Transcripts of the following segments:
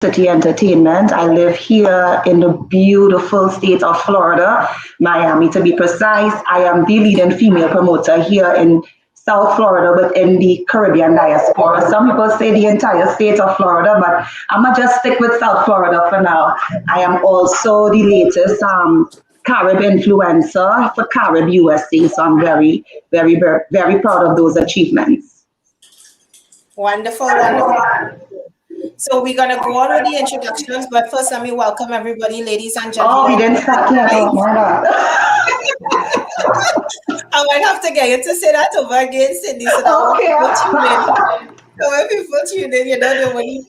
City Entertainment. I live here in the beautiful state of Florida, Miami to be precise. I am the leading female promoter here in South Florida within the Caribbean diaspora. Some people say the entire state of Florida, but I'm gonna just stick with South Florida for now. I am also the latest Carib influencer for Carib USA, so I'm very proud of those achievements. Wonderful, wonderful. So we're gonna go on with the introductions, but first let me welcome everybody, ladies and Oh, we gentlemen. didn't start yet. Oh my God. I might have to get you to say that over again, Cindy, so that when Okay. people tune in, so when people tune in,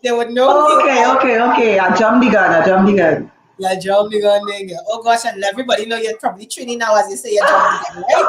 they would know who you are. Okay. I jumped the gun. I jumped the gun. Yeah, John Began. Oh gosh, and everybody know you're probably tuning now as you say you're John Began, right?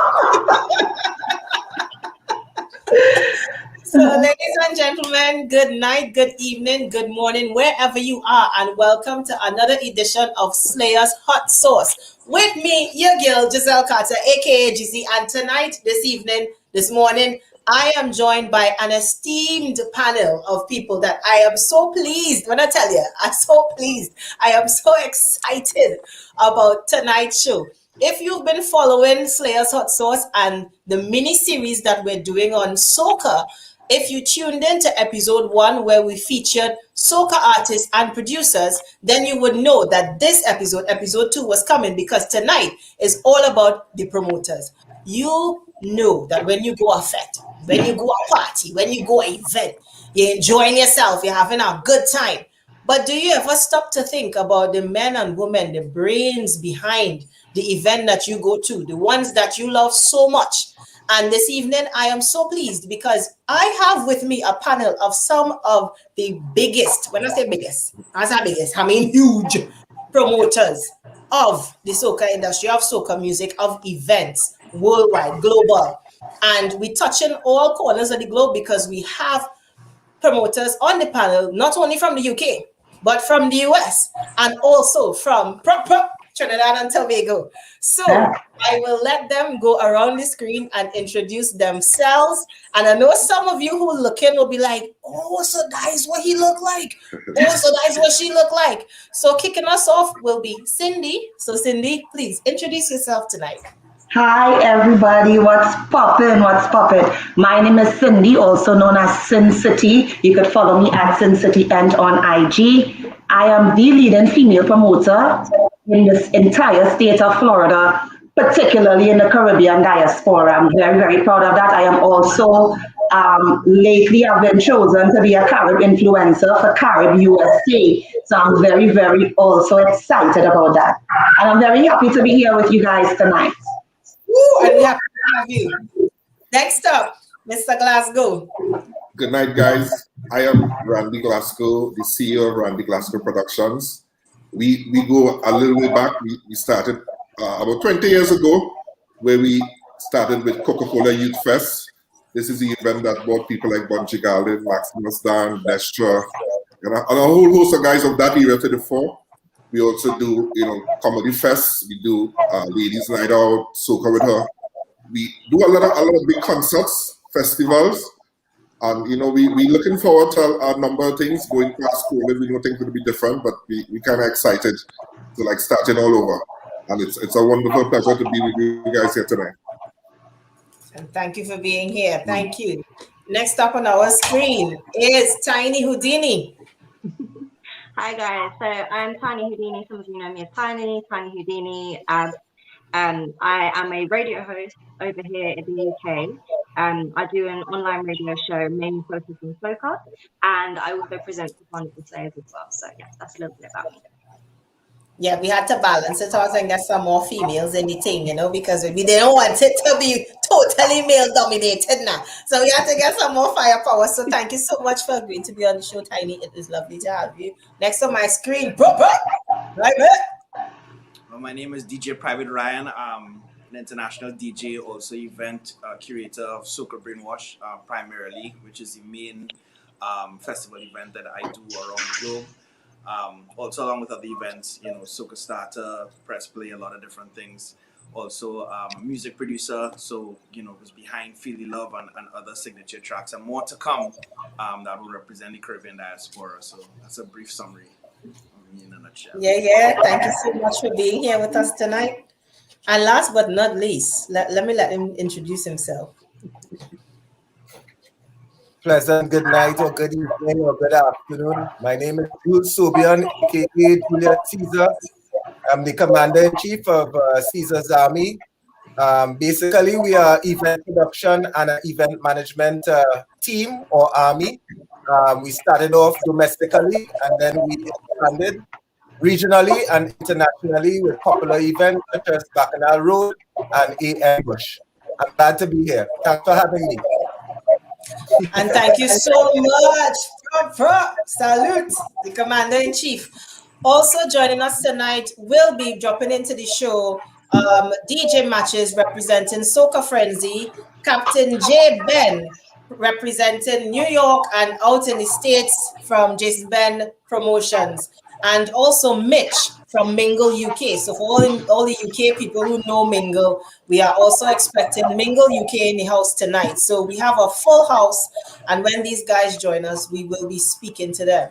So, ladies and gentlemen, good night, good evening, good morning, wherever you are, and welcome to another edition of Slayer's Hot Sauce. With me, your girl, Giselle Carter, aka GC, and tonight, this evening, this morning, I am joined by an esteemed panel of people that I am so pleased. When I tell you, I'm so pleased. I am so excited about tonight's show. If you've been following Slayer's Hot Sauce and the mini series that we're doing on Soca, if you tuned in to episode 1 where we featured soca artists and producers, then you would know that this episode 2, was coming because tonight is all about the promoters. You know that when you go a fete, when you go a party, when you go an event, you're enjoying yourself, you're having a good time. But do you ever stop to think about the men and women, the brains behind the event that you go to, the ones that you love so much? And this evening, I am so pleased because I have with me a panel of some of the biggest, when I say biggest, I mean huge promoters of the soca industry, of soca music, of events, worldwide, global. And we touch in all corners of the globe because we have promoters on the panel, not only from the UK, but from the US and also from Trinidad and Tobago. So I will let them go around the screen and introduce themselves. And I know some of you who look in will be like, oh, so that is what he look like. Oh, so that is what she look like. So kicking us off will be Cindy. So Cindy, please introduce yourself tonight. Hi everybody, what's poppin'? What's poppin'? My name is Cindy, also known as Sin City. You could follow me at Sin City and on IG. I am the leading female promoter in this entire state of Florida, particularly in the Caribbean diaspora. I'm very proud of that. I am also lately I've been chosen to be a Carib influencer for Carib USA. So I'm very also excited about that. And I'm very happy to be here with you guys tonight. Woo, and we have to have you. Next up, Mr. Glasgow. Good night, guys. I am Randy Glasgow, the CEO of Randy Glasgow Productions. We go a little way back. We started about 20 years ago, where we started with Coca-Cola Youth Fest. This is the event that brought people like Bunji Garlin, Maximus Dan, Destra, and a whole host of guys of that era to the fore. We also do, comedy fests. We do ladies' night out, soca with her. We do a lot of big concerts, festivals, and we looking forward to a number of things going past COVID. We don't think it'll be different, but we kind of excited to like starting all over. And it's a wonderful pleasure to be with you guys here tonight. And thank you for being here. Thank you. Next up on our screen is Tiny Houdini. Hi guys, so I'm Tiny Houdini. Some of you know me as Tiny Houdini. I am a radio host over here in the UK. I do an online radio show mainly focused on soca, and I also present for one of the Slayers as well. So yeah, that's a little bit about me. Yeah, we had to balance it out and get some more females in the thing, because we didn't want it to be totally male dominated now. So we had to get some more firepower. So thank you so much for agreeing to be on the show, Tiny. It is lovely to have you. Next on my screen, right. Well, my name is DJ Private Ryan. I'm an international DJ, also event curator of Soca Brainwash primarily, which is the main festival event that I do around the globe. Also along with other events, Soca Starter, Press Play, a lot of different things. also a music producer. So, was behind Feel the Love and other signature tracks, and more to come that will represent the Caribbean diaspora. So that's a brief summary of me in a nutshell. Yeah. Thank you so much for being here with us tonight. And last but not least, let me let him introduce himself. Pleasant good night or good evening or good afternoon. My name is Jules Sobian, aka Julius Caesar. I'm the commander-in-chief of Caesar's Army. Basically, we are event production and an event management team or army. We started off domestically and then we expanded regionally and internationally with popular events such as Bacchanal Road and AM Bush. I'm glad to be here. Thanks for having me. And thank you so much. Salute, the commander-in-chief. Also joining us tonight will be dropping into the show DJ Matches representing Soca Frenzy, Captain J. Ben representing New York and out in the States from Jason Ben Promotions, and also Mitch from Mingle UK. So for all the UK people who know Mingle, we are also expecting Mingle UK in the house tonight. So we have a full house, and when these guys join us, we will be speaking to them.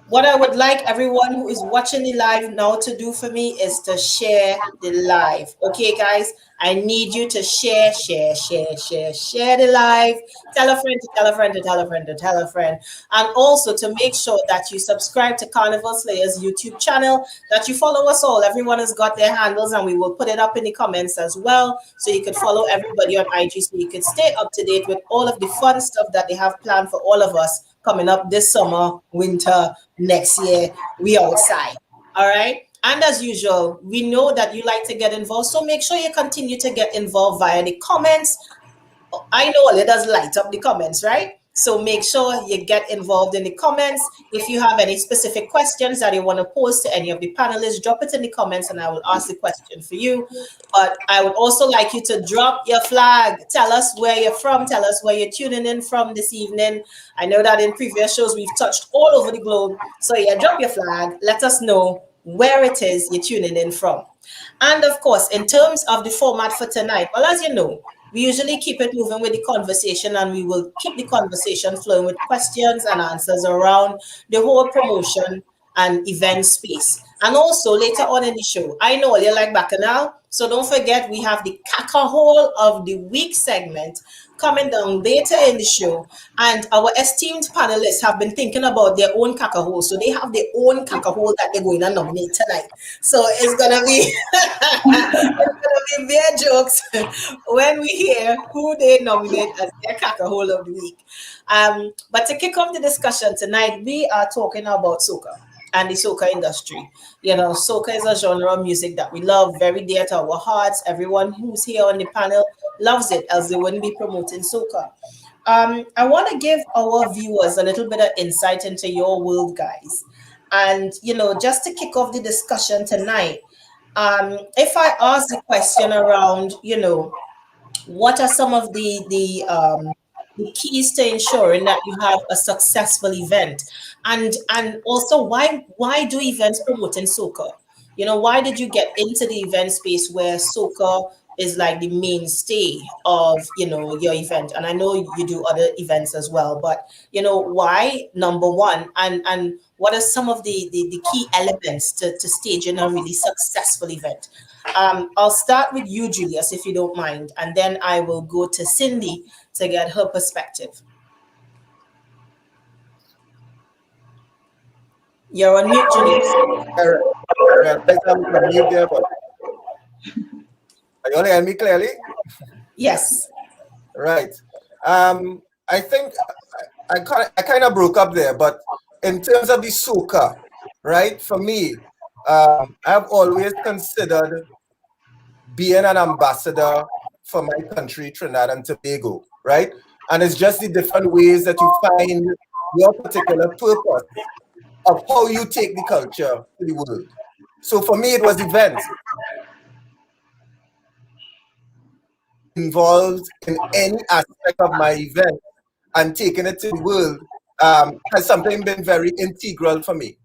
What I would like everyone who is watching the live now to do for me is to share the live. Okay, guys, I need you to share the live. Tell a friend to tell a friend to tell a friend to tell a friend. And also to make sure that you subscribe to Carnival Slayers YouTube channel, that you follow us all. Everyone has got their handles and we will put it up in the comments as well. So you could follow everybody on IG so you could stay up to date with all of the fun stuff that they have planned for all of us coming up this summer, winter, next year. We outside. All right. And as usual, we know that you like to get involved. So make sure you continue to get involved via the comments. I know it does light up the comments, right? So make sure you get involved in the comments. If you have any specific questions that you want to pose to any of the panelists, drop it in the comments and I will ask the question for you. But I would also like you to drop your flag. Tell us where you're from. Tell us where you're tuning in from this evening. I know that in previous shows we've touched all over the globe. So yeah, drop your flag. Let us know where it is you're tuning in from. And of course, in terms of the format for tonight, well, as you know, we usually keep it moving with the conversation and we will keep the conversation flowing with questions and answers around the whole promotion and event space. And also later on in the show, I know you like Bacchanal, so don't forget we have the Caca Hole of the Week segment coming down later in the show. And our esteemed panelists have been thinking about their own caca hole. So they have their own caca hole that they're going to nominate tonight. So it's gonna be their jokes when we hear who they nominate as their caca hole of the week. But to kick off the discussion tonight, we are talking about soca and the soca industry. You know, soca is a genre of music that we love, very dear to our hearts. Everyone who's here on the panel loves it, else they wouldn't be promoting soca. I want to give our viewers a little bit of insight into your world, guys. And, you know, just to kick off the discussion tonight, if I ask the question around, you know, what are some of the keys to ensuring that you have a successful event, and also why do events promoting soca? You know, why did you get into the event space where soca is like the mainstay of, you know, your event? And I know you do other events as well, but you know, why, number one, and what are some of the key elements to staging a really successful event? I'll start with you, Julius, if you don't mind, and then I will go to Cindy to get her perspective. You're on mute, Julius. Are you only hearing me clearly? Yes. Right. I think I kind of broke up there, but in terms of the soca, right? For me, I've always considered being an ambassador for my country, Trinidad and Tobago, right? And it's just the different ways that you find your particular purpose of how you take the culture to the world. So for me, it was events. Involved in any aspect of my event and taking it to the world has something been very integral for me,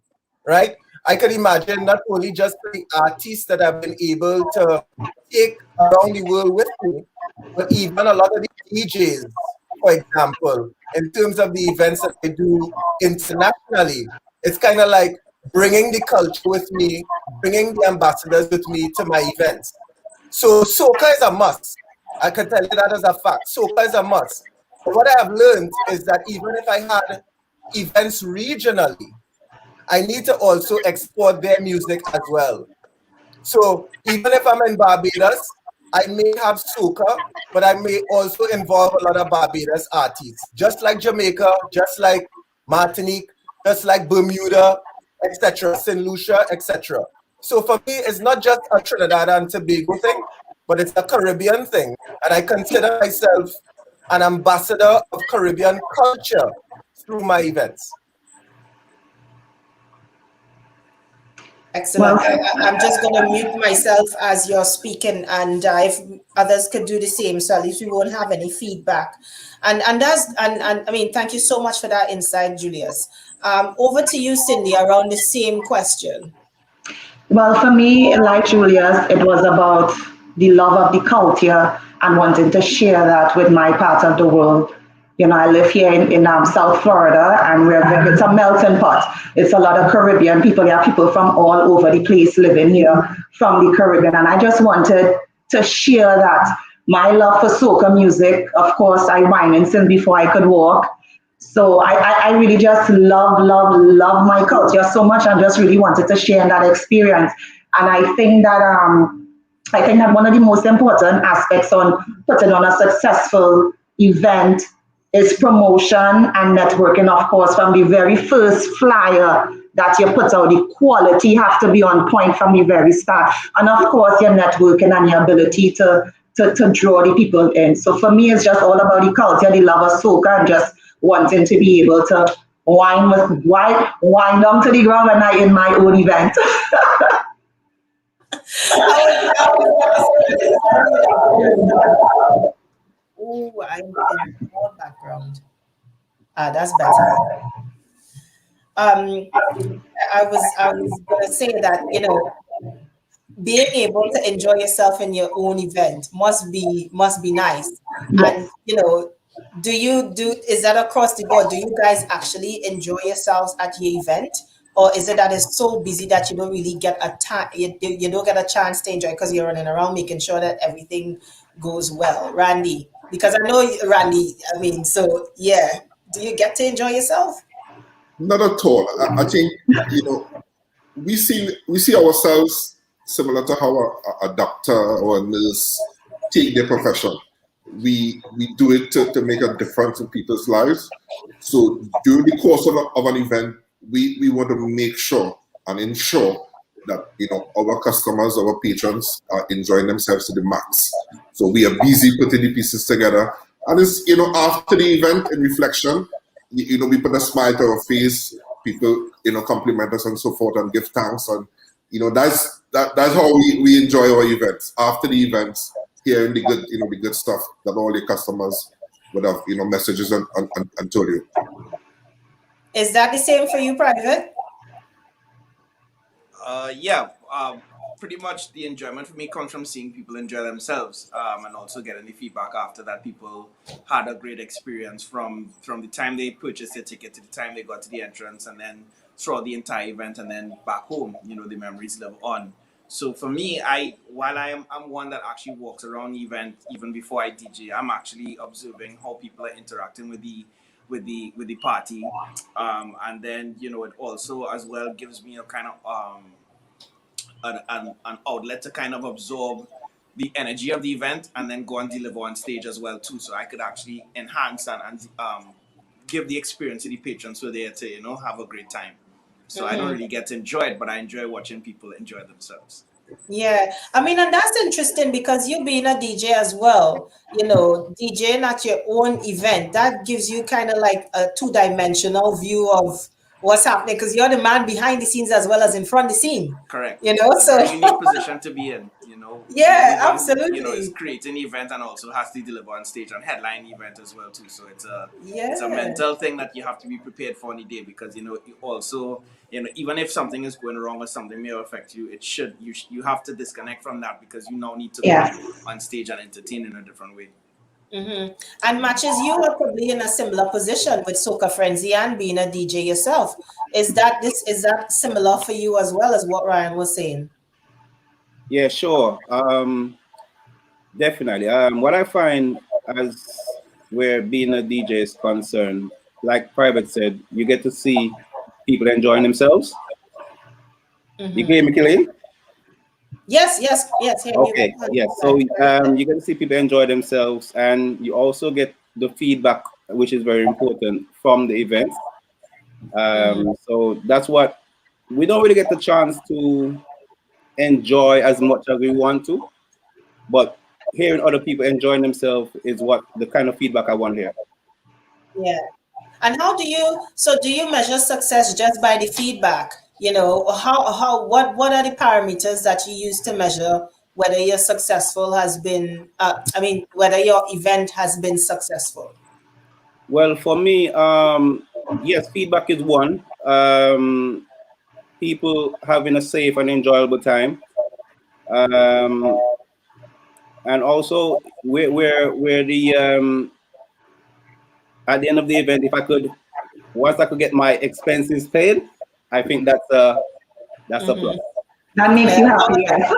right? I can imagine not only just the artists that I've been able to take around the world with me, but even a lot of the DJs, for example, in terms of the events that I do internationally. It's kind of like bringing the culture with me, bringing the ambassadors with me to my events. So soca is a must. I can tell you that as a fact. Soca is a must. But what I have learned is that even if I had events regionally, I need to also export their music as well. So even if I'm in Barbados, I may have soca, but I may also involve a lot of Barbados artists, just like Jamaica, just like Martinique, just like Bermuda, etc., St. Lucia, etc. So for me, it's not just a Trinidad and Tobago thing, but it's a Caribbean thing. And I consider myself an ambassador of Caribbean culture through my events. Excellent. Well, I'm just going to mute myself as you're speaking, and if others could do the same, so at least we won't have any feedback. And that's and I mean, thank you so much for that insight, Julius. Over to you, Cindy, around the same question. Well, for me, like Julius, it was about the love of the culture and wanting to share that with my part of the world. You know, I live here in South Florida, and it's a melting pot. It's a lot of Caribbean people. There are people from all over the place living here from the Caribbean, and I just wanted to share that my love for soca music. Of course, I whined and sing before I could walk. So I really just love my culture so much, and just really wanted to share that experience. And I think that one of the most important aspects on putting on a successful event is promotion and networking. Of course, from the very first flyer that you put out, the quality have to be on point from the very start. And of course, your networking and your ability to draw the people in. So for me, it's just all about the culture, the love of soca, and just wanting to be able to wind down to the ground when I in my own event. Oh, I'm in more background. That's better. I was gonna say that, you know, being able to enjoy yourself in your own event must be nice. And Yes. you know, is that across the board? Do you guys actually enjoy yourselves at your event? Or is it that it's so busy that you don't really get a time, you don't get a chance to enjoy because you're running around making sure that everything goes well? Randy, because I know Randy, I mean, so yeah, do you get to enjoy yourself? Not at all. I think, you know, we see ourselves similar to how a doctor or a nurse take their profession. We do it to make a difference in people's lives. So during the course of an event, we want to make sure and ensure that, you know, our customers, our patrons are enjoying themselves to the max. So we are busy putting the pieces together. And it's, you know, after the event, in reflection, you know, we put a smile to our face, people, you know, compliment us and so forth and give thanks. And, you know, that's how we enjoy our events. After the events, hearing the good, you know, the good stuff that all the customers would have, you know, messages and told you. Is that the same for you, Private? Yeah, pretty much the enjoyment for me comes from seeing people enjoy themselves, and also getting the feedback after that people had a great experience from the time they purchased their ticket to the time they got to the entrance, and then throughout the entire event, and then back home. You know, the memories live on. So for me, while I'm one that actually walks around the event even before I DJ, I'm actually observing how people are interacting with the party, and then, you know, it also as well gives me a kind of an outlet to kind of absorb the energy of the event and then go and deliver on stage as well too, so I could actually enhance and give the experience to the patrons so they're to, you know, have a great time. So I don't really get to enjoy it, but I enjoy watching people enjoy themselves. Yeah, I mean, and that's interesting because you being a DJ as well, you know, DJing at your own event, that gives you kind of like a two-dimensional view of what's happening, because you're the man behind the scenes as well as in front of the scene. Correct. You know, so It's a unique position to be in. Yeah, One, absolutely. is creating event and also has to deliver on stage and headline event as well too. So it's a Yeah. mental thing that you have to be prepared for on the day, because you also even if something is going wrong or something may affect you, you have to disconnect from that, because you now need to go on stage and entertain in a different way. And Matches, you were probably in a similar position with Soca Frenzy and being a DJ yourself. Is that similar for you as well as what Ryan was saying? Yeah, sure. Definitely. What I find as where being a DJ is concerned, like Private said, you get to see people enjoying themselves. You hear me, Killian? Yes. Okay, yes. So you get to see people enjoy themselves, and you also get the feedback, which is very important from the event. So that's what we don't really get the chance to enjoy as much as we want to, but hearing other people enjoying themselves is what the kind of feedback I want here. Yeah. And do you measure success just by the feedback? Or what are the parameters that you use to measure whether your whether your event has been successful? Well, for me, yes, feedback is one. People having a safe and enjoyable time. And also where the at the end of the event, once I could get my expenses paid, I think that's a plus. That makes you happy, yes.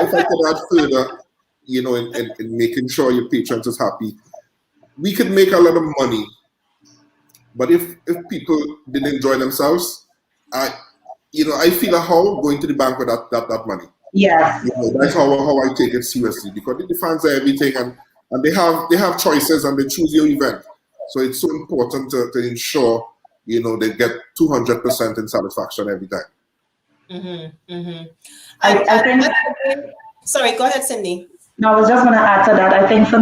If I could add further, in making sure your patrons is happy, we could make a lot of money, but if people didn't enjoy themselves, I feel a how going to the bank with that money. Yes. That's how I take it seriously, because the fans are everything, and they have choices and they choose your event. So it's so important to ensure they get 200% in satisfaction every time. I think. Sorry, go ahead, Cindy. No, I was just going to add to that. I think for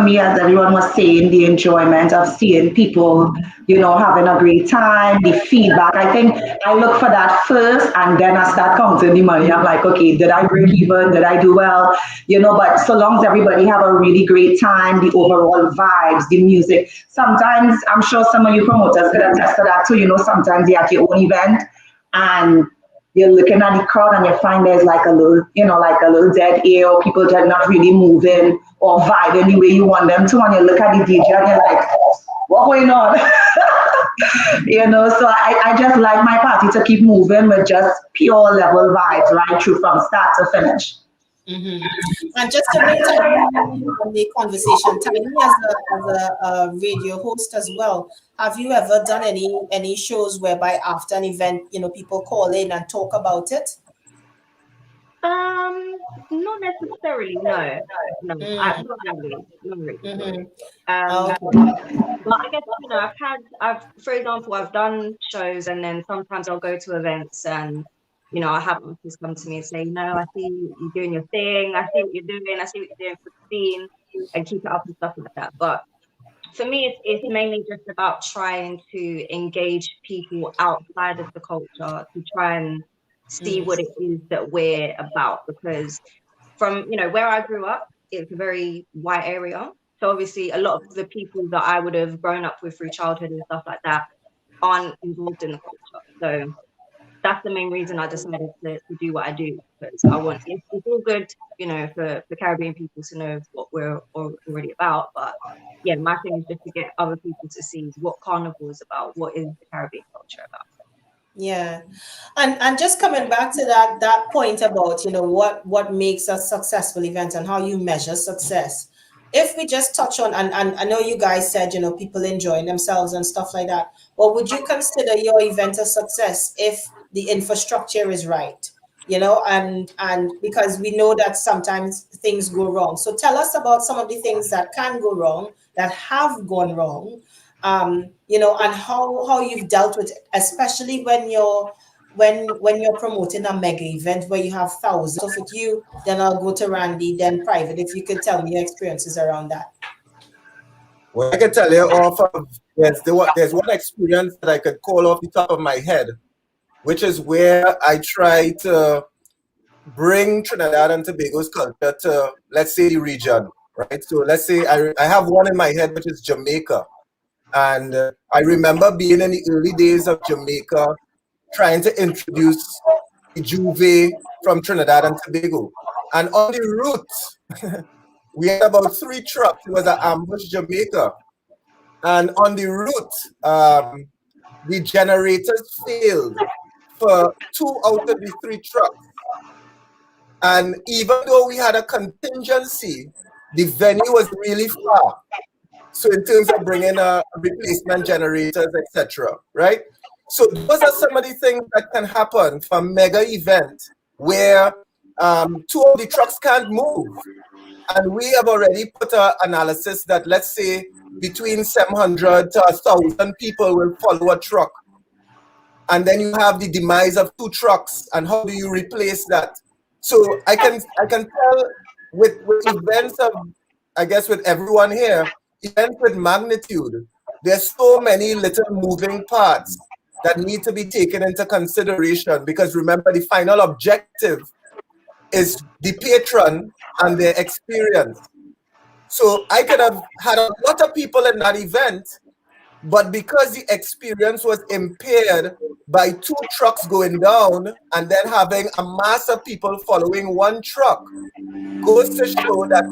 me, as everyone was saying, the enjoyment of seeing people, having a great time, the feedback. I think I look for that first, and then I start counting the money. I'm like, okay, did I break even? Did I do well? But so long as everybody have a really great time, the overall vibes, the music. Sometimes I'm sure some of you promoters could attest to that too. Sometimes you're at your own event and you're looking at the crowd and you find there's like a little dead air, or people just not really moving or vibing the way you want them to. And you look at the DJ and you're like, what's going on? So I just like my party to keep moving with just pure level vibes right through from start to finish. And just to bring on the conversation, Tiny, as a radio host as well, have you ever done any shows whereby after an event, people call in and talk about it? Not necessarily. No. Not really. But I guess for example, I've done shows, and then sometimes I'll go to events and I have artists come to me and say, I see you doing your thing. I see what you're doing. I see what you're doing for the scene, and keep it up and stuff like that. But for me, it's mainly just about trying to engage people outside of the culture to try and see what it is that we're about. Because from, where I grew up, it's a very white area. So obviously a lot of the people that I would have grown up with through childhood and stuff like that aren't involved in the culture. So that's the main reason I decided to do what I do, because I want it's all good, for Caribbean people to know what we're already about. But yeah, my thing is just to get other people to see what Carnival is about, what is the Caribbean culture about. Yeah, and just coming back to that point about what makes a successful event and how you measure success. If we just touch on, and I know you guys said people enjoying themselves and stuff like that, but would you consider your event a success if the infrastructure is right? And because we know that sometimes things go wrong. So tell us about some of the things that can go wrong, that have gone wrong, and how you've dealt with it, especially when you're promoting a mega event where you have thousands. So with you, then I'll go to Randy, then Private, if you could tell me your experiences around that. Well, I can tell you off of there's one experience that I could call off the top of my head, which is where I try to bring Trinidad and Tobago's culture to, let's say, the region, right? So let's say I have one in my head, which is Jamaica. And I remember being in the early days of Jamaica, trying to introduce the Juve from Trinidad and Tobago. And on the route, we had about 3 trucks. It was an ambush Jamaica. And on the route, the generators failed for 2 out of the 3 trucks. And even though we had a contingency, the venue was really far. So in terms of bringing a replacement generators, etc., right? So those are some of the things that can happen for a mega event where 2 of the trucks can't move. And we have already put an analysis that, let's say, between 700 to 1,000 people will follow a truck. And then you have the demise of 2 trucks. And how do you replace that? So I can tell with events of, I guess with everyone here, events with magnitude, there's so many little moving parts that need to be taken into consideration, because remember, the final objective is the patron and their experience. So I could have had a lot of people in that event, but because the experience was impaired by 2 trucks going down and then having a mass of people following 1 truck, goes to show that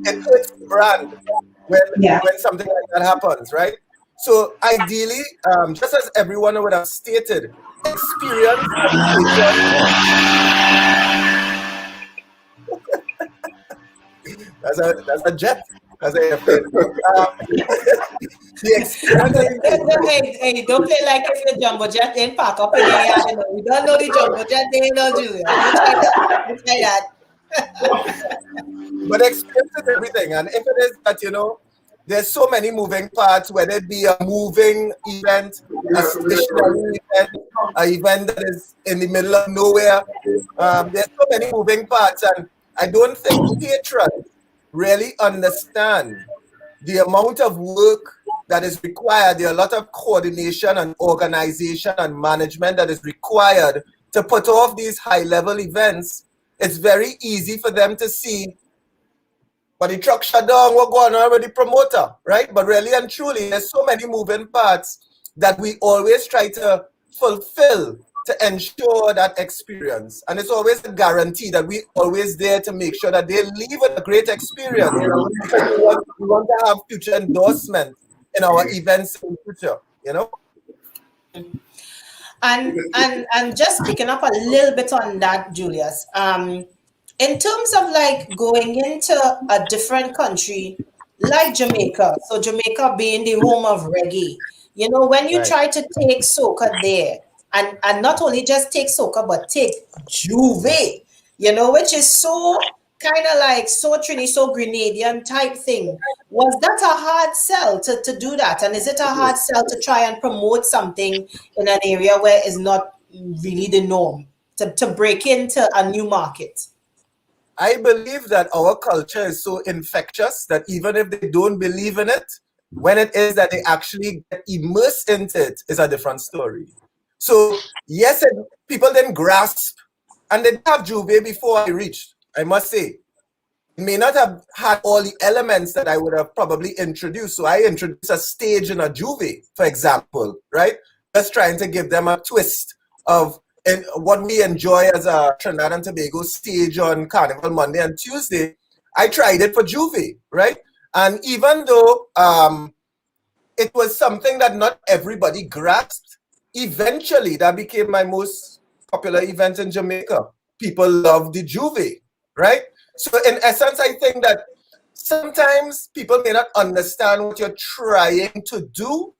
it hurts the brand when something like that happens, right? So ideally, just as everyone would have stated, experience that's a jet. That's a airplane. The experience. Hey, don't play like if your jumbo jet ain't pack up in there. You know, we don't know the jumbo jet, they ain't no Julia. Don't try that. But experience is everything. And if it is that, you know, there's so many moving parts, whether it be a moving event, a stationary event, an event that is in the middle of nowhere. There's so many moving parts, and I don't think patrons really understand the amount of work that is required. There are a lot of coordination and organization and management that is required to put off these high-level events. It's very easy for them to see, but the truck shut down, we're going on with the promoter, right? But really and truly, there's so many moving parts that we always try to fulfill to ensure that experience. And it's always a guarantee that we're always there to make sure that they leave with a great experience, because we want to have future endorsement in our events in the future, you know? And just picking up a little bit on that, Julius. In terms of like going into a different country like Jamaica, so Jamaica being the home of reggae, you know, when you try to take soca there, and not only just take soca, but take Juve, you know, which is so kind of like so Trini, so Grenadian type thing. Was that a hard sell to do that? And is it a hard sell to try and promote something in an area where it's not really the norm, to break into a new market? I believe that our culture is so infectious that even if they don't believe in it, when it is that they actually get immersed into it, is a different story. So yes, people didn't grasp, and they didn't have Juve before I reached, I must say. It may not have had all the elements that I would have probably introduced. So I introduced a stage in a Juve, for example, right? Just trying to give them a twist of what we enjoy as a Trinidad and Tobago stage on Carnival Monday and Tuesday. I tried it for Juve, right? And even though it was something that not everybody grasped, eventually that became my most popular event in Jamaica. People love the Juve, right? So in essence, I think that sometimes people may not understand what you're trying to do,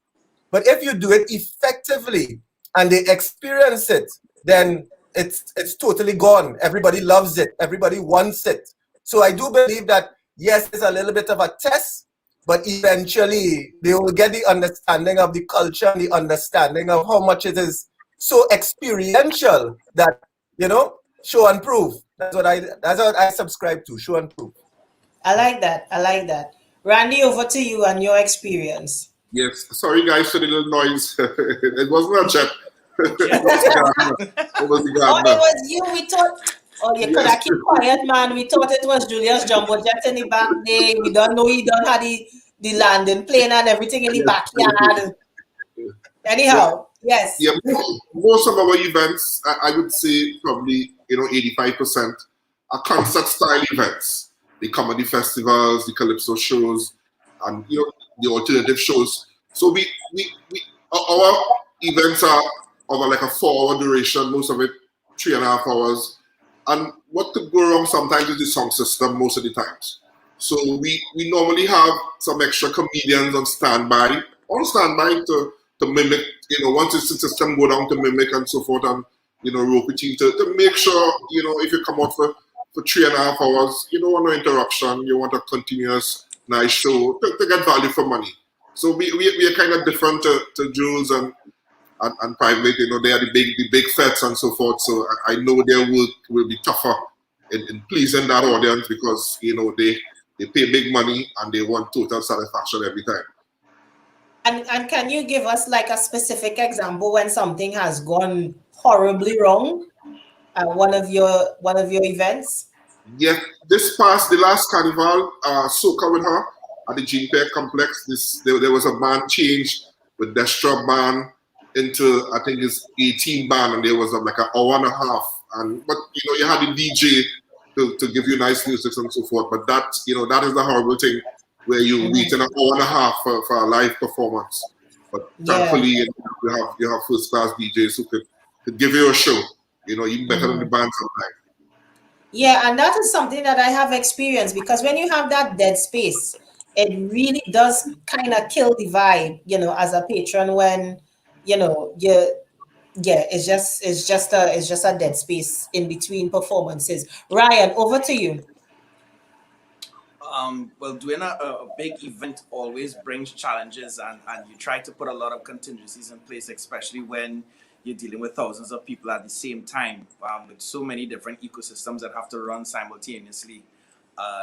but if you do it effectively and they experience it, then it's totally gone. Everybody loves it. Everybody wants it. So I do believe that, yes, it's a little bit of a test, but eventually they will get the understanding of the culture and the understanding of how much it is so experiential that, you know, show and prove. That's what I subscribe to, show and prove. I like that. Randy, over to you and your experience. Yes, sorry guys for the little noise. It wasn't a jet. It was the gardener. It was the Oh, it gardener. was you. We thought. Oh, you could Yes. have keep quiet, man. We thought it was Julius Jumbo Jet in the back there. We don't know he don't have the landing plane and everything in the backyard. Yes. Anyhow, yes. Yeah, most of our events, I would say probably 85% are concert style events. The comedy festivals, the calypso shows, and the alternative shows. So our events are of like a 4 hour duration, most of it 3.5 hours. And what could go wrong sometimes is the sound system most of the times. So we normally have some extra comedians on standby to mimic, once the system go down to mimic and so forth and, rope it in to make sure, if you come out for 3.5 hours, you don't want no interruption, you want a continuous nice show to get value for money. So we are kind of different to Jules and Private, they are the big fets and so forth. So I know their work will be tougher in pleasing that audience because, they pay big money and they want total satisfaction every time. And can you give us like a specific example when something has gone horribly wrong at one of your events? Yeah, the last carnival, Soca with her at the Jean Pierre complex. There was a band change with Destra band into I think it's 18 band, and there was like an hour and a half. But you had the DJ to give you nice music and so forth. But that that is the horrible thing where you wait an hour and a half for a live performance. But thankfully, you have first class DJs who could give you a show. Even better than the band sometimes. Yeah, and that is something that I have experienced because when you have that dead space, it really does kind of kill the vibe, as a patron when, it's just a dead space in between performances. Ryan, over to you. Well, doing a big event always brings challenges, and you try to put a lot of contingencies in place, especially when you're dealing with thousands of people at the same time, with so many different ecosystems that have to run simultaneously.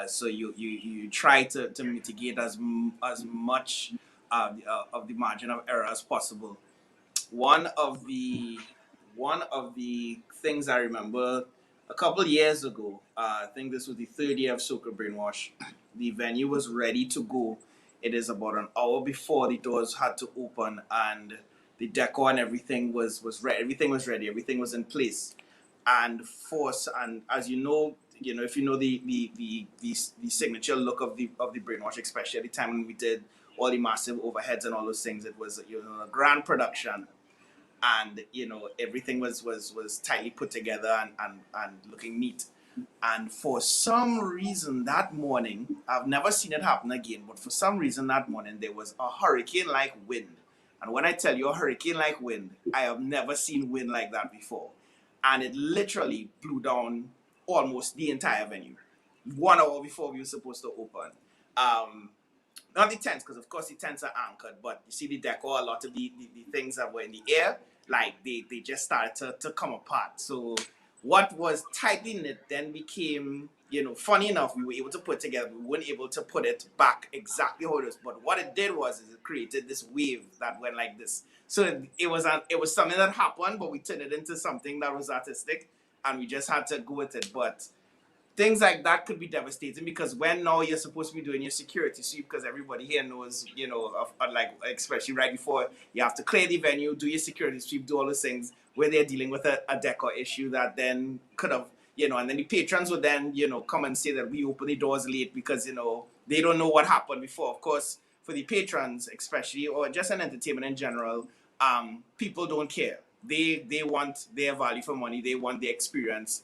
So you try to mitigate as much of the margin of error as possible. One of the things I remember a couple of years ago, I think this was the third year of Soca Brainwash. The venue was ready to go. It is about an hour before the doors had to open, and the decor and everything was ready. Everything was ready. Everything was in place. And as if you know the signature look of the Brainwash, especially at the time when we did all the massive overheads and all those things, it was a grand production, and everything was tightly put together and looking neat. And for some reason that morning, I've never seen it happen again, but for some reason that morning there was a hurricane like wind. And when I tell you a hurricane like wind, I have never seen wind like that before. And it literally blew down almost the entire venue 1 hour before we were supposed to open. Not the tents, because of course the tents are anchored, but you see the decor, a lot of the things that were in the air, like they just started to come apart. So what was tightly knit then became, funny enough, we were able to put it together. We weren't able to put it back exactly how it was, but what it did was it created this wave that went like this. So it was something that happened, but we turned it into something that was artistic, and we just had to go with it. But things like that could be devastating because when now you're supposed to be doing your security sweep, because everybody here knows, like especially right before you have to clear the venue, do your security sweep, do all those things, where they're dealing with a decor issue that then could have, and then the patrons would then, come and say that we open the doors late because, they don't know what happened before. Of course, for the patrons especially, or just an entertainment in general, people don't care. They want their value for money. They want the experience.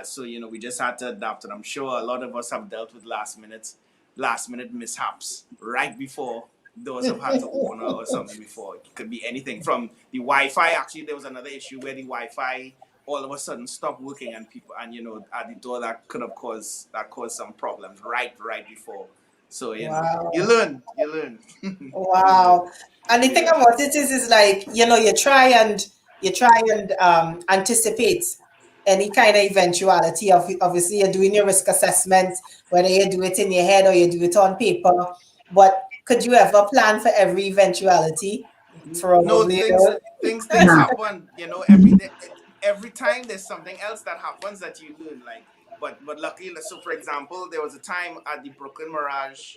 So we just had to adapt, and I'm sure a lot of us have dealt with last minute mishaps right before those have had to open or something before. It could be anything from the Wi-Fi. Actually, there was another issue where the Wi-Fi all of a sudden stopped working, and people at the door that could have caused some problems right before. So Wow. you learn. Wow. And the thing about it is like, you try and anticipate any kind of eventuality of obviously you're doing your risk assessment, whether you do it in your head or you do it on paper. but could you ever plan for every eventuality? No, Probably things happen. You know, every time there's something else that happens that you learn. Like, but luckily, so for example, there was a time at the Brooklyn Mirage,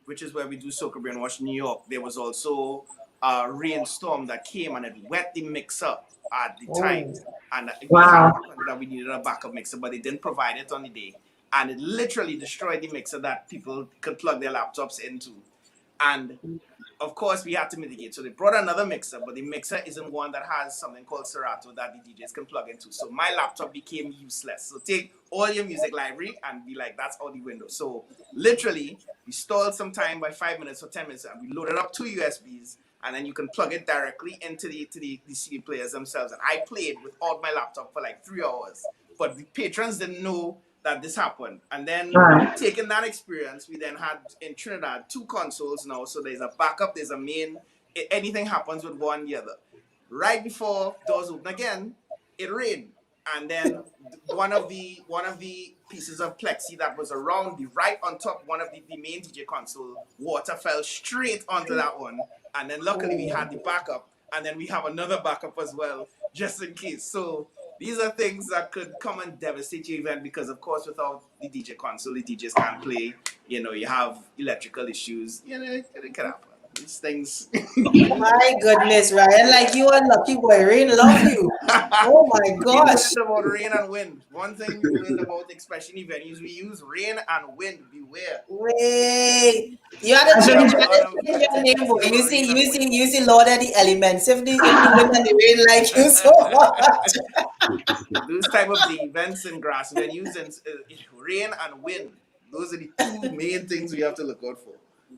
which is where we do Soca Brainwash New York. There was also a rainstorm that came and it wet the mixer at the time, and we had Wow. that we needed a backup mixer, but they didn't provide it on the day, and it literally destroyed the mixer that people could plug their laptops into, and of course, we had to mitigate. So they brought another mixer, but the mixer isn't one that has something called Serato that the DJs can plug into. So my laptop became useless. So take all your music library and be like, that's out the window. So literally, we stalled some time by 5 minutes or 10 minutes, and we loaded up 2 USBs, and then you can plug it directly into the CD players themselves. And I played without my laptop for like 3 hours. But the patrons didn't know that this happened. And then taking that experience, we then had in Trinidad 2 consoles now. So there's a backup, there's a main. Anything happens with one, the other. Right before doors open again, it rained. And then one of the pieces of plexi that was around the right on top, one of the main DJ console, water fell straight onto that one. And then luckily we had the backup. And then we have another backup as well, just in case. So these are things that could come and devastate your event because, of course, without the DJ console, the DJs can't play. You know, you have electrical issues. You know, it can happen. These things. my goodness, Ryan, like you are lucky boy. Rain love you. Oh my We gosh. learned about rain and wind. One thing we learned about, especially in venues, we use rain and wind. Beware. Wait, you had to change your name, boy. You see Lord of the Elements. If the wind and the rain like you so much. Those type of the events in grass venues and rain and wind. Those are the 2 main things we have to look out for.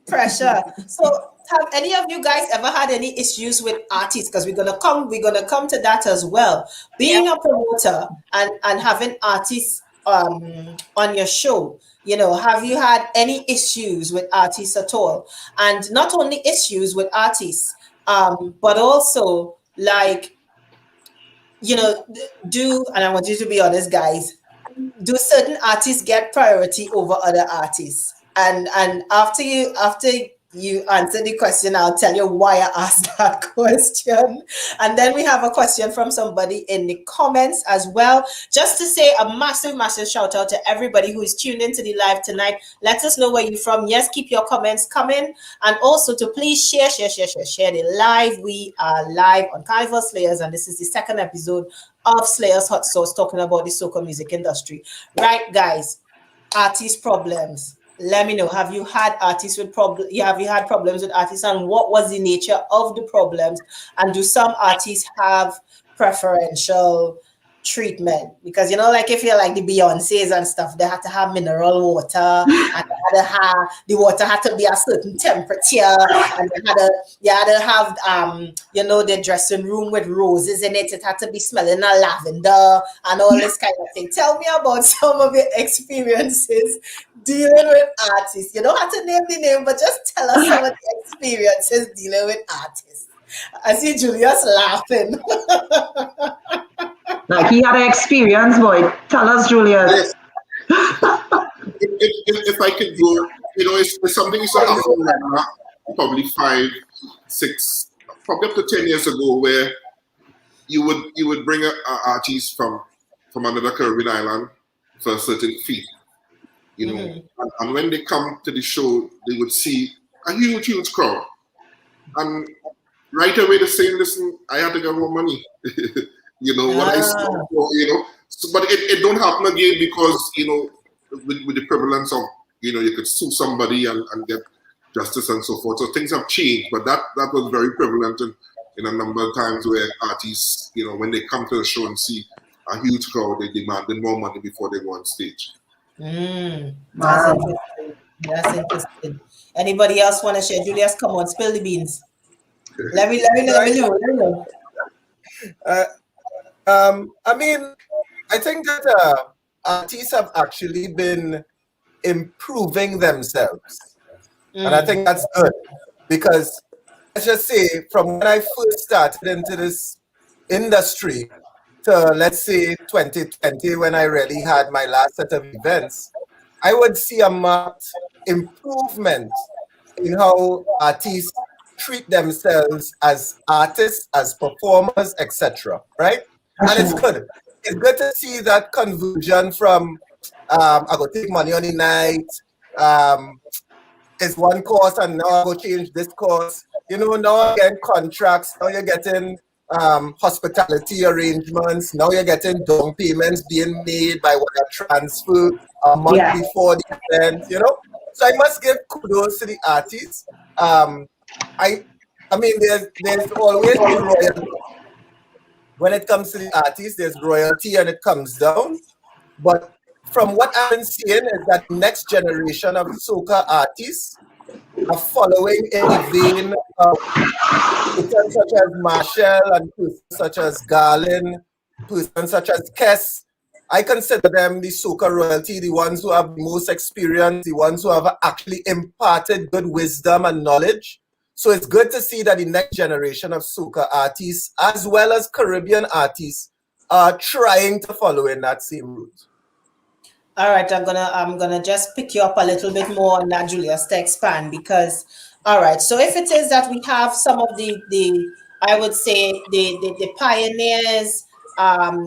Pressure. So, have any of you guys ever had any issues with artists? Because we're gonna come to that as well. Being a promoter and having artists on your show, you know, have you had any issues with artists at all? And not only issues with artists, but also like, you know, and I want you to be honest, guys, do certain artists get priority over other artists? And after you answer the question, I'll tell you why I asked that question. And then we have a question from somebody in the comments as well. Just to say a massive, massive shout out to everybody who is tuned into the live tonight. Let us know where you're from. Yes, keep your comments coming. And also to please share the live. We are live on Carnival Slayers, and this is the 2nd episode of Slayers Hot Sauce, talking about the soca music industry. Right, guys? Artist problems. Let me know. Have you had artists with problems? Have you had problems with artists, and what was the nature of the problems? And do some artists have preferential treatment? Because, you know, like if you're like the Beyonces and stuff, they had to have mineral water, and the water had to be a certain temperature, and you had to have you know, the dressing room with roses in it. It had to be smelling of lavender and all this kind of thing. Tell me about some of your experiences dealing with artists. You don't have to name the name, but just tell us some of the experiences dealing with artists. I see Julius laughing. Like he had an experience, boy. Tell us, Julius. Yes. If I could go, you know, it's something used to happen probably 5, 6, probably up to 10 years ago, where you would bring an artist from another Caribbean island for a certain fee, you know, and when they come to the show, they would see a huge crowd, and right away they're saying, "Listen, I have to get more money." You know what I said, you know. So, but it don't happen again because, you know, with the prevalence of, you know, you could sue somebody and get justice and so forth. So things have changed, but that was very prevalent in a number of times where artists, you know, when they come to the show and see a huge crowd, they demanded more money before they go on stage. That's interesting. That's interesting. Anybody else want to share? Julius, come on, spill the beans. Let me know. I mean, I think that artists have actually been improving themselves. And I think that's good because, let's just say, from when I first started into this industry to, let's say, 2020, when I really had my last set of events, I would see a marked improvement in how artists treat themselves as artists, as performers, etc. Right? And it's good. It's good to see that conversion from I go take money on the night, is one course and now I go change this course. You know, now you're getting contracts, now you're getting hospitality arrangements, now you're getting down payments being made by what a transfer a month Yeah. before the event, you know. So I must give kudos to the artists. I I mean there's always the royalty. When it comes to the artists, there's royalty and it comes down. But from what I've been seeing is that next generation of soca artists are following in the vein of persons such as Marshall and persons such as Garland, persons such as Kess. I consider them the soca royalty, the ones who have the most experience, the ones who have actually imparted good wisdom and knowledge. So it's good to see that the next generation of soca artists, as well as Caribbean artists, are trying to follow in that same route. All right, I'm gonna just pick you up a little bit more on that, Julius, to expand because all right, so if it is that we have some of the I would say the pioneers,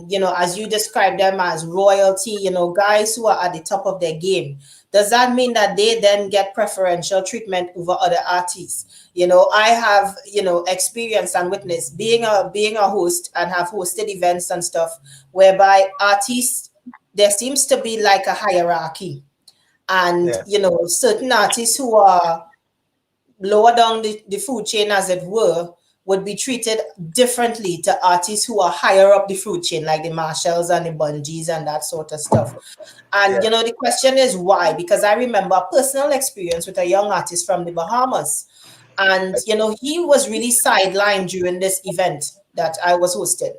you know, as you describe them as royalty, you know, guys who are at the top of their game, does that mean that they then get preferential treatment over other artists? You know, I have, you know, experienced and witnessed being a host and have hosted events and stuff whereby artists, there seems to be like a hierarchy, and Yeah. you know, certain artists who are lower down the food chain, as it were, would be treated differently to artists who are higher up the food chain, like the Marshalls and the Bungees and that sort of stuff. And Yeah. you know, the question is why? Because I remember a personal experience with a young artist from the Bahamas, and you know, he was really sidelined during this event that I was hosting,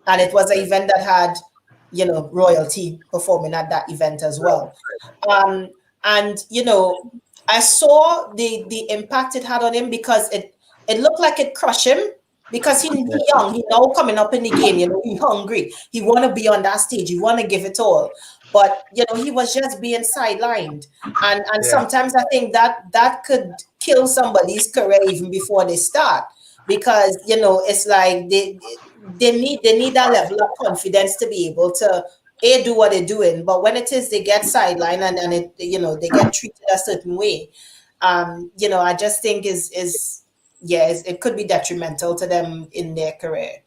and it was an event that had, you know, royalty performing at that event as well. um and you know, I saw the impact it had on him because it looked like it crushed him because he young, he now coming up in the game, you know, he hungry, he want to be on that stage, he want to give it all, but you know, he was just being sidelined, and Yeah. sometimes I think that could kill somebody's career even before they start, because you know, it's like they need that level of confidence to be able to do what they're doing, but when it is they get sidelined and it, you know, they get treated a certain way, you know, I just think is yes, it could be detrimental to them in their career.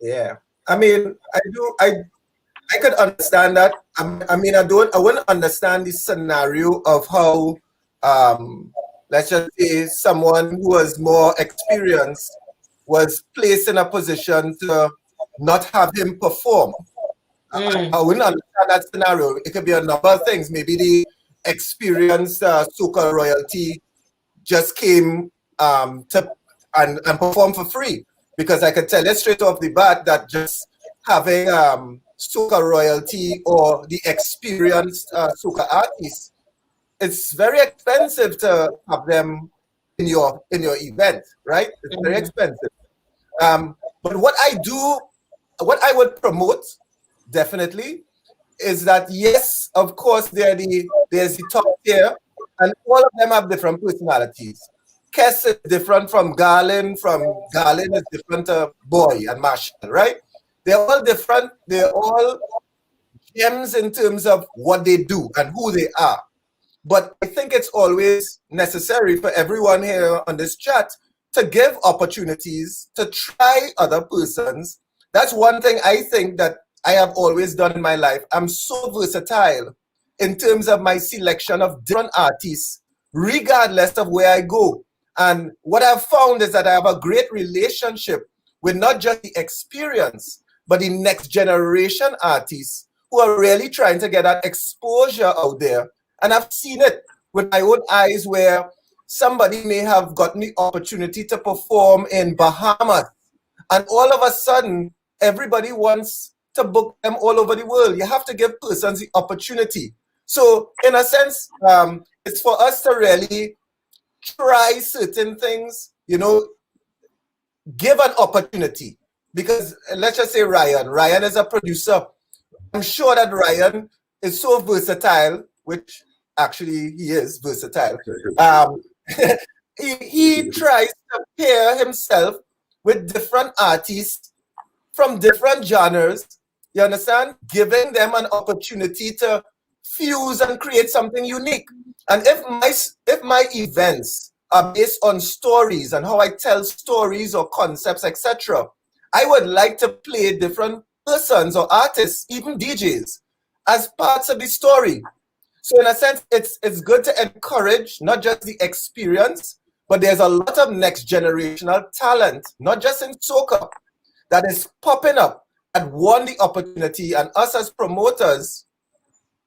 Yeah. I mean, I could understand that. I mean, I wouldn't understand the scenario of how, let's just say, someone who was more experienced was placed in a position to not have him perform. I wouldn't understand that scenario. It could be a number of things. Maybe the experienced soca royalty just came to and perform for free, because I could tell you straight off the bat that just having soca royalty or the experienced soca artists, it's very expensive to have them in your event, right? It's very expensive. But what I would promote definitely is that yes, of course, there's the top tier, and all of them have different personalities. Kess is different from Garland is different to Boy and Marshall, right? They're all different. They're all gems in terms of what they do and who they are. But I think it's always necessary for everyone here on this chat to give opportunities to try other persons. That's one thing I think that I have always done in my life. I'm so versatile in terms of my selection of different artists, regardless of where I go. And what I've found is that I have a great relationship with not just the experience, but the next generation artists who are really trying to get that exposure out there. And I've seen it with my own eyes where somebody may have gotten the opportunity to perform in Bahamas, and all of a sudden, everybody wants to book them all over the world. You have to give persons the opportunity. So, in a sense, it's for us to really try certain things, you know, give an opportunity. Because let's just say Ryan is a producer. I'm sure that Ryan is so versatile which actually he is versatile. He tries to pair himself with different artists from different genres, you understand? Giving them an opportunity to fuse and create something unique. And if my events are based on stories and how I tell stories or concepts, etc., I would like to play different persons or artists, even DJs, as parts of the story. So in a sense, it's good to encourage not just the experience, but there's a lot of next generational talent, not just in soca, that is popping up that won the opportunity, and us as promoters,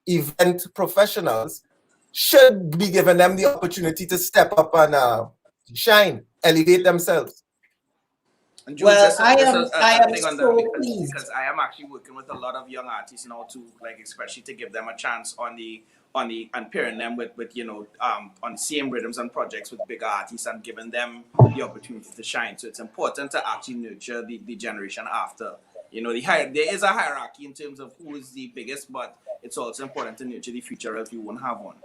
event professionals, should be giving them the opportunity to step up and shine, elevate themselves. And Jules, Well, just, I just am a thing on that, so pleased. because I am actually working with a lot of young artists now too, like especially to give them a chance and pairing them with on same rhythms and projects with bigger artists and giving them the opportunity to shine. So it's important to actually nurture the generation after. There is a hierarchy in terms of who is the biggest, but it's also important to nurture the future if you won't have one.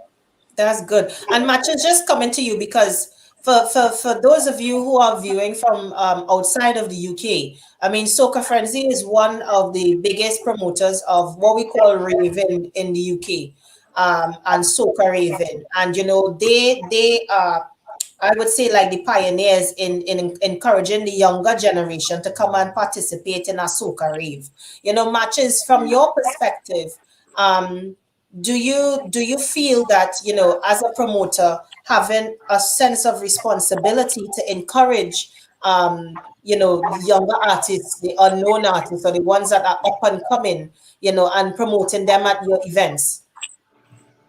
That's good. And Matches, just coming to you because for those of you who are viewing from outside of the UK, I mean, Soca Frenzy is one of the biggest promoters of what we call raving in the UK, and Soca raving. And they are, I would say, like the pioneers in encouraging the younger generation to come and participate in a soca rave. Matches, from your perspective, do you feel that, as a promoter, having a sense of responsibility to encourage the younger artists, the unknown artists, or the ones that are up and coming, and promoting them at your events?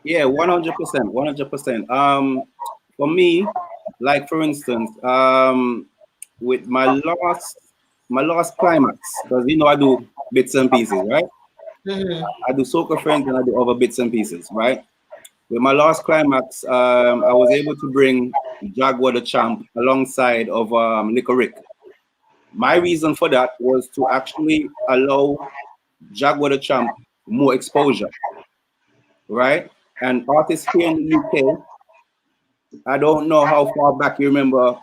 Yeah, 100%, 100%. For me, like for instance, with my last climax, because I do bits and pieces, right? Mm-hmm. I do Soca Friends and I do other bits and pieces, right? With my last climax, I was able to bring Jaguar the Champ alongside of Liquor Rick. My reason for that was to actually allow Jaguar the Champ more exposure, right? And artists here in the UK, I don't know how far back you remember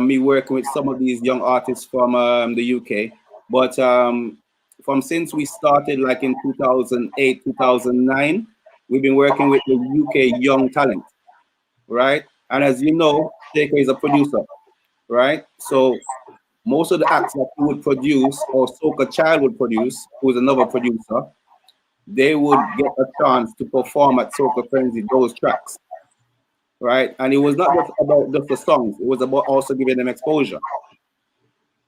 me working with some of these young artists from the UK, but from since we started like in 2008, 2009, we've been working with the UK young talent, right? And as you know, Shaker is a producer, right? So most of the acts that he would produce or Soca Child would produce, who's another producer, they would get a chance to perform at Soca Frenzy, those tracks, right? And it was not just about just the songs, it was about also giving them exposure,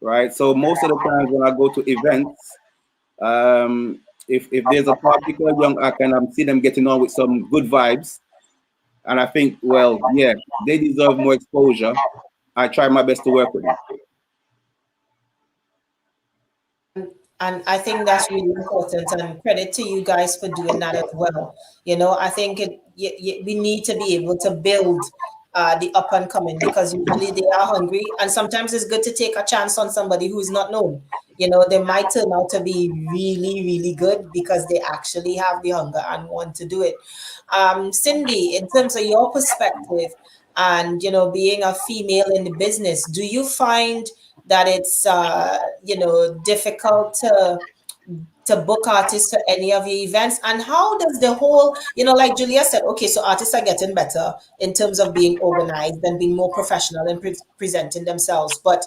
right? So most of the times when I go to events, if there's a particular young act and I see them getting on with some good vibes, and I think, well, yeah, they deserve more exposure, I try my best to work with them. And I think that's really important, and credit to you guys for doing that as well. I think we need to be able to build the up and coming, because usually they are hungry, and sometimes it's good to take a chance on somebody who's not known. They might turn out to be really, really good because they actually have the hunger and want to do it. Cindy, in terms of your perspective and, being a female in the business, do you find that it's difficult to book artists for any of your events? And how does the whole, like Julia said, okay, so artists are getting better in terms of being organized and being more professional and presenting themselves, but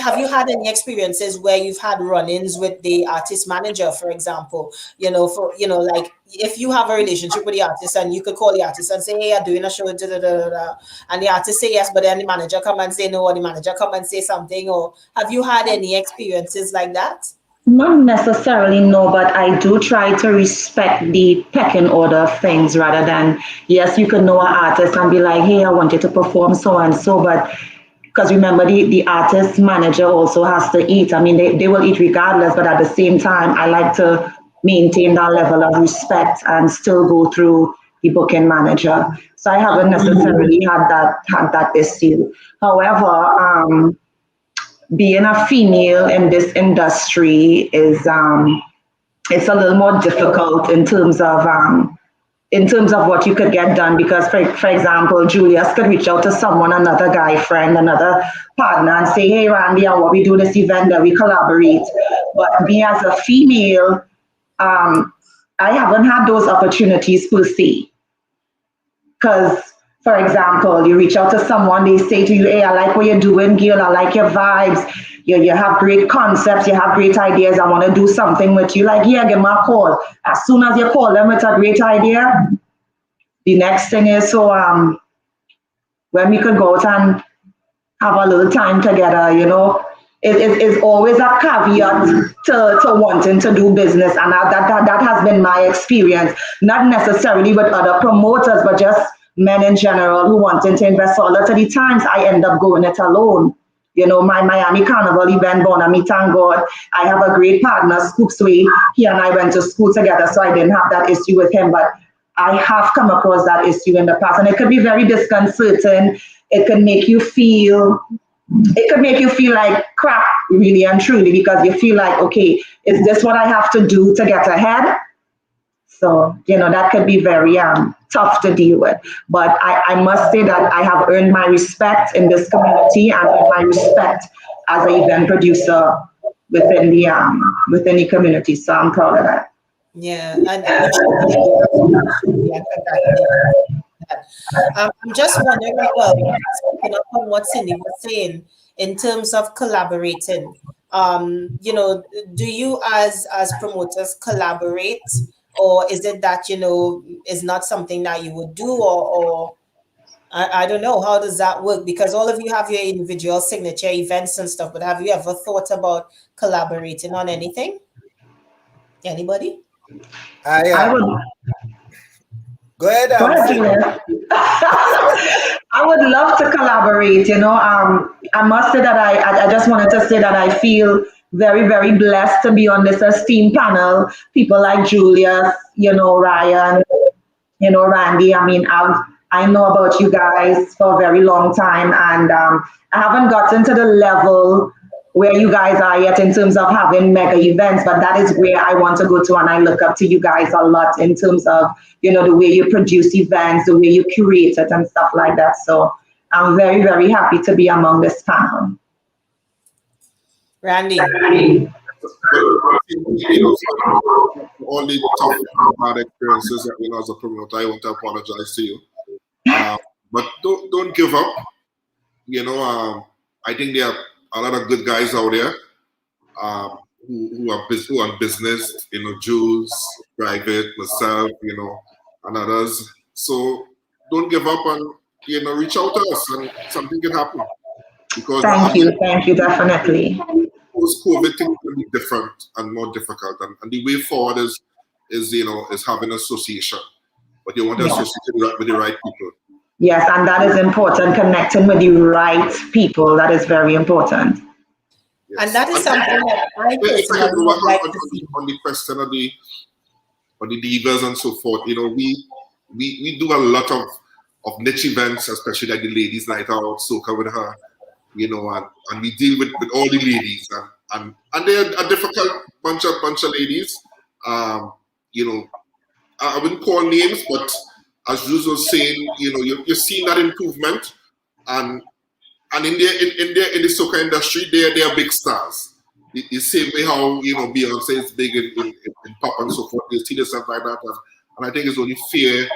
have you had any experiences where you've had run-ins with the artist manager, for example, like if you have a relationship with the artist and you could call the artist and say, hey, I'm doing a show, da, da, da, da, da, and the artist say yes, but then the manager come and say no, or the manager come and say something, or have you had any experiences like that? Not necessarily, no, but I do try to respect the pecking order of things rather than, yes, you could know an artist and be like, hey, I want you to perform so and so, but because remember, the artist manager also has to eat. I mean, they will eat regardless, but at the same time, I like to maintain that level of respect and still go through the booking manager. So I haven't necessarily had that issue. However, being a female in this industry is it's a little more difficult in terms of in terms of what you could get done. Because, for example, Julius could reach out to someone, another guy friend, another partner, and say, hey, Randy, I want we do this event that we collaborate. But me as a female, I haven't had those opportunities per se. Because, for example, you reach out to someone, they say to you, hey, I like what you're doing, girl, I like your vibes, you have great concepts, you have great ideas, I want to do something with you. Like, yeah, give me a call. As soon as you call them with a great idea, the next thing is, so when we could go out and have a little time together, it's always a caveat to wanting to do business. And that has been my experience, not necessarily with other promoters, but just men in general who wanting to invest. So a lot of the times I end up going it alone. My Miami Carnival event, Bonami, thank God, I have a great partner, Scoops Way. He and I went to school together, so I didn't have that issue with him. But I have come across that issue in the past, and it could be very disconcerting. It could make you feel like crap, really and truly, because you feel like, okay, is this what I have to do to get ahead? So, that could be very tough to deal with. But I must say that I have earned my respect in this community and earned my respect as an event producer within the community. So I'm proud of that. Yeah, and I'm just wondering, speaking up on what Cindy was saying in terms of collaborating. Do you as promoters collaborate, or is it that is not something that you would do, or I don't know, how does that work? Because all of you have your individual signature events and stuff, but have you ever thought about collaborating on anything? Anybody? I would. Go ahead, Julia. I would love to collaborate. I must say that I just wanted to say that I feel very, very blessed to be on this esteemed panel. People like Julius, Ryan, Randy. I mean, I know about you guys for a very long time, and I haven't gotten to the level where you guys are yet in terms of having mega events, but that is where I want to go to, and I look up to you guys a lot in terms of, the way you produce events, the way you curate it and stuff like that. So I'm very, very happy to be among this panel. Randy. All the tough bad experiences that as a promoter, I want to apologize to you. But don't give up. I think there are a lot of good guys out there who are business, Jules, Private, myself, and others. So don't give up and reach out to us, and something can happen. Because thank you, definitely. Post-COVID things will be different and more difficult, and the way forward is having an association, but you want to associate with the right people. Yes, and that is important. Connecting with the right people, that is very important. Yes. And that is something that I personally would like to see. On the question of the divas and so forth, we do a lot of niche events, especially like the ladies' night out, Soca with her, and we deal with all the ladies, and they're a difficult bunch of ladies. I wouldn't call names, but as Jules was saying, you're seeing that improvement, and in the soca industry, they are big stars. The same way how Beyonce is big in pop and so forth. They see the stuff like that, and I think it's only fair.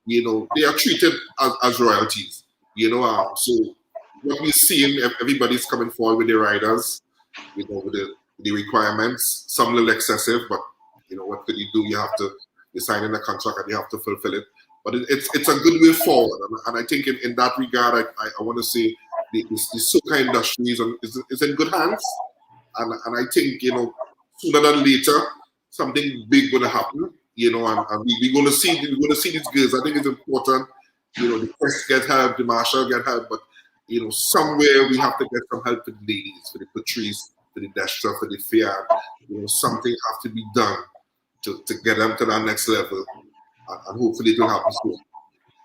They are treated as royalties. So what we're seeing, everybody's coming forward with the riders, with the requirements. Some a little excessive, but what can you do? You sign in a contract and you have to fulfill it. But it's a good way forward, and I think in that regard, I want to say the soca industry is in good hands, and I think sooner than later something big going to happen, and we're going to see these girls. I think it's important, the press get help, the marshal get help, but somewhere we have to get some help for the ladies, for the Patrice, for the Dexter, for the Fair. Something has to be done to get them to that next level. And hopefully it will happen soon.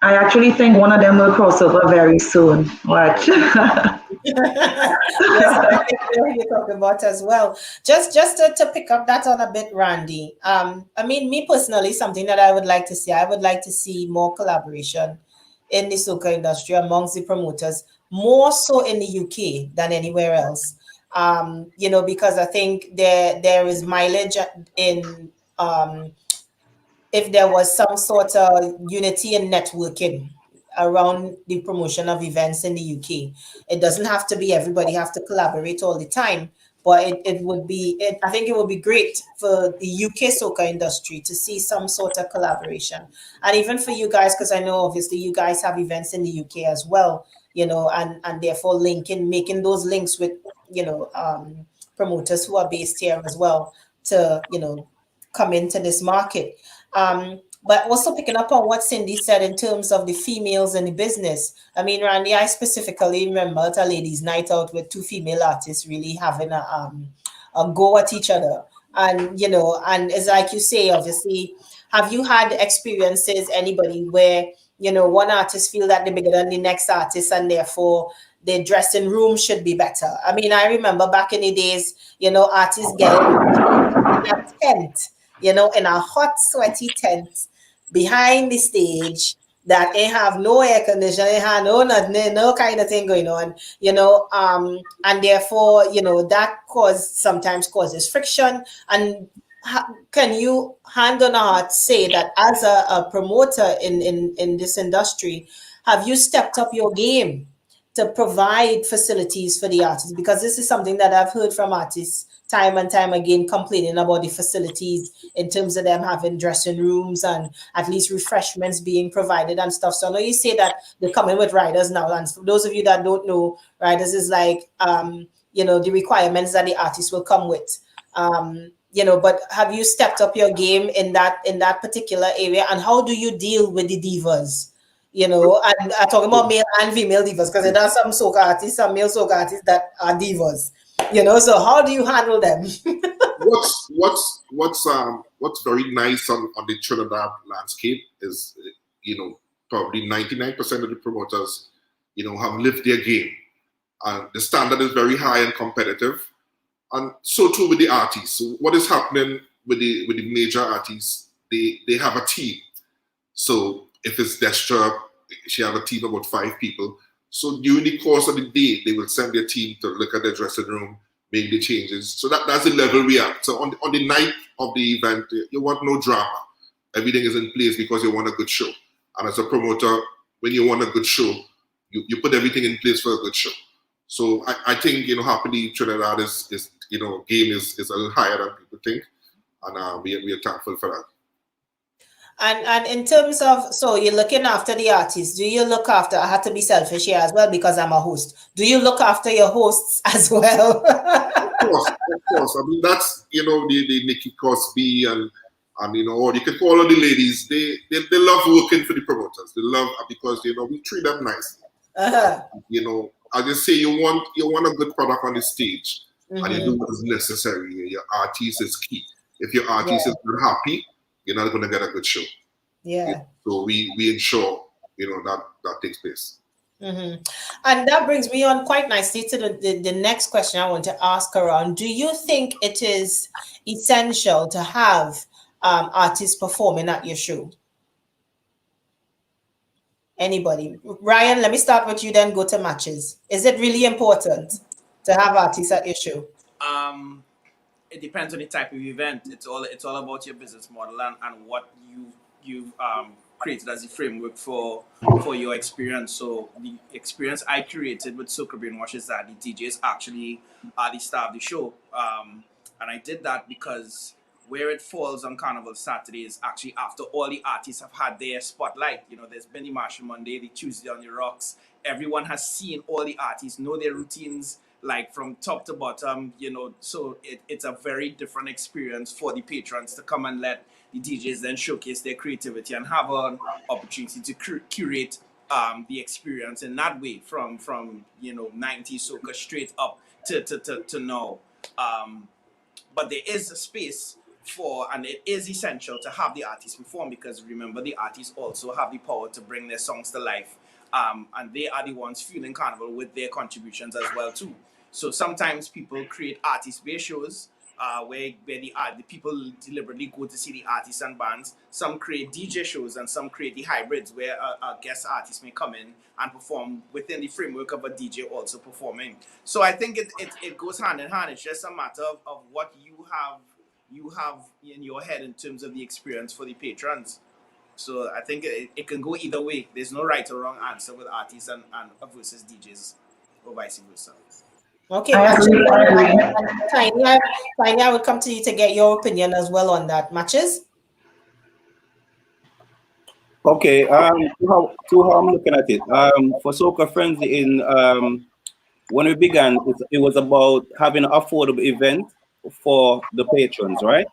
I actually think one of them will cross over very soon. Watch. Yes, I think I know who you're talking about as well. Just to pick up that on a bit, Randy. I mean, me personally, something that I would like to see, I would like to see more collaboration in the soca industry amongst the promoters, more so in the UK than anywhere else. You know, because I think there is mileage in if there was some sort of unity and networking around the promotion of events in the UK. It doesn't have to be everybody have to collaborate all the time, but it would be I think it would be great for the UK soca industry to see some sort of collaboration. And even for you guys, because I know obviously you guys have events in the UK as well, you know, and therefore making those links with, you know, promoters who are based here as well to, you know, come into this market. But also picking up on what Cindy said in terms of the females in the business. I mean, Randy, I specifically remember at a ladies' night out with two female artists really having a go at each other. And, you know, and it's like you say, obviously, have you had experiences, anybody, where, you know, one artist feel that they're bigger than the next artist and therefore their dressing room should be better? I mean, I remember back in the days, you know, artists getting in a tent, you know, in a hot, sweaty tent behind the stage that ain't have no air conditioning, ain't have no nothing, no kind of thing going on, you know, and therefore, you know, that sometimes causes friction. And can you, hand on heart, say that as a promoter in this industry, have you stepped up your game to provide facilities for the artists? Because this is something that I've heard from artists time and time again complaining about the facilities in terms of them having dressing rooms and at least refreshments being provided and stuff. So I know you say that they're coming with riders now. And for those of you that don't know, riders is like, you know, the requirements that the artists will come with. You know, but have you stepped up your game in that particular area? And how do you deal with the divas? You know, and I'm talking about male and female divas, because there are some soca artists, some male soca artists that are divas. You know, so how do you handle them? What's very nice on the Trinidad landscape is, you know, probably 99% of the promoters, you know, have lived their game, and the standard is very high and competitive, and so too with the artists. So what is happening with the major artists? They have a team. So if it's Destra, she have a team of about 5 people. So during the course of the day, they will send their team to look at their dressing room, make the changes. So that's the level we are. So on the night of the event, you want no drama. Everything is in place because you want a good show. And as a promoter, when you want a good show, you put everything in place for a good show. So I think, you know, happily Trinidad is you know, game is a little higher than people think. And we are thankful for that. And in terms of, so you're looking after the artists, do you look after, I have to be selfish here as well because I'm a host. Do you look after your hosts as well? Of course. I mean, that's, you know, the Nikki Cosby and you know, or you can call on the ladies. They love working for the promoters. They love, because, you know, we treat them nicely. You know, I just say you want a good product on the stage, and you do what is necessary. Your artist is key. If your artist is not happy, you're not going to get a good show. Yeah. So we ensure, you know, that takes place. And that brings me on quite nicely to the next question I want to ask around. Do you think it is essential to have artists performing at your show? Anybody? Ryan, let me start with you, then go to matches. Is it really important to have artists at your show? It depends on the type of event. It's all about your business model and what you've created as a framework for your experience. So the experience I created with Soca Brainwash is that the DJs actually are the star of the show. And I did that because where it falls on Carnival Saturday is actually after all the artists have had their spotlight. You know, there's been the Marshall Monday, the Tuesday on the Rocks. Everyone has seen all the artists, know their routines, like from top to bottom, you know, so it's a very different experience for the patrons to come and let the DJs then showcase their creativity and have an opportunity to curate the experience in that way from you know, 90s soca straight up to now. But there is a space for, and it is essential to have the artists perform, because remember, the artists also have the power to bring their songs to life and they are the ones fueling Carnival with their contributions as well too. So sometimes people create artist-based shows where the people deliberately go to see the artists and bands. Some create DJ shows and some create the hybrids where a guest artist may come in and perform within the framework of a DJ also performing. So I think it goes hand in hand. It's just a matter of what you have in your head in terms of the experience for the patrons. So I think it can go either way. There's no right or wrong answer with artists and versus DJs or vice versa. Okay, I matches. agree, I agree. Tiny, I would come to you to get your opinion as well on that. Matches? Okay, to how I'm looking at it. For Soca Frenzy when we began, it was about having an affordable event for the patrons, right?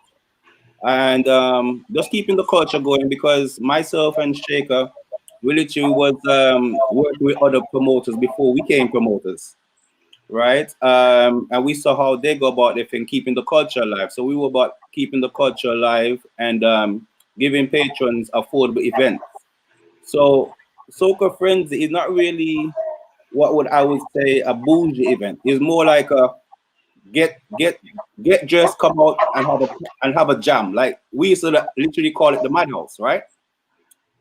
And just keeping the culture going, because myself and Shaker, we literally was working with other promoters before we came promoters, right? And we saw how they go about their thing, keeping the culture alive. So we were about keeping the culture alive and giving patrons affordable events. So Soca Frenzy is not really what I would say a bougie event. It's more like a get dressed, come out and have a jam. Like we used to literally call it the madhouse, right?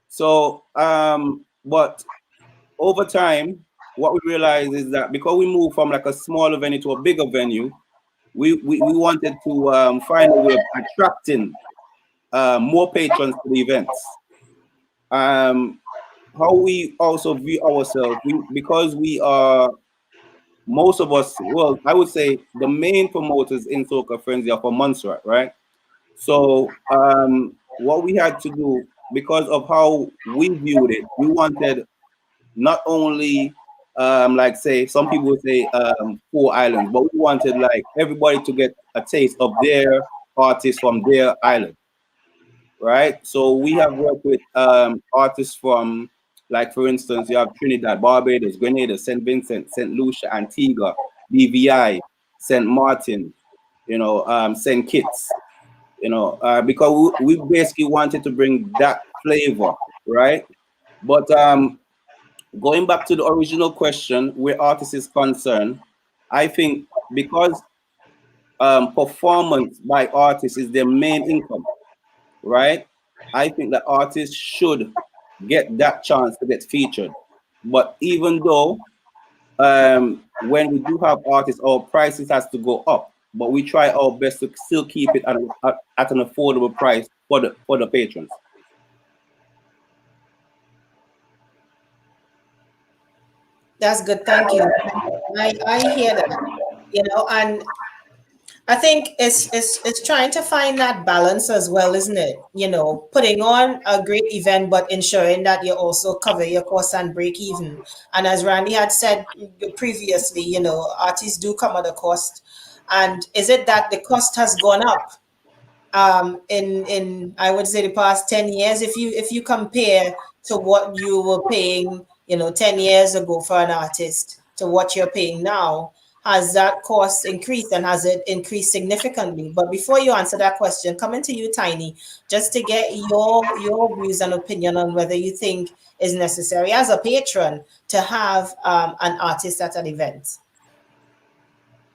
So but over time, what we realized is that because we moved from like a smaller venue to a bigger venue, we wanted to find a way of attracting more patrons to the events. How we also view ourselves, because we are, most of us, well, I would say the main promoters in Soca Frenzy are from Montserrat, right? So what we had to do, because of how we viewed it, we wanted not only like say some people would say 4 islands, but we wanted like everybody to get a taste of their artists from their island, right? So we have worked with artists from, like for instance, you have Trinidad, Barbados, Grenada, St. Vincent, St. Lucia, Antigua, BVI, St. Martin, St. Kitts, because we basically wanted to bring that flavor, right? But going back to the original question, where artists is concerned, I think because performance by artists is their main income, right? I think that artists should get that chance to get featured. But even though when we do have artists, our prices has to go up, but we try our best to still keep it at an affordable price for the patrons. That's good. Thank you. I hear that. And I think it's trying to find that balance as well, isn't it? Putting on a great event, but ensuring that you also cover your costs and break even. And as Randy had said previously, artists do come at a cost. And is it that the cost has gone up in I would say the past 10 years? If you compare to what you were paying, 10 years ago for an artist to what you're paying now, has that cost increased, and has it increased significantly? But before you answer that question, coming to you, Tiny, just to get your views and opinion on whether you think is necessary as a patron to have an artist at an event.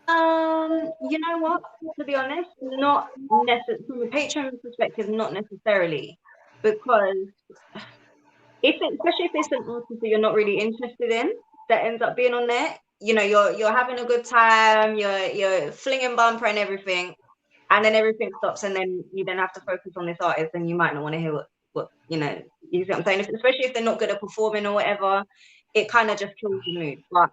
You know what? To be honest, not necessarily from a patron perspective, not necessarily, because especially if it's an artist that you're not really interested in, that ends up being on there. You're having a good time, you're flinging bumper and everything, and then everything stops, and then you then have to focus on this artist, and you might not want to hear what you see what I'm saying. Especially if they're not good at performing or whatever, it kind of just kills the mood. But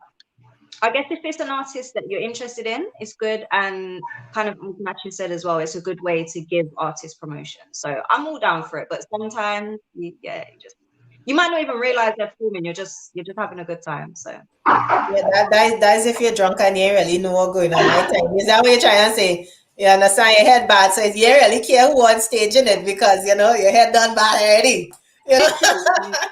I guess if it's an artist that you're interested in, it's good, and kind of as Matthew said as well, it's a good way to give artists promotion. So I'm all down for it, but sometimes, you might not even realize they're performing. You're just having a good time. So yeah, that is if you're drunk and you really know what's going on. Right? Is that what you're trying to say? You understand, your head bad, so you really care who on stage in it, because your head done bad already.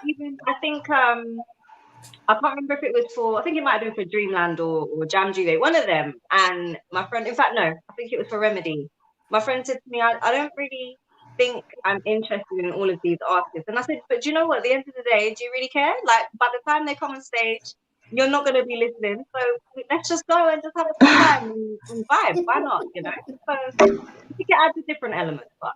Even I think I can't remember if it was I think it might have been for Dreamland or Jam Juve, one of them. And my friend, in fact, no, I think it was for Remedy. My friend said to me, I don't really think I'm interested in all of these artists. And I said, but do you know what? At the end of the day, do you really care? Like, by the time they come on stage, you're not going to be listening. So let's just go and just have a good time and vibe. Why not? You know? So I think it adds a different element. But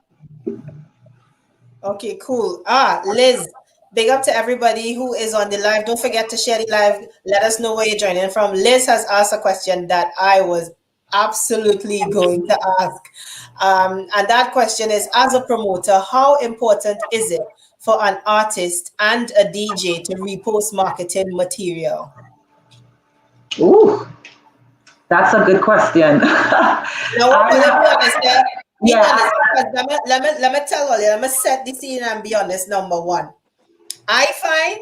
Okay, cool. Liz, big up to everybody who is on the live. Don't forget to share the live. Let us know where you're joining from. Liz has asked a question that I was absolutely going to ask. And that question is, as a promoter, how important is it for an artist and a DJ to repost marketing material? Ooh, that's a good question. Now, let me be honest there. Be Yeah. honest, because let me tell you, let me set the scene and be honest. Number one, I find,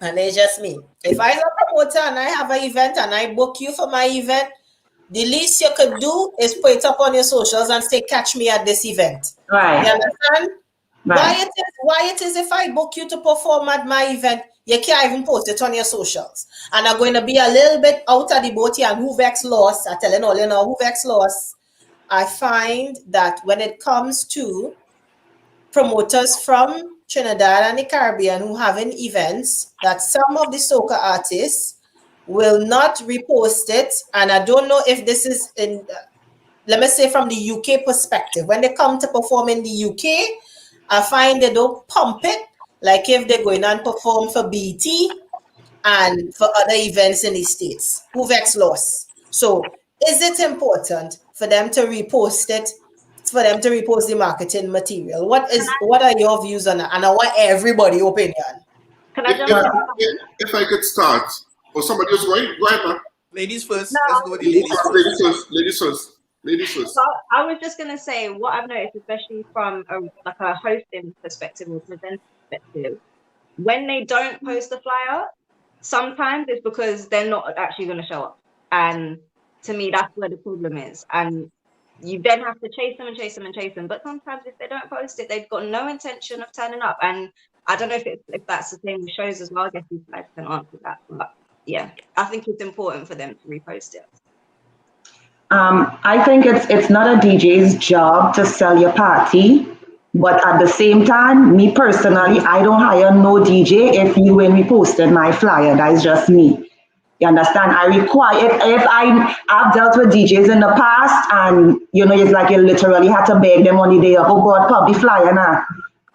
and it's just me, if I'm a promoter and I have an event and I book you for my event, the least you could do is put it up on your socials and say, catch me at this event. Right. You understand? Right. Why it is if I book you to perform at my event, you can't even post it on your socials. And I'm going to be a little bit out of the boat here, and who vex lost, I'm telling all you know, who vex lost. I find that when it comes to promoters from Trinidad and the Caribbean who having events, that some of the soca artists will not repost it. And I don't know if this is in, let me say from the UK perspective. When they come to perform in the UK, I find they don't pump it like if they're going and perform for BT and for other events in the States. Who vex loss. So is it important for them to repost it, for them to repost the marketing material? What are your views on that? And I want everybody's opinion. can I jump in? If I could start, or somebody else going, go ahead, man. Ladies first. No. Let's go with the ladies first. Ladies first. Ladies first. So I was just going to say what I've noticed, especially from a hosting perspective or presenter perspective, when they don't post the flyer, sometimes it's because they're not actually going to show up. And to me, that's where the problem is. And you then have to chase them and chase them and chase them. But sometimes if they don't post it, they've got no intention of turning up. And I don't know if that's the same with shows as well. I guess you guys can answer that. But yeah, I think it's important for them to repost it. I think it's not a DJ's job to sell your party, but at the same time, me personally, I don't hire no DJ if you ain't reposted my flyer. That is just me. You understand? I require if I've dealt with DJs in the past, and it's like you literally had to beg them on the day of, oh God, pop the flyer now.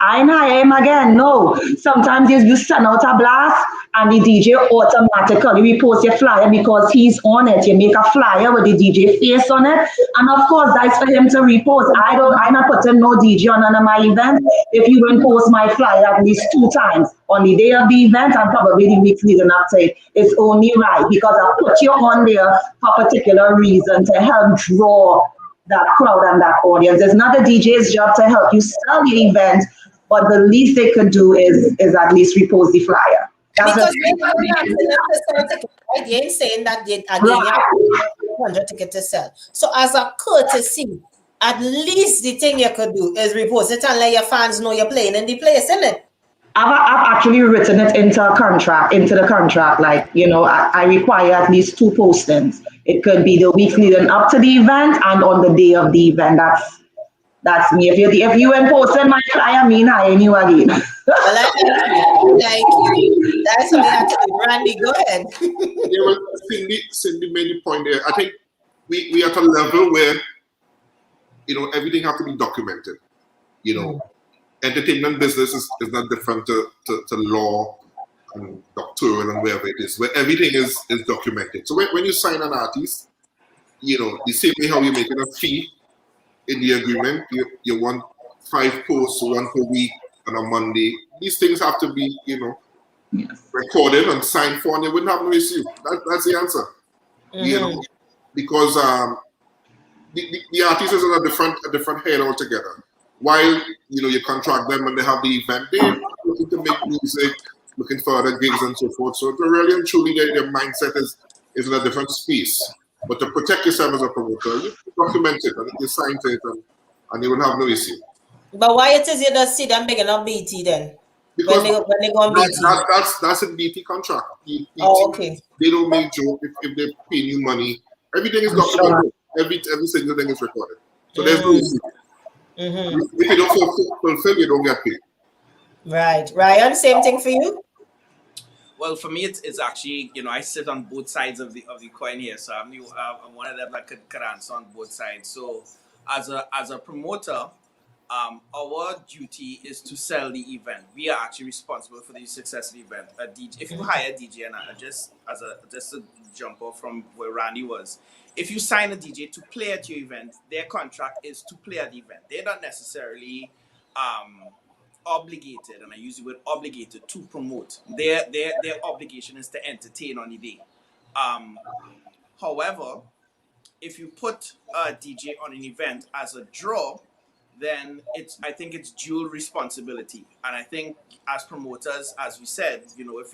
I ain't hire him again. No. Sometimes you send out a blast and the DJ automatically repost your flyer because he's on it. You make a flyer with the DJ face on it. And of course, that's for him to repost. I'm not putting no DJ on none of my events if you don't post my flyer at least 2 times on the day of the event and probably the weeks leading up to it. It's only right because I put you on there for a particular reason to help draw that crowd and that audience. It's not the DJ's job to help you sell the event, but the least they could do is at least repost the flyer. Because you're not asking them to sell tickets, right? You ain't saying that they have 100 tickets to sell. So as a courtesy, at least the thing you could do is repost it and let your fans know you're playing in the place, isn't it? I've actually written it into the contract. Like, I require at least 2 postings. It could be the week leading up to the event and on the day of the event. That's me. If you ain't posting my flyer, me not hiring you again. Well, I like you. That's what I have to do. Randy, go ahead. Yeah, well, Cindy made the point there. I think we at a level where everything has to be documented. Entertainment business is not different to law and doctoral and wherever it is, where everything is documented. So when you sign an artist, the same way how you're making a fee in the agreement, you want 5 posts, 1 per week on a Monday. These things have to be, recorded and signed for, and you wouldn't have no issue. That's the answer. Mm-hmm. Because the artist is on a different head altogether. While you contract them when they have the event, they're looking to make music, looking for other gigs and so forth. So really and truly, their mindset is in a different space. But to protect yourself as a promoter, you document it and you sign it, and you will have no issue. But why it is you don't see them begging on BT then? Because when they go on BT? That's a BT contract. BT, okay. They don't make joke if they pay you money. Everything is documented. Every single thing is recorded. So there's no issue. If you don't fulfill, you don't get paid. Right. Ryan, same thing for you? Well, for me, it's actually, I sit on both sides of the coin here. So I'm one of them that could answer on both sides. So as a promoter, our duty is to sell the event. We are actually responsible for the success of the event. A DJ, if you hire a DJ, and just to jump off from where Randy was, if you sign a DJ to play at your event, their contract is to play at the event. They're not necessarily obligated, and I use the word obligated, to promote. Their obligation is to entertain on the day. However, if you put a DJ on an event as a draw, then I think it's dual responsibility. And I think as promoters, as we said,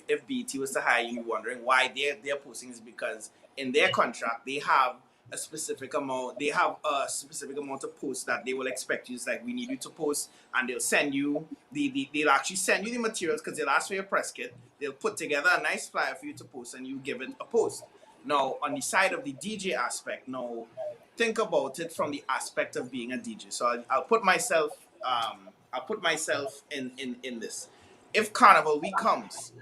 if BT was to hire you, wondering why they're posting, is because in their contract they have a specific amount. They have a specific amount of posts that they will expect you. It's like, we need you to post, and they'll send you they'll actually send you the materials, because they'll ask for your press kit. They'll put together a nice flyer for you to post, and you give it a post. Now, on the side of the DJ aspect, think about it from the aspect of being a DJ. So I'll put myself in this. If Carnival Week comes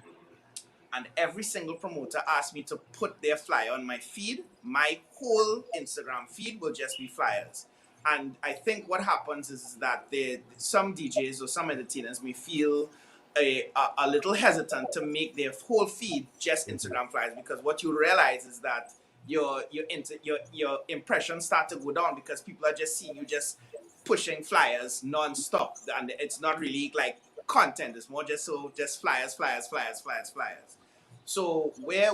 and every single promoter asks me to put their flyer on my feed, my whole Instagram feed will just be flyers. And I think what happens is that some DJs or some entertainers may feel a little hesitant to make their whole feed just Instagram flyers, because what you realize is that your impressions start to go down, because people are just seeing you just pushing flyers non-stop, and it's not really like content. It's more just flyers. So where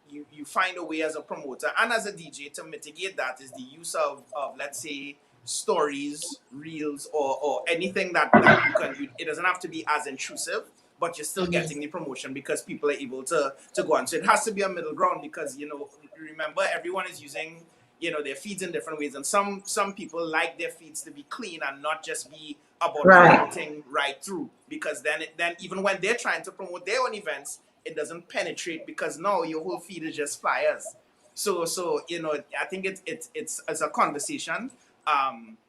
you find a way as a promoter and as a DJ to mitigate that is the use of let's say stories, reels, or anything that you can. It doesn't have to be as intrusive, but you're still getting the promotion because people are able to go on. So it has to be a middle ground, because remember, everyone is using their feeds in different ways, and some people like their feeds to be clean and not just be about promoting right through, because then even when they're trying to promote their own events, it doesn't penetrate, because now your whole feed is just flyers. So I think it's a conversation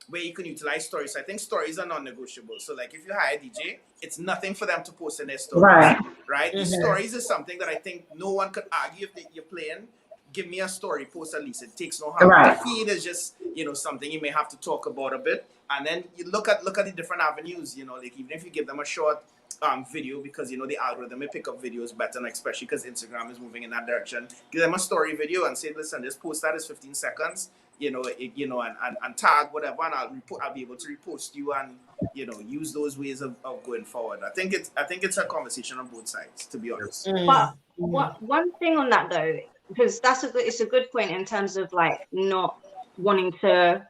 where you can utilize stories. So I think stories are non-negotiable. So like, if you hire a DJ, it's nothing for them to post in their stories, right? The stories is something that I think no one could argue. If you're playing, give me a story, post at least. It takes no harm. The feed is just something you may have to talk about a bit, and then you look at the different avenues. Like, even if you give them a short video, because the algorithm may pick up videos better, and especially because Instagram is moving in that direction. Give them a story video and say, listen, this post that is 15 seconds, and tag whatever, and I'll be able to repost you, and use those ways of going forward. I think it's a conversation on both sides, to be honest. But one thing on that though, because it's a good point in terms of like not wanting to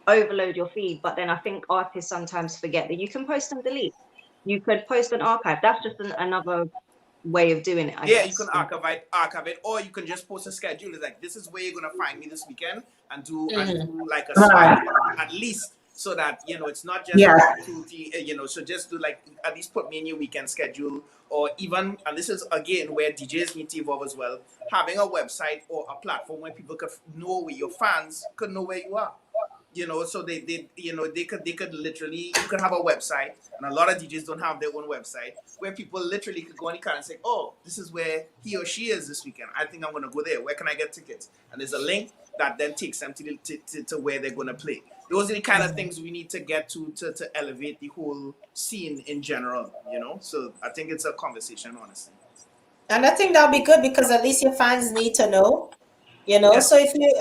overload your feed, but then I think artists sometimes forget that you can post and delete. You could post and archive. That's just another way of doing it, I guess. You can archive it, or you can just post a schedule. It's like, this is where you're gonna find me this weekend, and do like a swipe at least, so that it's not just so just do like, at least put me in your weekend schedule, or even, and this is again where DJs need to evolve as well, having a website or a platform where people could know where your fans could know where you are. So they could literally, you could have a website, and a lot of DJs don't have their own website, where people literally could go on the car and say, oh, this is where he or she is this weekend. I think I'm going to go there. Where can I get tickets? And there's a link that then takes them to where they're going to play. Those are the kind of things we need to get to elevate the whole scene in general, So I think it's a conversation, honestly. And I think that'll be good, because at least your fans need to know, Yes. So if you...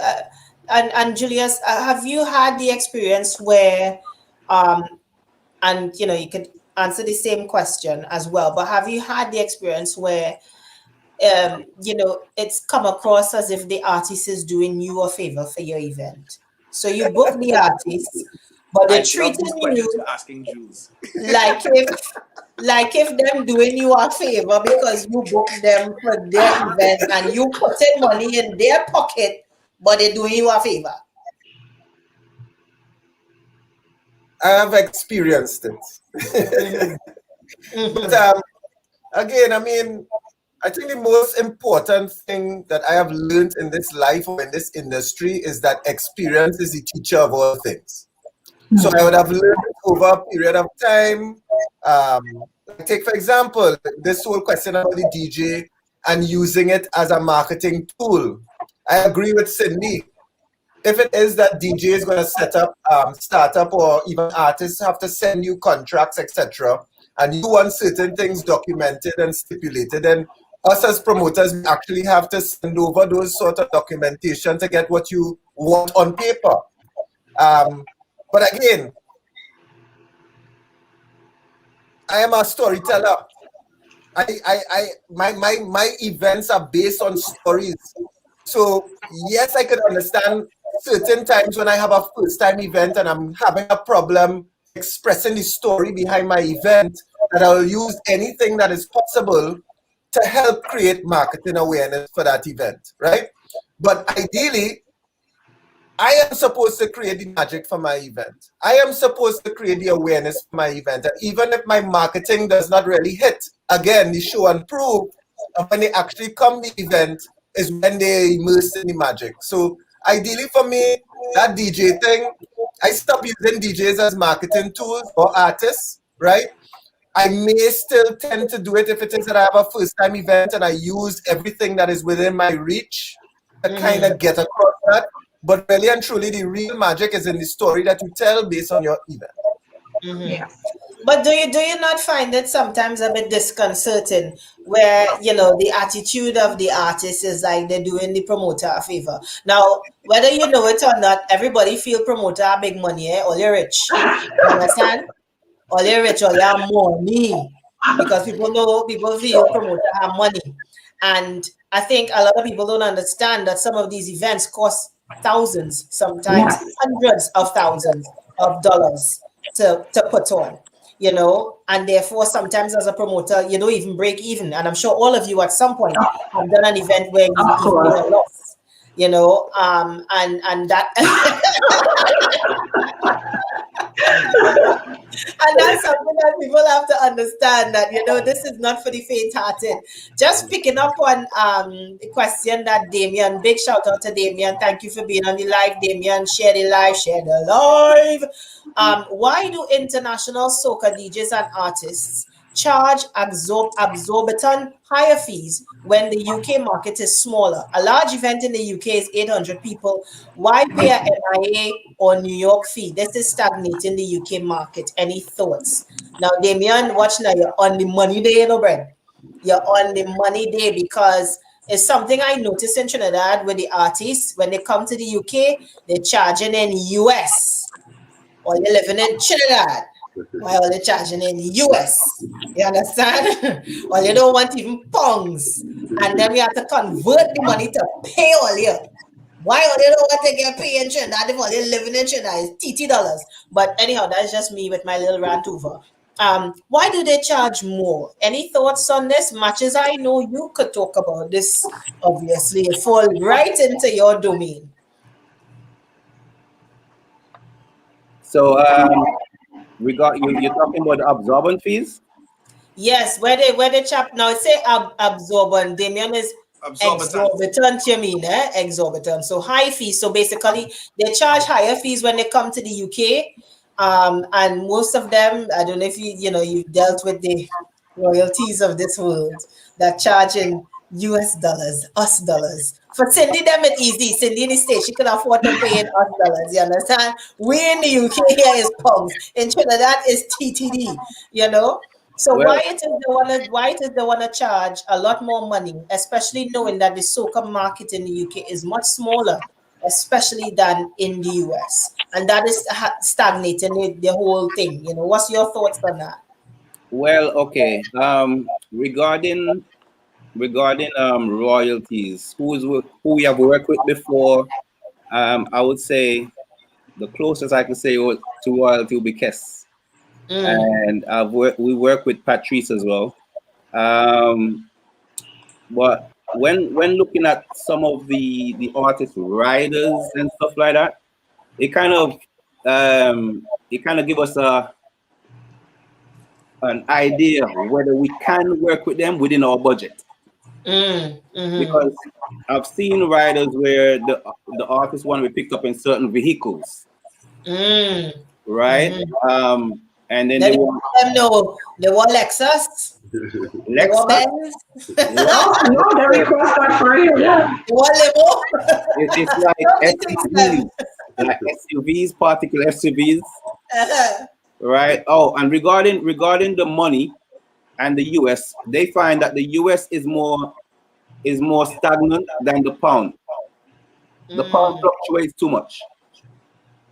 And Julius, have you had the experience where, and you could answer the same question as well, but have you had the experience where, it's come across as if the artist is doing you a favor for your event? So you book the artist, but they're treating you asking Jules. like if them doing you a favor because you booked them for their event and you putting money in their pocket, but they're doing you a favor. I have experienced it. But again, I mean, I think the most important thing that I have learned in this life or in this industry is that experience is the teacher of all things. So I would have learned over a period of time. Take for example, this whole question about the DJ and using it as a marketing tool. I agree with Cindy. If it is that DJ is going to set up startup, or even artists have to send you contracts, etc., and you want certain things documented and stipulated, then us as promoters, we actually have to send over those sort of documentation to get what you want on paper. But again, I am a storyteller. My events are based on stories. So yes, I could understand certain times when I have a first time event and I'm having a problem expressing the story behind my event, that I'll use anything that is possible to help create marketing awareness for that event, right? But ideally, I am supposed to create the magic for my event. I am supposed to create the awareness for my event. And even if my marketing does not really hit, again, the show and prove of when they actually come to the event is when they immerse in the magic. So ideally for me, that DJ thing, I stopped using DJs as marketing tools or artists, right? I may still tend to do it if it is that I have a first time event and I use everything that is within my reach to kind of get across that. But really and truly, the real magic is in the story that you tell based on your event. Yes. But do you not find it sometimes a bit disconcerting, where the attitude of the artist is like they're doing the promoter a favor? Now, whether you know it or not, everybody feel promoter are big money, or you're rich. You understand? Or you're rich, or you have money, because people feel promoter have money, and I think a lot of people don't understand that some of these events cost thousands, sometimes hundreds of thousands of dollars to put on, and therefore sometimes as a promoter you don't even break even. And I'm sure all of you at some point have done an event where you even made a loss, and that and that's something that people have to understand, that this is not for the faint-hearted. Just picking up on the question that Damien, big shout out to Damien, thank you for being on the live, Damien. Share the live. Why do international soca DJs and artists charge exorbitant higher fees when the UK market is smaller? A large event in the UK is 800 people. Why pay a NIA or New York fee? This is stagnating the UK market. Any thoughts? Now, Damien, watch now. You're on the money day, Brent. You're on the money day, because it's something I noticed in Trinidad with the artists. When they come to the UK, they're charging in US. Or you're living in Trinidad, while they're charging in the US. You understand? Or you don't want even pounds. And then we have to convert the money to pay all you. Why are they don't want to get paid in Trinidad if all they're living in Trinidad is TT dollars? But anyhow, that's just me with my little rant over. Why do they charge more? Any thoughts on this? Much as I know you could talk about this, obviously, it fall right into your domain. So you're talking about the absorbent fees? Yes, where they chap now, it say absorbent. Damien is exorbitant, you mean, exorbitant. So high fees. So basically they charge higher fees when they come to the UK. And most of them, I don't know if you've dealt with the royalties of this world that charge in US dollars, us dollars. For Cindy, them it's easy. Cindy in the States, she can afford to pay in us dollars, you understand? We in the UK here is pounds. In Trinidad is TTD, So why it is they wanna charge a lot more money, especially knowing that the soca market in the UK is much smaller, especially than in the US, and that is stagnating the whole thing. What's your thoughts on that? Well, okay. Regarding royalties, who we have worked with before, I would say the closest I can say to royalty will be Kess. And we work with Patrice as well. But when looking at some of the artist riders and stuff like that, it kind of give us an idea whether we can work with them within our budget. Because I've seen riders where the artists want to be picked up in certain vehicles. right? And then Then they you want let them know they want Lexus, they want Lexus. Benz, No, no, they request that for real, yeah. they want limo. It's like Don't be things SUVs, them. like SUVs, particular SUVs, Uh-huh. right? Oh, and regarding the money and the US, they find that the US is more stagnant than the pound. The pound fluctuates too much.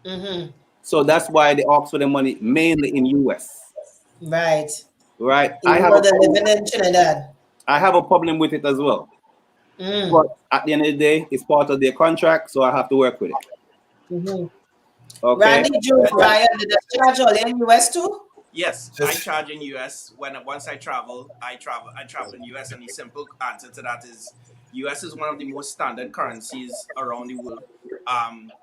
Mm-hmm. So that's why they ask for the money mainly in US. Right. Right? Even though they're living in Trinidad. I have a problem with it as well. But at the end of the day, it's part of their contract, so I have to work with it. Mm-hmm. Okay. Randy, Jude, Ryan, did they charge all in US too? Yes, I charge in US. Once I travel in US, and the simple answer to that is US is one of the most standard currencies around the world.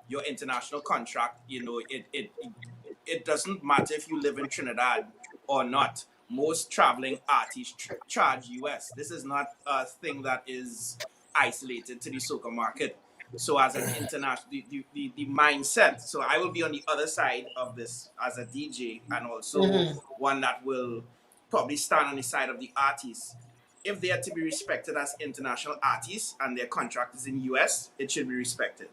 Your international contract, it doesn't matter if you live in Trinidad or not. Most traveling artists charge US. This is not a thing that is isolated to the soca market. So as an international, the mindset. So I will be on the other side of this as a DJ, and also one that will probably stand on the side of the artists. If they are to be respected as international artists and their contract is in US, it should be respected.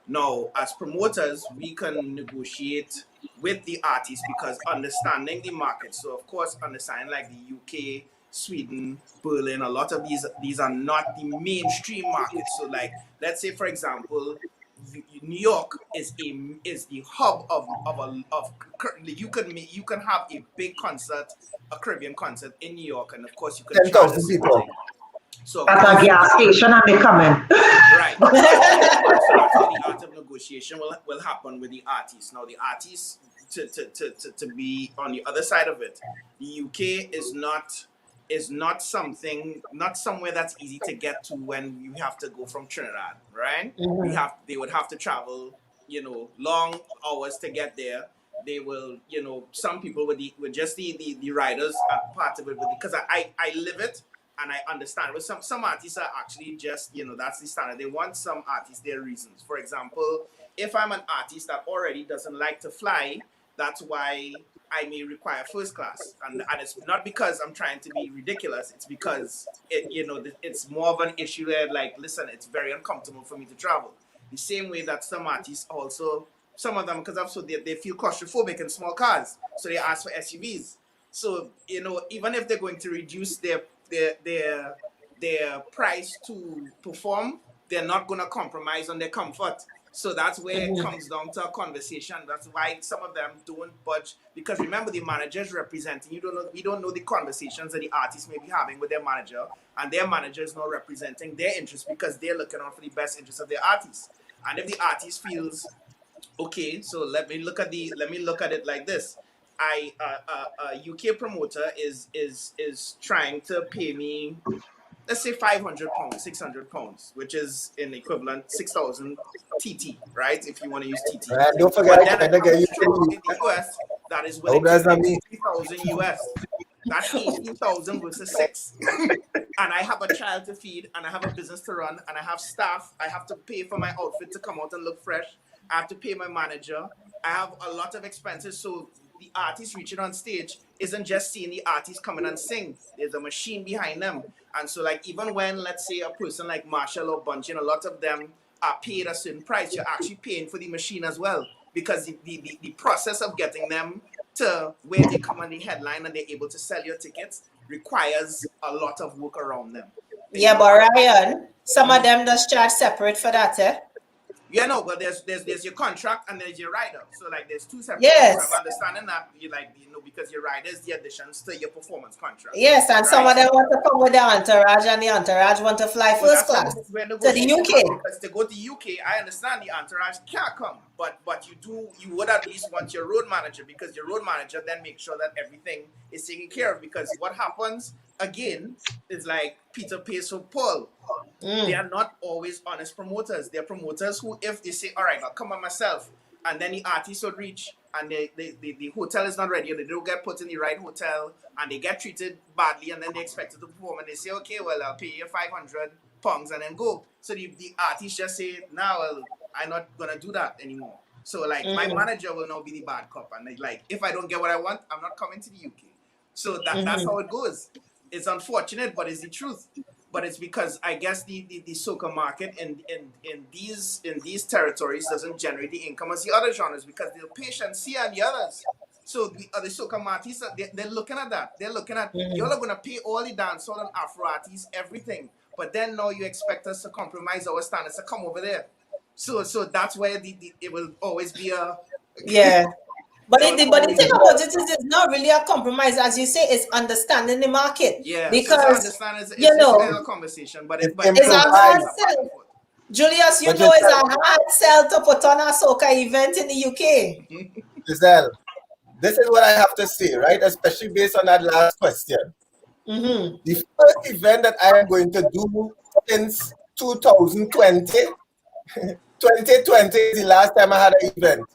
Now, as promoters, we can negotiate with the artists because understanding the market. So, of course, understanding like the UK, Sweden, Berlin, a lot of these are not the mainstream markets. So, like, let's say, for example, New York is the hub of you can have a big concert, a Caribbean concert in New York, and of course you can charge 10,000 people. so At a gas station and they coming. right. So that's where the art of negotiation will happen with the artists. Now the artists to be on the other side of it, the UK is not somewhere that's easy to get to when you have to go from Trinidad, right? They would have to travel, long hours to get there. They will, some people with just the riders are part of it, because I live it and I understand. But some artists are actually just, that's the standard. They want some artists their reasons. For example, if I'm an artist that already doesn't like to fly, that's why I may require first class, and it's not because I'm trying to be ridiculous. It's because it's more of an issue that, like, listen, it's very uncomfortable for me to travel. The same way that some artists also, some of them, because also they feel claustrophobic in small cars, so they ask for SUVs. So even if they're going to reduce their price to perform, they're not going to compromise on their comfort. So that's where it comes down to a conversation. That's why some of them don't budge, because remember, the manager's representing. We don't know the conversations that the artists may be having with their manager, and their manager is not representing their interests because they're looking out for the best interests of their artists. And if the artist feels okay, so let me look at it like this. A UK promoter is trying to pay me, let's say, £500, £600, which is in equivalent 6,000 TT, right? If you want to use TT. And don't But forget, then I I have a you show in the US that is willing to pay 3,000 US. That's 18,000 versus 6. And I have a child to feed, and I have a business to run, and I have staff. I have to pay for my outfit to come out and look fresh. I have to pay my manager. I have a lot of expenses. So the artist reaching on stage isn't just seeing the artist come in and sing. There's a machine behind them. And so, like, even when, let's say, a person like Marshall or Bunchin, a lot of them are paid a certain price, you're actually paying for the machine as well. Because the process of getting them to where they come on the headline and they're able to sell your tickets requires a lot of work around them. Yeah, but Ryan, some of them just charge separate for that, eh? Yeah, no, but there's your contract and there's your rider. So, like, there's two separate Yes. things. I'm understanding that because your rider is the additions to your performance contract. Yes, and some of them want to come with the entourage, and the entourage want to fly first class to the UK. Because to go to UK, I understand the entourage can't come, but you would at least want your road manager, because your road manager then makes sure that everything is taken care of. Because what happens again is, like, Peter pays for Paul. They are not always honest promoters. They're promoters who, if they say, all right, I'll come by myself, and then the artist would reach, and the hotel is not ready, and they don't get put in the right hotel, and they get treated badly, and then they expect to perform, and they say, okay, well, I'll pay you £500 and then go. So the artist just say, nah, well, I'm not going to do that anymore. So like my manager will now be the bad cop, and like if I don't get what I want, I'm not coming to the UK. So that's how it goes. It's unfortunate, but it's the truth. But it's because I guess the soca market in these territories doesn't generate the income as the other genres because the patients see and the others. So the soca artists they're looking at that. They're looking at y'all are gonna pay all the dancehall and Afro artists everything, but then now you expect us to compromise our standards to come over there. So that's where it will always be a Yeah. But the thing about it is it's not really a compromise, as you say, it's understanding the market. Yeah, because so understand it's kind of a conversation, but it's a hard sell. Julius, you know it's a hard sell to put on a soca event in the UK. Giselle, this is what I have to say, right? Especially based on that last question. The first event that I am going to do since 2020, 2020 is the last time I had an event.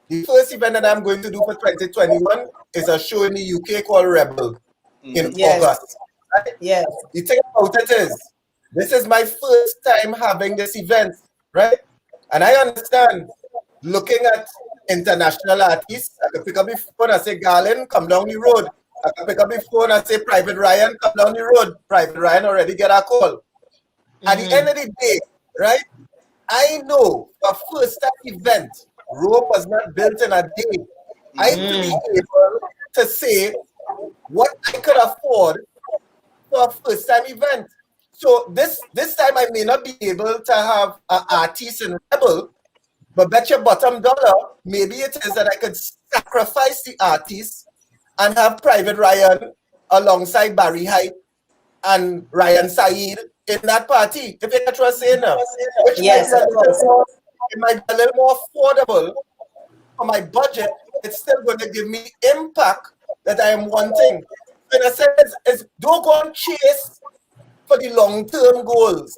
The first event that I'm going to do for 2021 is a show in the UK called Rebel in August. Right? Yes. The thing about it is, this is my first time having this event, right? And I understand looking at international artists, I can pick up the phone and say, Garland, come down the road. I can pick up the phone and say, Private Ryan, come down the road. Private Ryan already get a call. At the end of the day, right, I know a first-time event, Rome was not built in a day. I have to be able to say what I could afford for a first-time event. So this time I may not be able to have an artist in Rebel, but bet your bottom dollar, maybe it is that I could sacrifice the artist and have Private Ryan alongside Barry Hyde and Ryan Saeed in that party. If you get what I'm saying now, which might be a little more affordable for my budget, it's still going to give me impact that I am wanting. In a sense, it's don't go and chase for the long-term goals.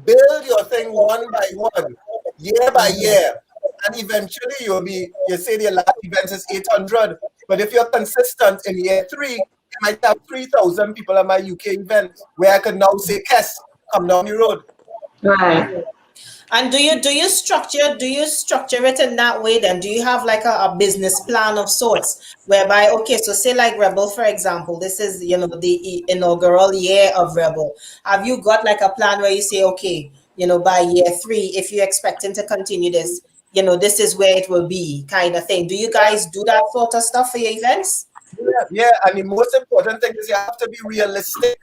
Build your thing one by one, year by year, and eventually you say the last event is 800, but if you're consistent in year 3, you might have 3,000 people at my UK event where I can now say, Kes, come down the road. Right. And do you structure it in that way then? Do you have like a business plan of sorts whereby, okay, so say like Rebel, for example, this is, the inaugural year of Rebel. Have you got like a plan where you say, okay, by year 3, if you're expecting to continue this, this is where it will be kind of thing. Do you guys do that sort of stuff for your events? Yeah, and the most important thing is you have to be realistic.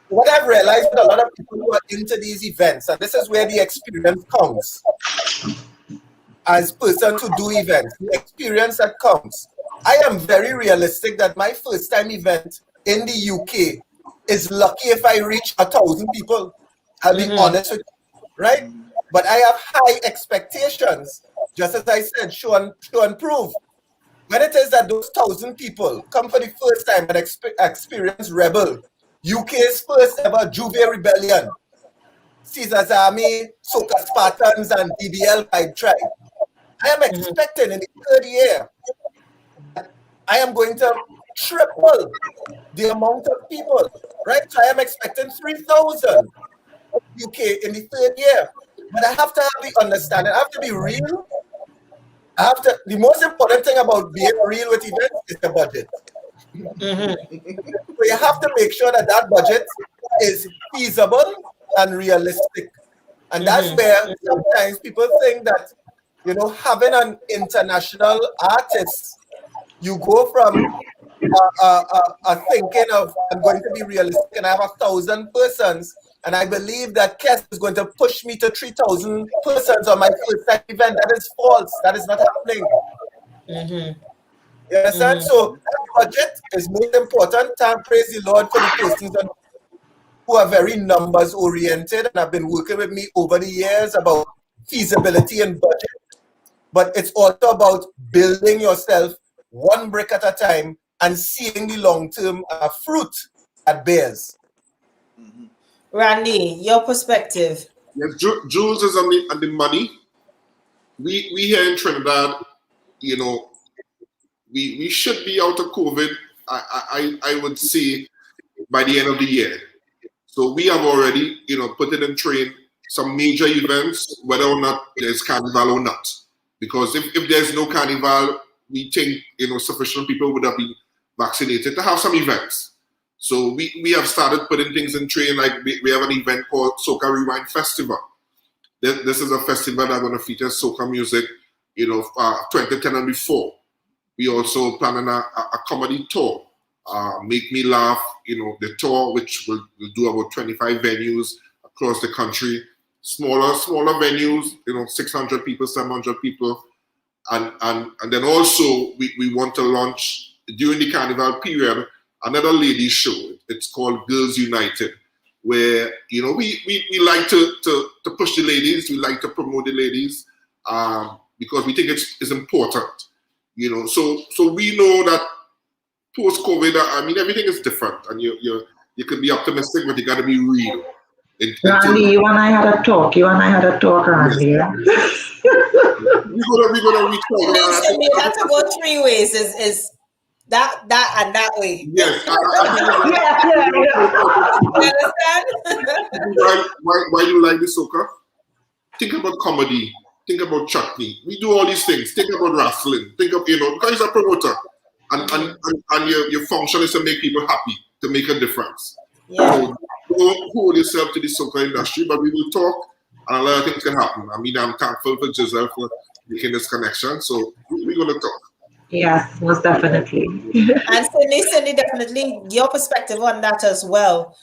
What I've realized with a lot of people who are into these events, and this is where the experience counts, as person to do events, the experience that counts. I am very realistic that my first time event in the UK is lucky if I reach 1,000 people. I'll be honest with you, right? But I have high expectations. Just as I said, show and prove. When it is that those 1,000 people come for the first time and experience Rebel, UK's first ever Juve Rebellion, Caesar's Army, Soca Spartans, and DBL Vibe Tribe, I am expecting in the 3rd year, I am going to triple the amount of people, right? So I am expecting 3,000 UK in the 3rd year. But I have to have the understanding, I have to be real. The most important thing about being real with events is the budget. So you have to make sure that budget is feasible and realistic. And that's where sometimes people think that, having an international artist, you go from a thinking of, I'm going to be realistic and I have 1,000 persons, and I believe that Kes is going to push me to 3,000 persons on my first time event. That is false. That is not happening. You understand? So that budget is most important. Thank praise the Lord for the persons who are very numbers oriented and have been working with me over the years about feasibility and budget. But it's also about building yourself one brick at a time and seeing the long-term fruit that bears. Randy, your perspective. Yes, Jules is on the money. We here in Trinidad, we should be out of COVID, I would say, by the end of the year. So we have already, put it in train some major events, whether or not there's carnival or not. because if there's no carnival, we think sufficient people would have been vaccinated to have some events. So we have started putting things in train. Like we have an event called Soca Rewind Festival. This is a festival that's going to feature soca music, 2010 and before. We also planning a comedy tour, Make Me Laugh, the tour, which will do about 25 venues across the country. Smaller venues, 600 people, 700 people. And then also we want to launch during the carnival period another ladies show. It's called Girls United, where we like to push the ladies, we like to promote the ladies, because we think it's important. So we know that post-COVID, everything is different, and you can be optimistic, but you got to be real. Randy, you and I had a talk. Randy. Yes. we're gonna reach out. Listen, you have to go 3 ways. Is that and that way? Yes. You understand? Why you like the soca? Think about comedy. Think about chutney. We do all these things. Think about wrestling. Think of because you're a promoter, and your function is to make people happy, to make a difference. Yeah. So don't hold yourself to the soca industry, but we will talk, and a lot of things can happen. I'm thankful for Giselle for making this connection. So we're gonna talk. Yes, most definitely. And Cindy, definitely your perspective on that as well.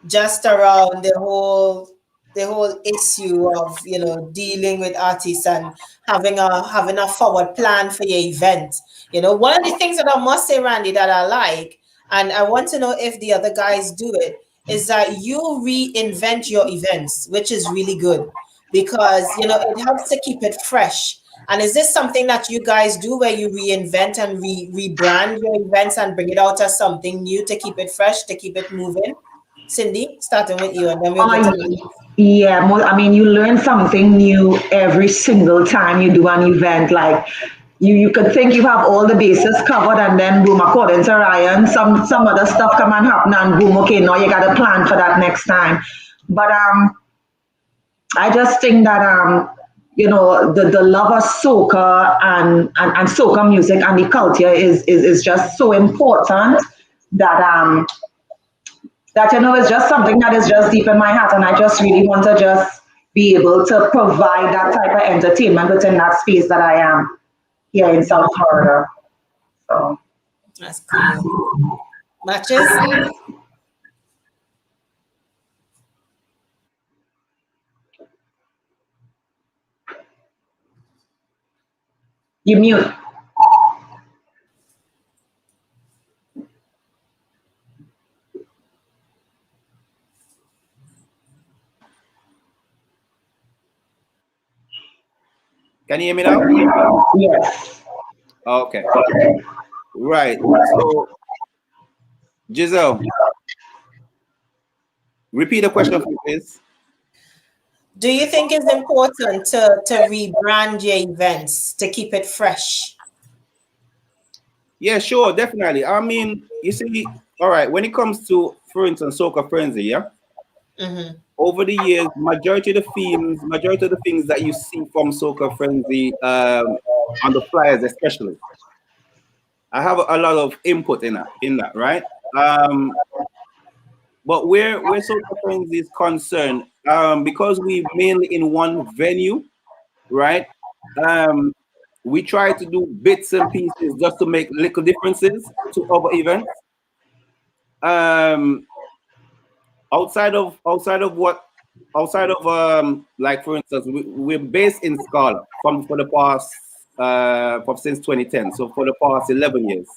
Just around the whole issue of dealing with artists and having a forward plan for your event. One of the things that I must say, Randy, that I like, and I want to know if the other guys do it, is that you reinvent your events, which is really good because it helps to keep it fresh. And is this something that you guys do, where you reinvent and rebrand your events and bring it out as something new to keep it fresh, to keep it moving? Cindy, starting with you, and then we'll go to Yeah, you learn something new every single time you do an event. Like you could think you have all the bases covered, and then boom, according to Ryan, some other stuff come and happen, and boom, okay, now you got to plan for that next time. But I just think that the love of soca and soca music and the culture is just so important that it's just something that is just deep in my heart, and I just really want to just be able to provide that type of entertainment within that space that I am here in South Florida. So that's cool. Matches? You mute. Can you hear me now? Yes. Okay. Right. So, Giselle, repeat the question, please. Do you think it's important to rebrand your events to keep it fresh? Yeah, sure, definitely. You see, all right, when it comes to, for instance, Soca Frenzy, yeah? Mm-hmm. Over the years, majority of the things that you see from Soca Frenzy, on the flyers especially, I have a lot of input in that, right? But where Soca Frenzy is concerned, because we mainly in one venue, right? We try to do bits and pieces just to make little differences to other events. Outside of like, for instance, we're based in Scala from since 2010, so for the past 11 years,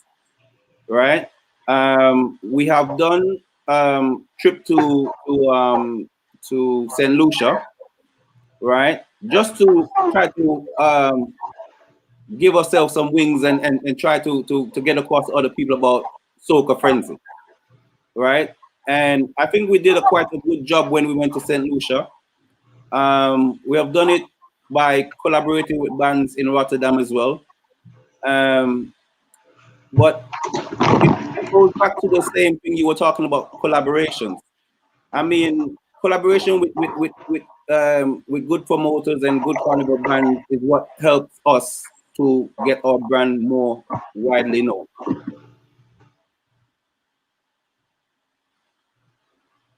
right? We have done trip to St. Lucia, right? Just to try to give ourselves some wings and try to get across to other people about Soca Frenzy, right? And I think we did quite a good job when we went to St. Lucia. We have done it by collaborating with bands in Rotterdam as well. But it goes back to the same thing you were talking about, collaborations. Collaboration with with good promoters and good carnival brands is what helps us to get our brand more widely known.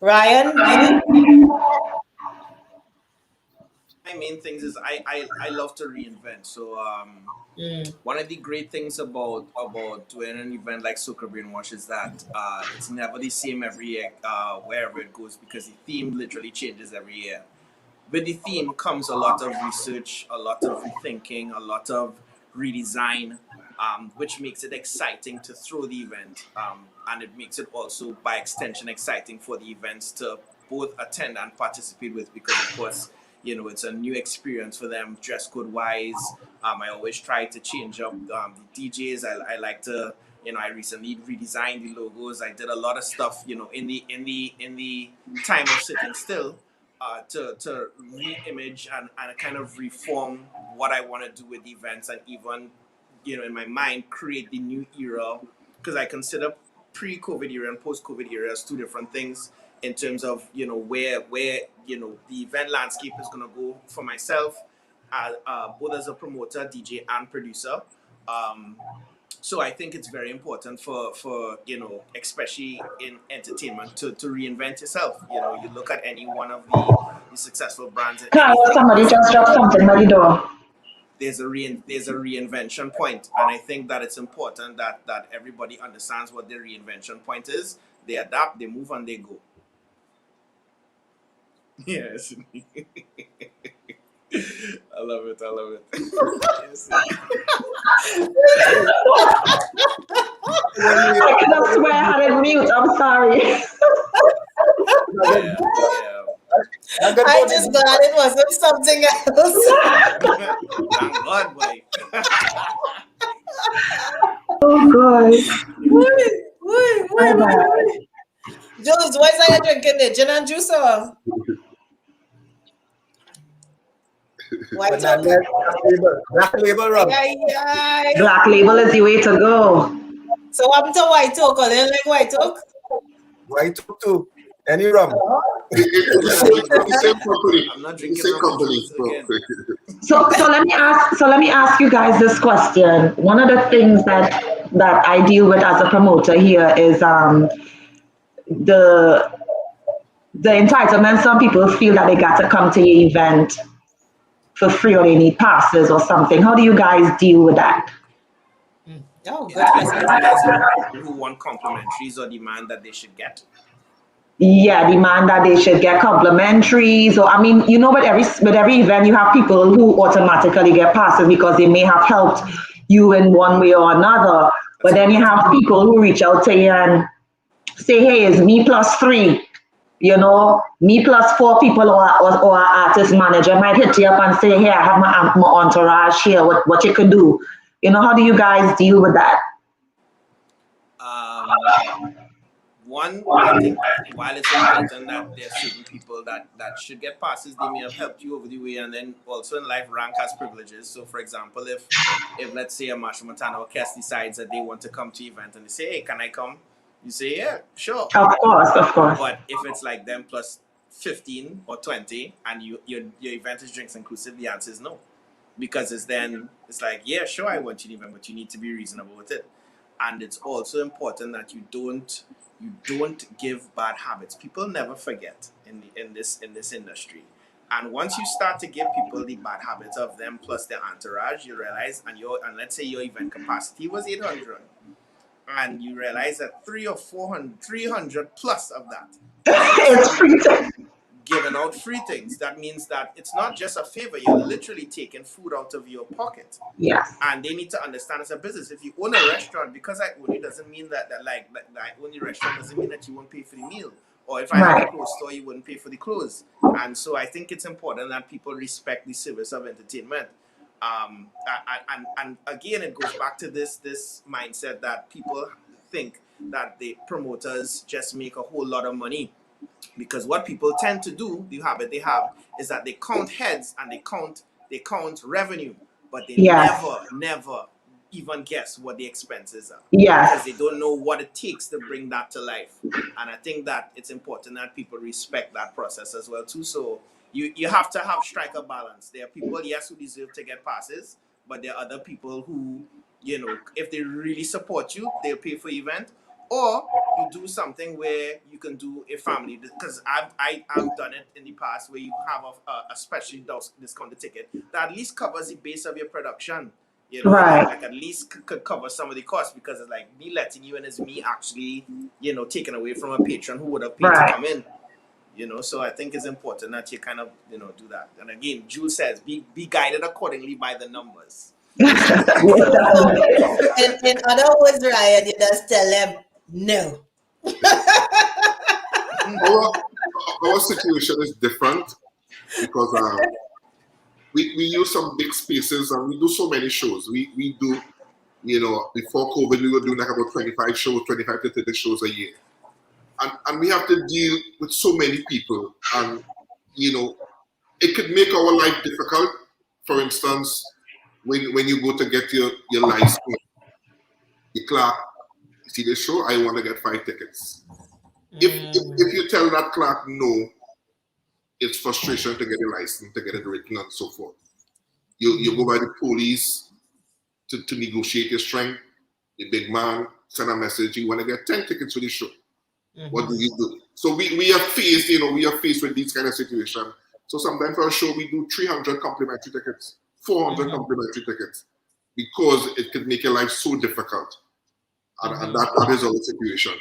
Ryan, you? My main things is I love to reinvent. So one of the great things about doing an event like Soca Brainwash is that it's never the same every year wherever it goes, because the theme literally changes every year. With the theme comes a lot of research, a lot of rethinking, a lot of redesign, which makes it exciting to throw the event. And it makes it also, by extension, exciting for the events to both attend and participate with, because, of course, it's a new experience for them, dress code wise. I always try to change up the DJs. I like to, I recently redesigned the logos. I did a lot of stuff, in the time of sitting still, to re-image and kind of reform what I want to do with events, and even, in my mind, create the new era, because I consider pre-COVID era and post-COVID era as two different things in terms of, where the event landscape is going to go for myself, both as a promoter, DJ, and producer. So I think it's very important for especially in entertainment, to reinvent yourself. You look at any one of the successful brands in Carl, anything. somebody just dropped something by the door. There's a reinvention point, and I think that it's important that everybody understands what their reinvention point is. They adapt, they move, and they go. Yes. I love it. Yes. I cannot swear I had it mute. I'm sorry. Yeah. I just glad it wasn't something else. Thank God, boy. Oh, God. Jules, what are you drinking there? Gin and juice or white oak? Black label rum. Yeah. Black label is the way to go. So I'm to white oak, or they like white oak? White oak too. Any rum. It's the same company. I'm not The drinking same rum company. juice again. So let me ask you guys this question. One of the things that I deal with as a promoter here is the entitlement. Some people feel that they got to come to your event for free, or they need passes or something. How do you guys deal with that? Oh, good There's question. people who want complimentaries or demand that they should get. Yeah, demand that they should get complimentaries. So I mean, with every event, you have people who automatically get passes because they may have helped you in one way or another. But then you have people who reach out to you and say, "Hey, it's me plus three." Me plus four people, or our artist manager might hit you up and say, "Hey, I have my entourage here. What you can do?" How do you guys deal with that? One, I think while it's important that there are certain people that should get passes, they may have helped you over the way, and then also in life, rank has privileges. So, for example, if let's say a Marshall Montana orchestra decides that they want to come to the event and they say, "Hey, can I come?" You say, "Yeah, sure." Of course. But if it's like them plus 15 or 20 and your event is drinks inclusive, the answer is no. Because it's like, yeah, sure, I want you to event, but you need to be reasonable with it. And it's also important that you don't give bad habits. People never forget in this industry. And once you start to give people the bad habits of them plus their entourage, you realize, and let's say your event capacity was 800, and you realize that 300 plus of that It's free to- giving out free things. That means that it's not just a favor. You're literally taking food out of your pocket. Yes. And they need to understand it's a business. If you own a restaurant, because I own it doesn't mean that I own the restaurant doesn't mean that you won't pay for the meal. Or if I have a clothes store, you wouldn't pay for the clothes. And so I think it's important that people respect the service of entertainment. And again, it goes back to this mindset that people think that the promoters just make a whole lot of money. Because what people tend to do, the habit they have, is that they count heads and they count revenue, but they never even guess what the expenses are. Yes. Because they don't know what it takes to bring that to life. And I think that it's important that people respect that process as well too. So you have to have strike a balance. There are people, yes, who deserve to get passes, but there are other people who, if they really support you, they'll pay for event. Or you do something where you can do a family, because I've done it in the past, where you have a specially discounted ticket that at least covers the base of your production. Right. Like at least could cover some of the costs, because it's like me letting you in is me actually, taking away from a patron who would have paid to come in. So I think it's important that you kind of, do that. And again, Jules says, be guided accordingly by the numbers. In other words, Ryan, you just tell them no. Our situation is different because we use some big spaces and we do so many shows. We do, before COVID, we were doing like about 25 to 30 shows a year. And we have to deal with so many people. And, it could make our life difficult. For instance, when you go to get your license, the clerk, you see the show, I want to get 5 tickets. If you tell that clerk no, it's frustration to get a license, to get it written, and so forth. You go by the police to negotiate your strength. The big man send a message, you want to get 10 tickets for the show. What do you do? So we are faced with these kind of situations. So sometimes for a show we do 300 complimentary tickets, 400 complimentary tickets, because it could make your life so difficult. And that is our situation.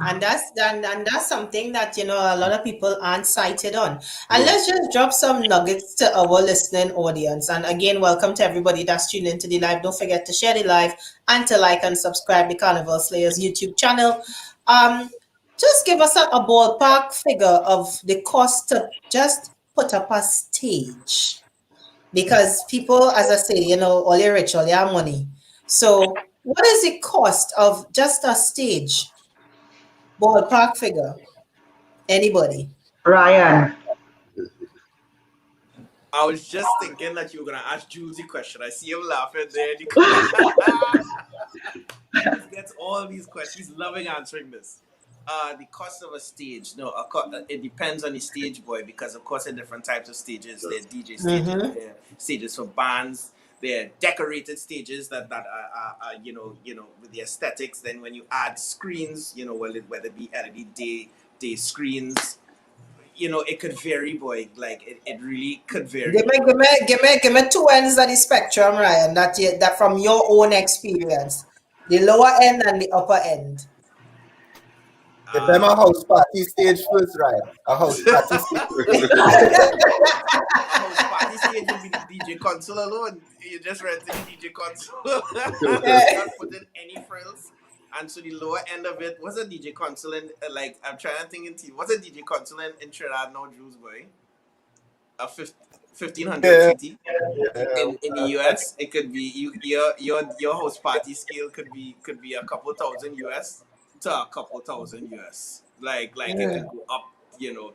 And that's something that a lot of people aren't cited on. And let's just drop some nuggets to our listening audience. And again, welcome to everybody that's tuned into the live. Don't forget to share the live and to like and subscribe the Carnival Slayers YouTube channel. Just give us a ballpark figure of the cost to just put up a stage. Because people, as I say, all you're rich, all you have money. So what is the cost of just a stage? Ballpark figure. Anybody? Ryan. I was just thinking that you were going to ask Jules the question. I see him laughing there. He gets all these questions. He's loving answering this. The cost of a stage, it depends on the stage, boy, because of course there are different types of stages. There are DJ stages, there are stages for bands, there are decorated stages that are with the aesthetics. Then when you add screens, whether it be LED day screens, it could vary, boy. Like it really could vary. Give me 2 ends of the spectrum, Ryan. That from your own experience, the lower end and the upper end. Give them a house party stage first, Ryan. A house party stage. House party stage will be the DJ console alone. You just rent the DJ console. Not put in any frills. And so the lower end of it, what's a DJ console in, I'm trying to think what's a DJ console in Trinidad now, Jules, boy? A 1500 TT. In the US, it could be your house party scale could be a couple thousand US to a couple thousand US. Like it could go up,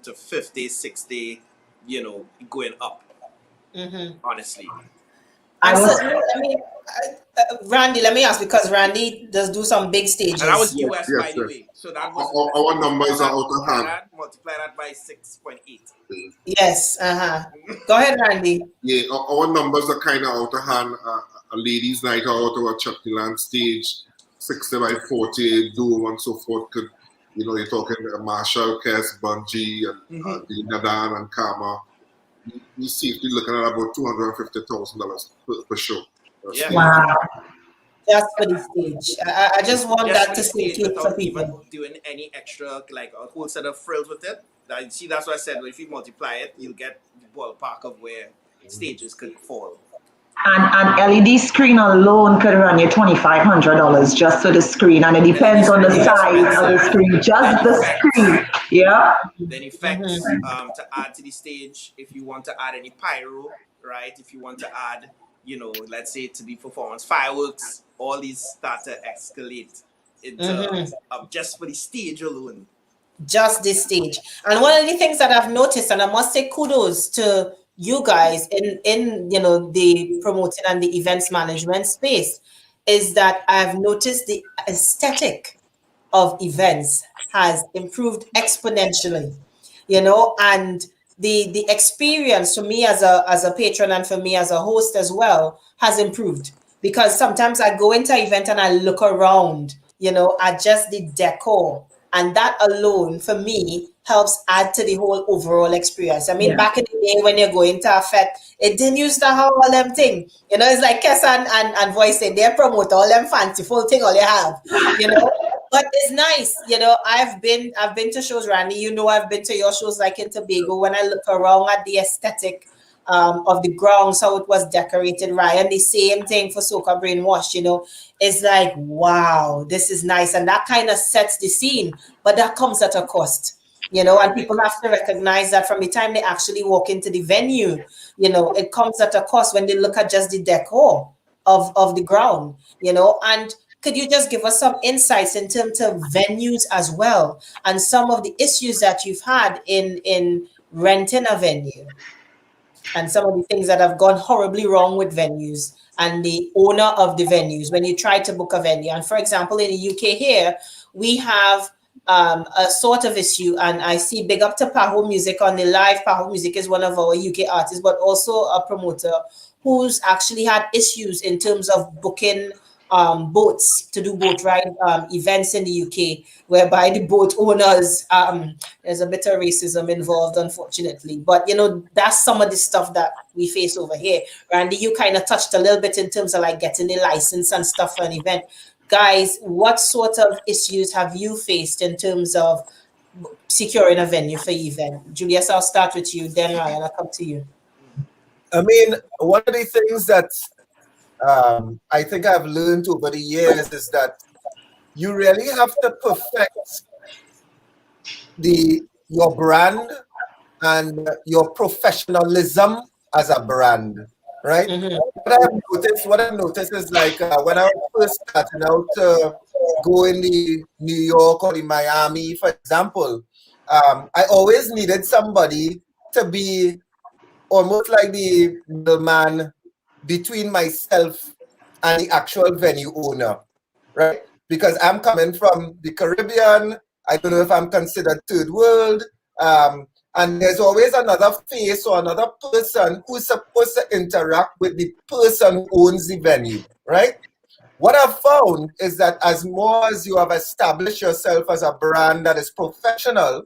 to 50, 60, going up. Honestly. Randy, let me ask, because Randy does do some big stages. And that was US, by the way. So that was our numbers are out of hand. Multiply that by 6.8. Yes. Go ahead, Randy. Yeah, our numbers are kind of out of hand. A ladies' night out or a Chaptiland stage, 60 by 40, duo and so forth. Could you're talking Marshall, Kes, Bungie, and Nadan and Karma. We safely looking at about $250,000 per show. Yeah. Wow. Just for the stage. I just want that to stay for without people. even doing any extra, like a whole set of frills with it. That's what I said. If you multiply it, you'll get the ballpark of where stages could fall. And an LED screen alone could run you $2,500 just for the screen, and it depends on the size of the screen, just the screen. Yeah. Then effects to add to the stage. If you want to add any pyro, right? If you want to add, let's say to the performance fireworks, all these start to escalate into just for the stage alone. Just this stage. And one of the things that I've noticed, and I must say kudos to you guys in the promoting and the events management space, is that I've noticed the aesthetic of events has improved exponentially, and the experience for me as a patron and for me as a host as well has improved, because sometimes I go into an event and I look around, at just the decor, and that alone for me helps add to the whole overall experience. I mean, back in the day when you're going to a fete, it didn't used to have all them thing. It's like Kes and Voice say they promote all them fanciful thing all they have, But it's nice, I've been to shows, Randy. I've been to your shows like in Tobago. When I look around at the aesthetic of the grounds, how it was decorated, Ryan, the same thing for Soca Brainwash, it's like, wow, this is nice. And that kind of sets the scene, but that comes at a cost, and people have to recognize that from the time they actually walk into the venue, it comes at a cost when they look at just the decor of the ground, and could you just give us some insights in terms of venues as well, and some of the issues that you've had in renting a venue, and some of the things that have gone horribly wrong with venues and the owner of the venues when you try to book a venue? And for example, in the UK here, we have a sort of issue, and I see big up to Paho Music on the live. Paho Music is one of our UK artists, but also a promoter who's actually had issues in terms of booking boats to do boat ride events in the UK, whereby the boat owners, there's a bit of racism involved, unfortunately. But that's some of the stuff that we face over here. Randy, you kind of touched a little bit in terms of like getting the license and stuff for an event. Guys, what sort of issues have you faced in terms of securing a venue for event? Julius, I'll start with you, then Ryan, I'll come to you. I mean, one of the things that I think I've learned over the years is that you really have to perfect your brand and your professionalism as a brand, right? Mm-hmm. What I've noticed is like when I was first starting out to go in the New York or the Miami, for example, I always needed somebody to be almost like the middleman between myself and the actual venue owner, right? Because I'm coming from the Caribbean. I don't know if I'm considered third world. And there's always another face or another person who's supposed to interact with the person who owns the venue, right? What I've found is that as more as you have established yourself as a brand that is professional,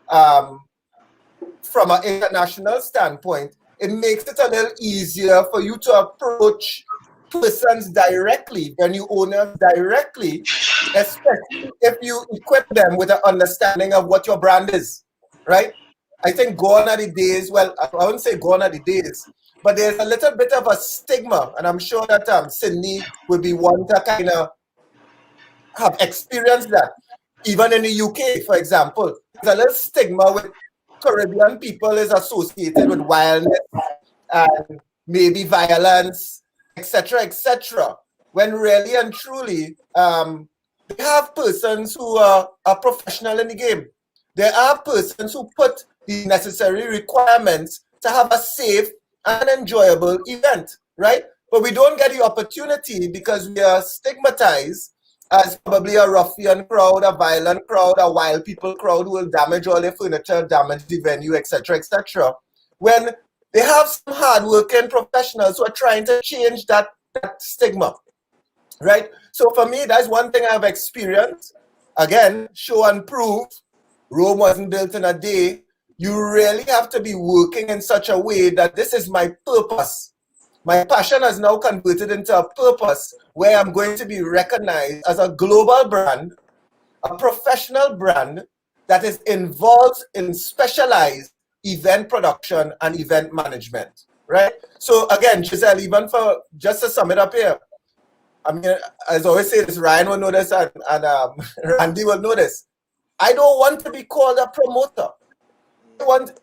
from an international standpoint, it makes it a little easier for you to approach persons directly, venue owners directly, especially if you equip them with an understanding of what your brand is, right? I think gone are the days, well, I wouldn't say gone are the days, but there's a little bit of a stigma, and I'm sure that Sydney would be one to kind of have experienced that. Even in the UK, for example, there's a little stigma with Caribbean people is associated with wildness and maybe violence, etc., etc. When really and truly, they have persons who are professional in the game. There are persons who put the necessary requirements to have a safe and enjoyable event, right? But we don't get the opportunity because we are stigmatized as probably a ruffian crowd, a violent crowd, a wild people crowd who will damage all their furniture, damage the venue, etc., etc. When they have some hard-working professionals who are trying to change that stigma, right? So for me, that's one thing I've experienced. Again, show and prove. Rome wasn't built in a day. You really have to be working in such a way that this is my purpose. My passion has now converted into a purpose where I'm going to be recognized as a global brand, a professional brand that is involved in specialized event production and event management, right? So again, Giselle, even for, just to sum it up here, I mean, as I always say this, Ryan will know this and Randy will know this. I don't want to be called a promoter. I want,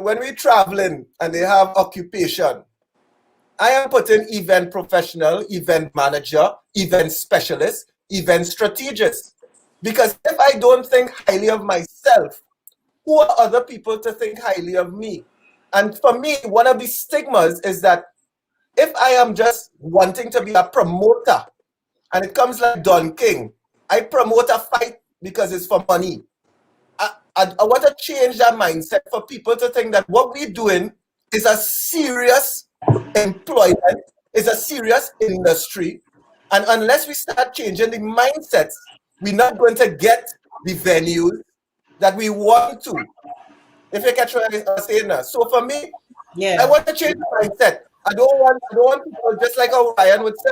when we're traveling and they have occupation, I am putting event professional, event manager, event specialist, event strategist. Because if I don't think highly of myself, who are other people to think highly of me? And for me, one of the stigmas is that if I am just wanting to be a promoter, and it comes like Don King, I promote a fight because it's for money. I want to change that mindset for people to think that what we're doing is a serious employment, is a serious industry. And unless we start changing the mindsets, we're not going to get the venues that we want to. If you catch what I'm saying now. So for me, I want to change the mindset. I don't want people, just like how Ryan would say,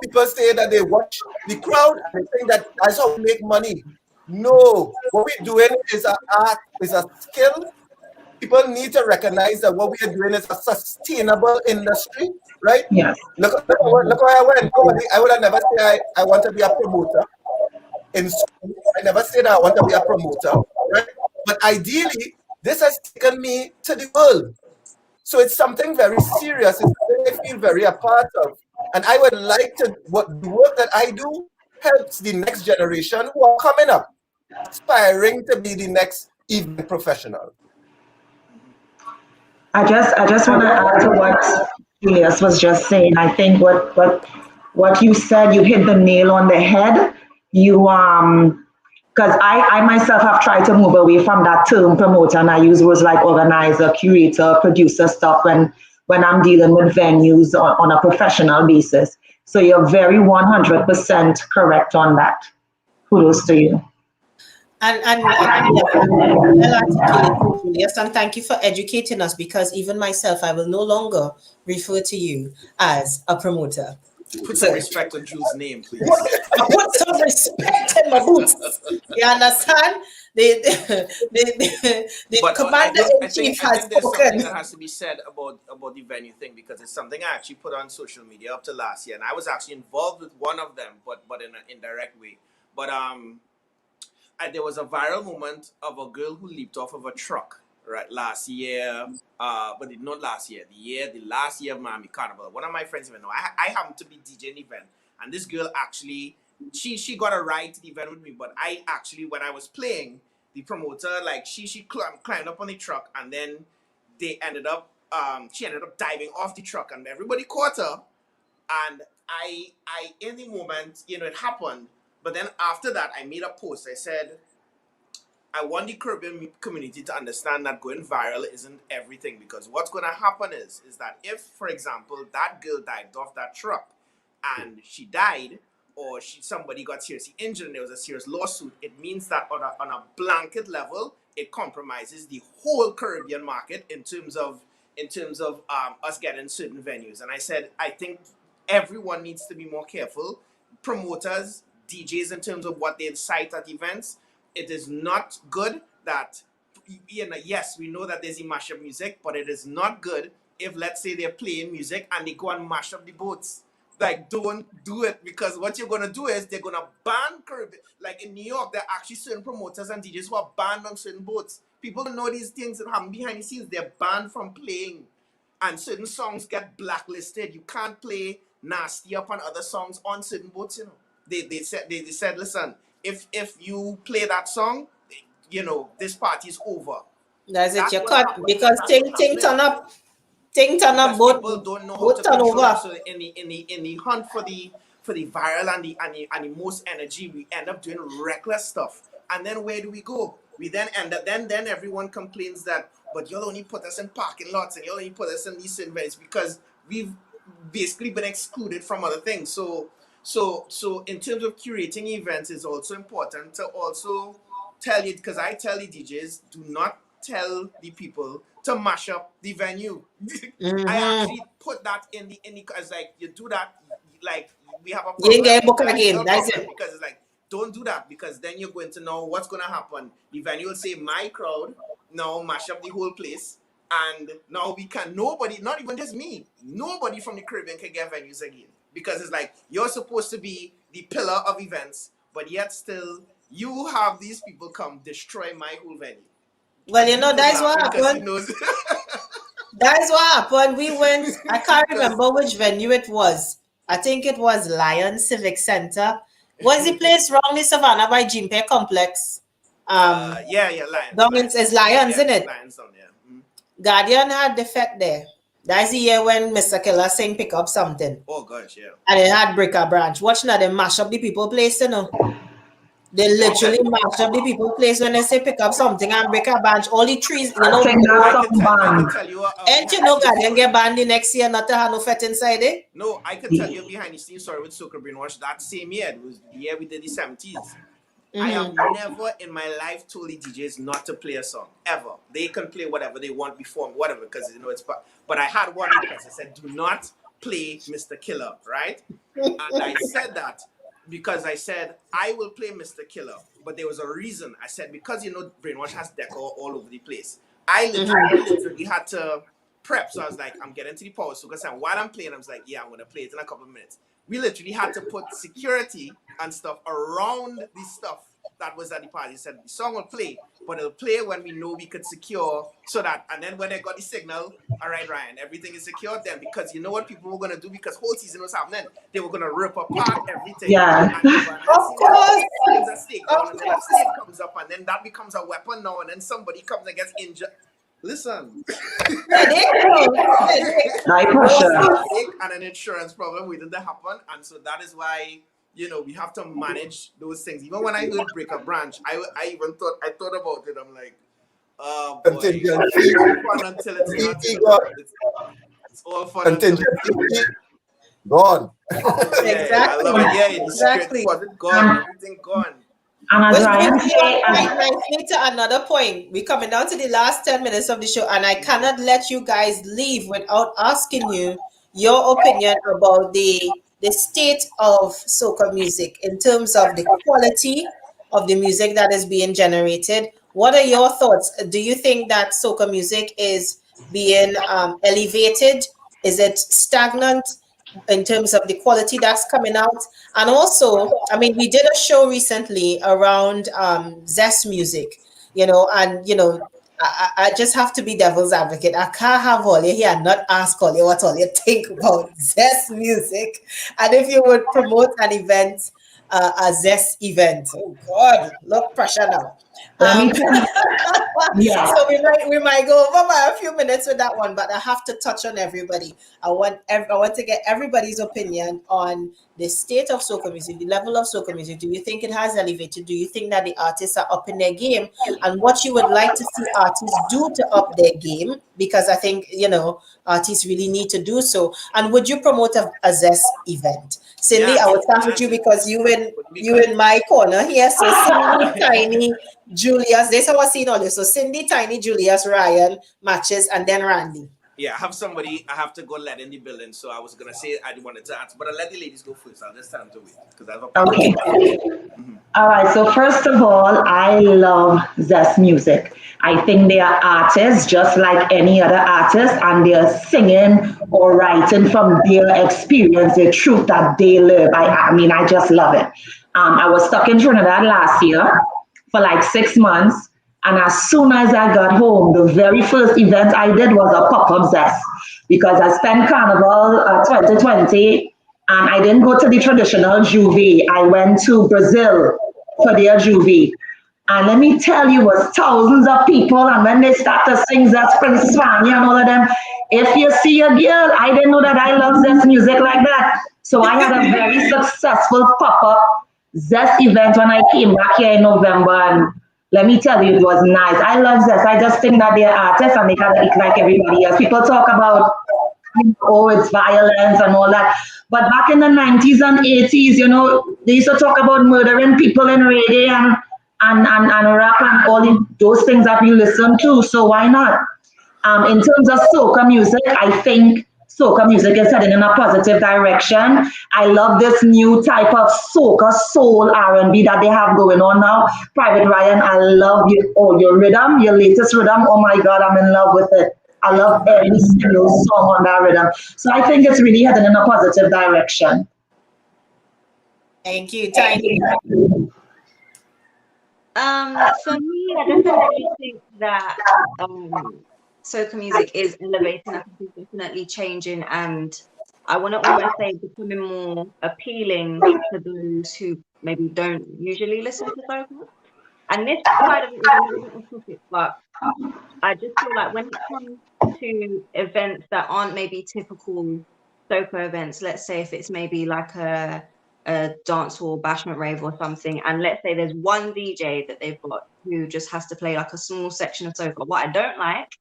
people say that they watch the crowd and they think that that's how we make money. No, what we're doing is an art, is a skill. People need to recognize that what we are doing is a sustainable industry, right? Yes. Look where I went. Nobody, I would have never said I want to be a promoter in school. I never said I want to be a promoter, right? But ideally, this has taken me to the world. So it's something very serious. It's something I feel very a part of. And I would like to, what the work that I do helps the next generation who are coming up, aspiring to be the next event professional. I just want to add to what Julius was just saying. I think what you said, you hit the nail on the head. You because I myself have tried to move away from that term promoter, and I use words like organizer, curator, producer stuff when I'm dealing with venues on a professional basis. So you're very 100% correct on that. Kudos to you. Well articulated, Julius, and thank you for educating us, because even myself, I will no longer refer to you as a promoter. Put some respect on Jules' name, please. Put some respect in my boots. You understand? The commander-in-chief has there's something spoken. that has to be said about the venue thing, because it's something I actually put on social media up to last year, and I was actually involved with one of them, but in an indirect way. But there was a viral moment of a girl who leaped off of a truck right last year, but not last year, the last year of Miami Carnival. One of my friends even know. I happened to be DJing the event, and this girl actually, she got a ride to the event with me, but I actually, when I was playing, the promoter, like she climbed up on the truck, and then she ended up diving off the truck, and everybody caught her, and I in the moment, it happened. But then after that, I made a post. I said, I want the Caribbean community to understand that going viral isn't everything, because what's going to happen is that if, for example, that girl dived off that truck and she died, or somebody got seriously injured and there was a serious lawsuit, it means that on a blanket level, it compromises the whole Caribbean market in terms of us getting certain venues. And I said, I think everyone needs to be more careful. Promoters, DJs, in terms of what they incite at events. It is not good that, yes, we know that there's a mashup music, but it is not good if, let's say, they're playing music and they go and mash up the boats. Like, don't do it, because what you're going to do is they're going to ban Caribbean. Like in New York, there are actually certain promoters and DJs who are banned on certain boats. People don't know these things that happen behind the scenes. They're banned from playing, and certain songs get blacklisted. You can't play Nasty Up on other songs on certain boats, They said, listen, if you play that song, this party is over. That's it. You cut, because ting turn up. Ting turn up, both people don't know how to control it. So in the hunt for the viral and the most energy, we end up doing reckless stuff. And then where do we go? We then end up, then everyone complains that, but you'll only put us in parking lots and you'll only put us in these events, because we've basically been excluded from other things. So in terms of curating events, it's also important to also tell you, because I tell the DJs, do not tell the people to mash up the venue. Mm-hmm. I actually put that in the because like you do that, like we have a problem. You get book again. That's it. Because it's like, don't do that, because then you're going to know what's going to happen. The venue will say, my crowd now mash up the whole place, and now we can, nobody, not even just me, nobody from the Caribbean can get venues again, because it's like, you're supposed to be the pillar of events, but yet still you have these people come destroy my whole venue. Well, that's what happened. That's what happened. We went, I can't remember which venue it was. I think it was Lion Civic Center. Was the place wrong in Savannah by Jimpe Complex? Lions. It's Lions, isn't it? Lions down there. Mm-hmm. Guardian had the fete there. That's the year when Mr. Killer sang Pick Up Something. Oh gosh, yeah. And it had Bricker Branch. Watch now, they mash up the people place, They literally mash up the people place when they say pick up something and break a bunch. All the trees, you know. I think that's I some can band. tell you. Ain't you know Guardian get banned the next year not to have no fete inside it? No, I can tell you behind the scenes story with Soca Brainwash that same year. It was the year we did the 70s. I have never in my life told the DJs not to play a song ever. They can play whatever they want before whatever because you know it's. But I had one request. I said, "Do not play Mr. Killer," right? And I said that because I said I will play Mr. Killer, but there was a reason. I said because you know Brainwash has decor all over the place. I literally had to prep. So I was like, I'm getting to the power soca, and while I'm playing, I was like, yeah, I'm gonna play it in a couple of minutes. We literally had to put security and stuff around the stuff that was at the party. He said the song will play, but it'll play when we know we could secure so that, and then when they got the signal, all right, Ryan, everything is secured then, because you know what people were gonna do, because whole season was happening, they were gonna rip apart everything. Yeah. And of course. things that stake down, and then a stake comes up, and then that becomes a weapon now, and then somebody comes and gets injured. Listen. High pressure. And an insurance problem waiting to happen, and so that is why you know we have to manage those things. Even when I heard break a branch, I thought about it. I'm like, boy, it's all fun until it's not. It's all fun until it's gone. Exactly. I love it. Yeah, exactly. Wasn't gone. Everything gone. And as Ryan Which say, nicely to another point. We're coming down to the last 10 minutes of the show, and I cannot let you guys leave without asking you your opinion about the state of soca music in terms of the quality of the music that is being generated. What are your thoughts? Do you think that soca music is being elevated? Is it stagnant in terms of the quality that's coming out? And also, I mean, we did a show recently around zest music, you know, and you know, I just have to be devil's advocate. I can't have all you here and not ask all you what all you think about zest music, and if you would promote an event, a zest event. Oh God, look pressure now. let me tell you, yeah. So we might go over by a few minutes with that one, but I have to touch on everybody. I want to get everybody's opinion on the state of soca music, the level of soca music. Do you think it has elevated? Do you think that the artists are up in their game? And what you would like to see artists do to up their game? Because I think, you know, artists really need to do so. And would you promote a zest event? Cindy, I will start with you because you in my corner here. So Cindy, Tiny, Julius, this is how I seen all this. So Cindy, Tiny, Julius, Ryan, Matches, and then Randy. Yeah, I have somebody I have to go let in the building. So I was gonna say I wanted to answer, but I'll let the ladies go first. I'll just tell them to wait because I have a Okay. All right. So first of all, I love zest music. I think they are artists just like any other artist, and they're singing or writing from their experience, the truth that they live. I mean, I just love it. I was stuck in Trinidad last year for like 6 months. And as soon as I got home, the very first event I did was a pop-up zest because I spent Carnival 2020 and I didn't go to the traditional Juve. I went to Brazil for their Juve. And let me tell you, it was thousands of people. And when they start to sing that Princess Vanya and all of them, if you see a girl, I didn't know that I love zest music like that. So I had a very successful pop-up zest event when I came back here in November. And let me tell you, it was nice. I love zest. I just think that they're artists and they gotta eat like everybody else. People talk about, oh, it's violence and all that. But back in the 90s and 80s, you know, they used to talk about murdering people in reggae and rap and all those things that we listen to. So why not? In terms of soca music, I think soca music is heading in a positive direction. I love this new type of soca soul R&B that they have going on now. Private Ryan, I love you. Oh, your rhythm, your latest rhythm. Oh my God, I'm in love with it. I love every single song on that rhythm. So I think it's really heading in a positive direction. Thank you, Tiny. For me, I definitely think that soca music is elevating. I think it's definitely changing, and I want to almost say becoming more appealing to those who maybe don't usually listen to soca. And this side of it is a little bit off topic, but I just feel like when it comes to events that aren't maybe typical soca events, let's say if it's maybe like a a dance hall bashment rave or something, and let's say there's one DJ that they've got who just has to play like a small section of soca. What I don't like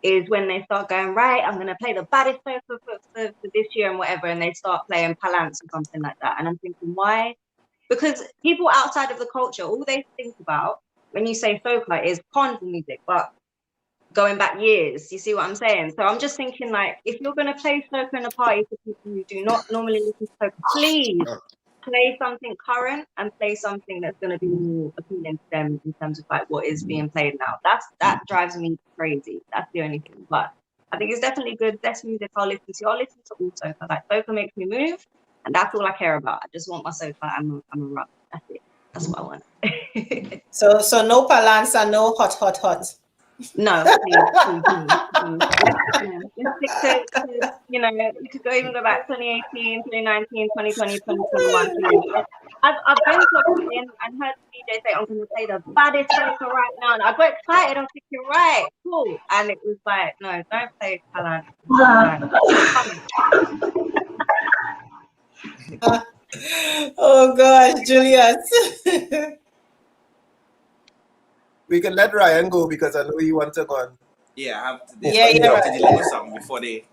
is when they start going, right, I'm gonna play the baddest soca for this year and whatever, and they start playing Palance or something like that. And I'm thinking, why? Because people outside of the culture, all they think about when you say soca is pond music, but going back years. You see what I'm saying? So I'm just thinking, like, if you're going to play soca in a party for people who do not normally listen to soca, please play something current and play something that's going to be more appealing to them in terms of like what is being played now. That drives me crazy. That's the only thing. But I think it's definitely good. Best music I'll listen to. I'll listen to all soca. Like soca makes me move, and that's all I care about. I just want my soca. I'm a rock. That's it. That's what I want. So no Palance and no hot. No, please, no. Let's stick to, you know, you could even go back 2018, 2019, 2020, 2021. Please. I've been to a party and heard the DJ say, I'm going to play the baddest soca right now. And I got excited. I was thinking, right, cool. And it was like, no, don't play Talent. Oh gosh, Julius. We can let Ryan go because I know he wants to go on. Yeah, I have to, Yeah, have right. to deliver something before they,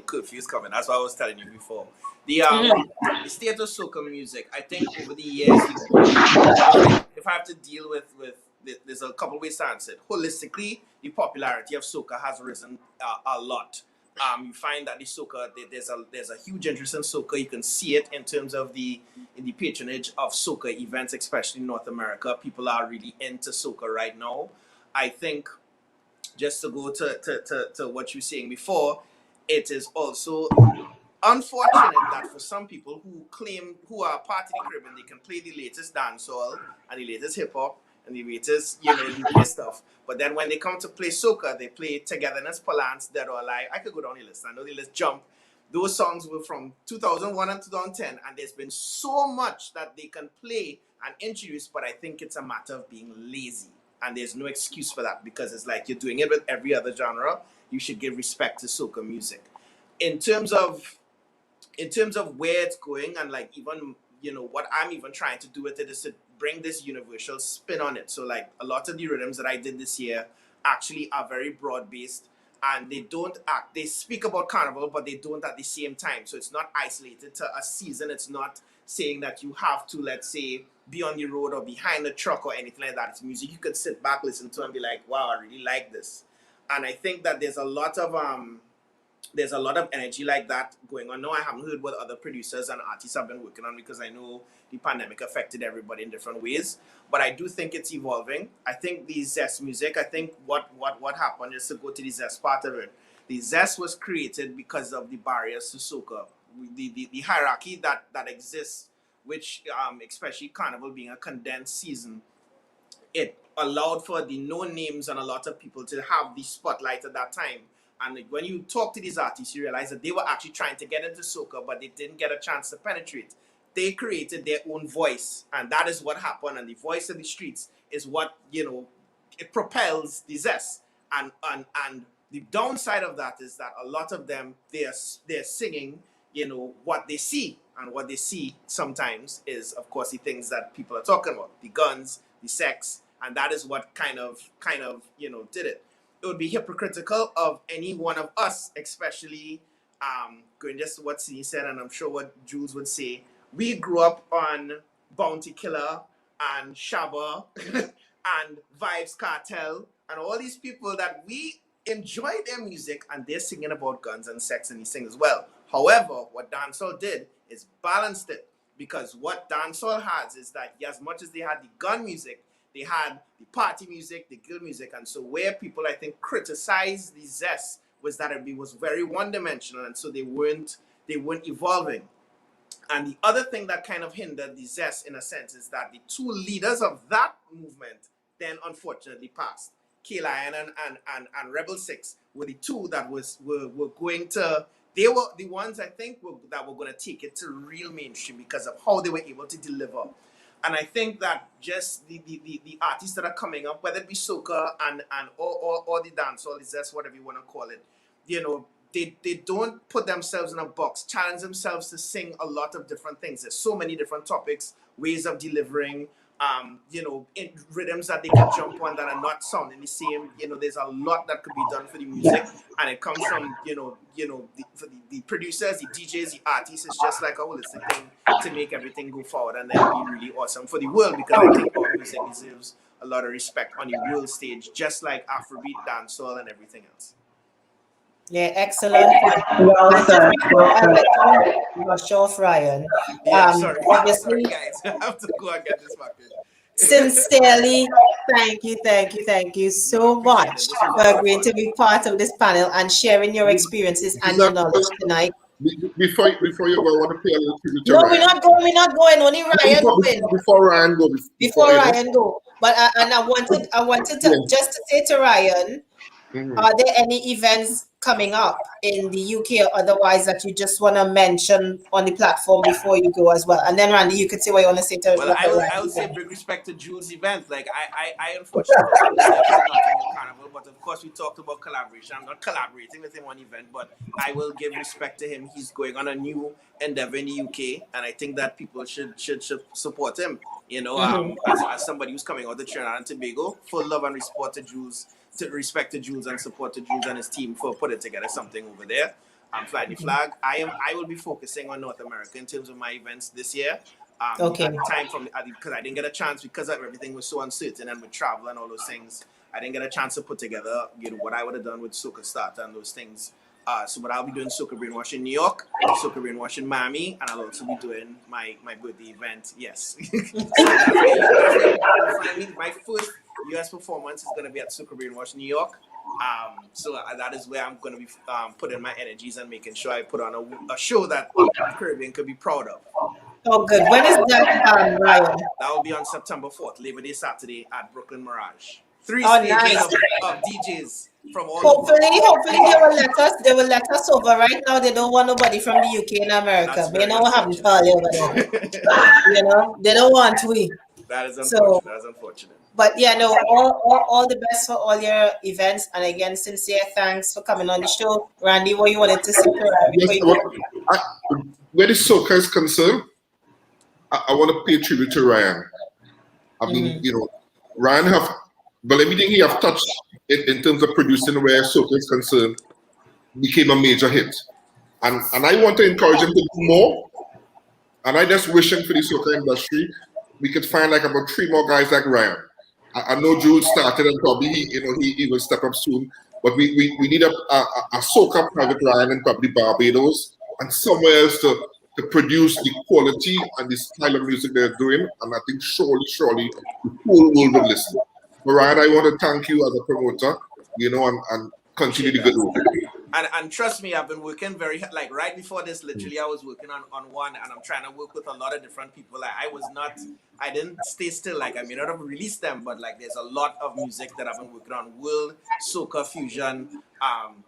curfew's coming. That's what I was telling you before. The state of soca music, I think over the years, if I have to deal with there's a couple ways to answer it. Holistically, the popularity of soca has risen a lot. You find that the soca, there's a huge interest in soca. You can see it in terms of in the patronage of soca events, especially in North America. People are really into soca right now. I think, just to go to what you were saying before, it is also unfortunate that for some people who are part of the Caribbean, they can play the latest dancehall and the latest hip hop and the latest, UK stuff. But then when they come to play soca, they play Togetherness, Palance, Dead or Alive. I could go down the list. I know the list jump. Those songs were from 2001 and 2010, and there's been so much that they can play and introduce, but I think it's a matter of being lazy. And there's no excuse for that, because it's like you're doing it with every other genre. You should give respect to soca music. In terms of where it's going, and like even what I'm even trying to do with it is to bring this universal spin on it. So like a lot of the rhythms that I did this year actually are very broad based, and they speak about carnival, but they don't at the same time. So it's not isolated to a season. It's not saying that you have to, let's say, be on the road or behind a truck or anything like that. It's music you could sit back, listen to, and be like, wow, I really like this. And I think that there's a lot of energy like that going on. No, I haven't heard what other producers and artists have been working on, because I know the pandemic affected everybody in different ways. But I do think it's evolving. I think the Zest music, I think what happened, just to go to the Zest part of it, the Zest was created because of the barriers to soca, the hierarchy that exists, which especially Carnival being a condensed season, it allowed for the known names and a lot of people to have the spotlight at that time. And when you talk to these artists, you realize that they were actually trying to get into soca, but they didn't get a chance to penetrate. They created their own voice, and that is what happened. And the voice of the streets is what, it propels the Zest. And the downside of that is that a lot of them, they're singing, what they see. And what they see sometimes is, of course, the things that people are talking about, the guns, the sex, and that is what kind of did it. It would be hypocritical of any one of us, especially going just to what Sini said, and I'm sure what Jules would say. We grew up on Bounty Killer and Shabba and Vibes Cartel and all these people that we enjoy their music, and they're singing about guns and sex and these things as well. However, what dancehall did is balanced it, because what dancehall has is that as much as they had the gun music, they had the party music, the guild music, and so where people, I think, criticized the Zest was that it was very one-dimensional, and so they weren't evolving. And the other thing that kind of hindered the Zest, in a sense, is that the two leaders of that movement then unfortunately passed. K-Lion and Rebel 6 were the two that were going to, they were the ones, I think, that were going to take it to real mainstream because of how they were able to deliver. And I think that just the artists that are coming up, whether it be soca or the dancehall, is just whatever you want to call it, they don't put themselves in a box, challenge themselves to sing a lot of different things. There's so many different topics, ways of delivering, in rhythms that they can jump on that are not sounding the same. There's a lot that could be done for the music, and it comes from for the producers, the DJs, the artists. It's just like a holistic thing to make everything go forward and then be really awesome for the world, because I think our music deserves a lot of respect on the world stage, just like Afrobeat, dancehall, and everything else. Yeah, excellent. Well said. Rush off, Ryan. Yeah, sorry. Obviously, Sorry, guys. I have to go and get this back in. sincerely, thank you so much for agreeing to be part of this panel and sharing your experiences and your knowledge tonight. Before you go, I want to play a little tribute to No, Ryan. we're not going. Only Ryan going. Before Ryan go. Before Ryan go. But I wanted to just to say to Ryan, are there any events coming up in the UK or otherwise that you just want to mention on the platform before you go as well? And then Randy, you could say what you want to say to Well, I would say big respect to Jules' event. Like I unfortunately was not in Carnival, but of course we talked about collaboration. I'm not collaborating with him on event, but I will give respect to him. He's going on a new endeavor in the UK, and I think that people should support him. As somebody who's coming out of Trinidad and Tobago, full love and respect to Jules. Respect to Jules and support to Jules and his team for putting together something over there. I'm flying the flag. I will be focusing on North America in terms of my events this year. Okay. At the time because I didn't get a chance because everything was so uncertain, and with travel and all those things, I didn't get a chance to put together what I would have done with Soca Starter and those things. But I'll be doing Soca Brainwash in New York, Soca Brainwash in Miami, and I'll also be doing my birthday event. Yes. My first US performance is going to be at Soca Brainwash, New York. So that is where I'm going to be putting my energies and making sure I put on a show that the Caribbean could be proud of. Oh, good. When is that, Ryan? That will be on September 4th, Labor Day Saturday at Brooklyn Mirage. 3 stages nice. of DJs from all Hopefully they will let us over. Right now they don't want nobody from the UK and America. They don't have to call over there. They don't want we. That is unfortunate. That's unfortunate. But yeah, no, all the best for all your events. And again, sincere thanks for coming on the show. Randy, what you wanted to say? Where the Soca is concerned, I want to pay tribute to Ryan. I mean, Ryan but everything he have touched in terms of producing where Soca is concerned became a major hit. And I want to encourage him to do more. And I just wishing for the Soca industry, we could find like about 3 more guys like Ryan. I know Jules started and probably he will step up soon. But we need a Soca private Ryan in probably Barbados and somewhere else to produce the quality and the style of music they're doing. And I think surely the whole world will listen. But Ryan, I want to thank you as a promoter, and continue the good work. And trust me, I've been working like right before this, literally I was working on one, and I'm trying to work with a lot of different people. Like I didn't stay still. Like I may not have released them, but like there's a lot of music that I've been working on, world Soca fusion,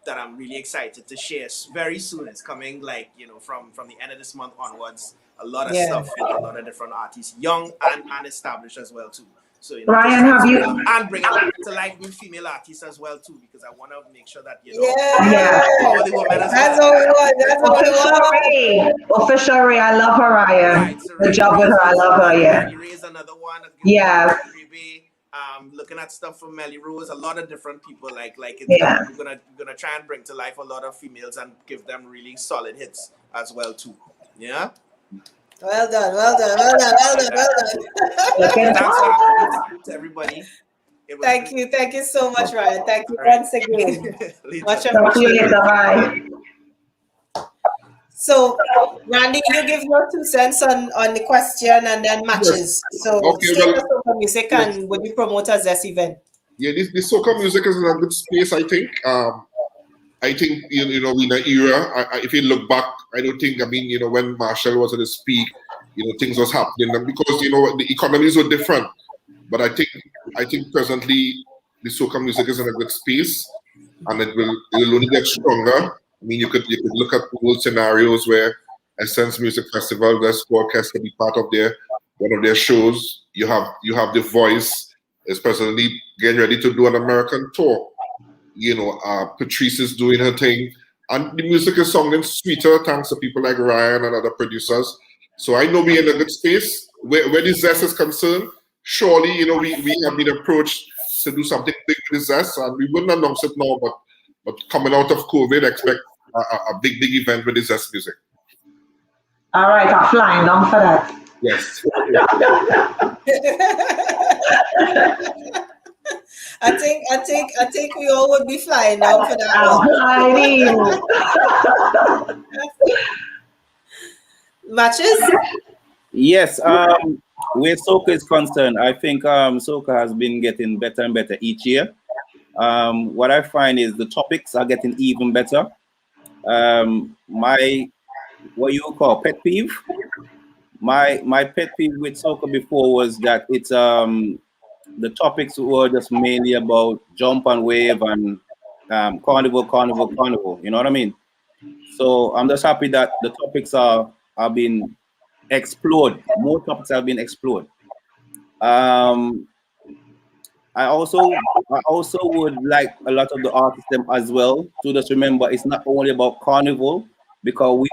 that I'm really excited to share very soon. It's coming from the end of this month onwards. A lot of stuff with a lot of different artists, young and established as well too. So Ryan, have you and bring to life new female artists as well too, because I want to make sure that all the women that's all we want. That's all we want. Official Ray, I love her, Ryan. Right, so Good job with her, I love her. Yeah. Melly Ray's another one. Yeah. Looking at stuff from Melly Rose, a lot of different people. We're gonna try and bring to life a lot of females and give them really solid hits as well too. Yeah. Well done. Thanks to everybody. Thank you so much, Ryan. Thank you once again. Much appreciated. Bye. So, Randy, you give your 2 cents on the question and then matches. So, Soca music and would you promote as this event? Yeah, this Soca music is in a good space, I think. I think, in an era, if you look back, I don't think, when Marshall was at his peak, things was happening. And because, the economies were different. But I think presently, the Soca music is in a good space. And it will only get stronger. You could look at world scenarios where Essence Music Festival, West Orchestra be part of one of their shows. You have The Voice is presently getting ready to do an American tour. Patrice is doing her thing. And the music is sounding sweeter thanks to people like Ryan and other producers. So I know we're in a good space. Where the Zest is concerned, surely, you know, we have been approached to do something big with the Zest, and we wouldn't announce it now, but coming out of COVID, expect a big event with the Zest music. All right, I'm flying down for that. Yes. I think we all would be flying down for that I'm flying. Matches? Yes, where Soca is concerned, I think Soca has been getting better and better each year. What I find is the topics are getting even better. My what you call pet peeve. My pet peeve with Soca before was that it's the topics were just mainly about jump and wave and carnival. You know what I mean? So I'm just happy that the topics are being explored. More topics have been explored. I also would like a lot of the artists them as well to just remember it's not only about carnival, because we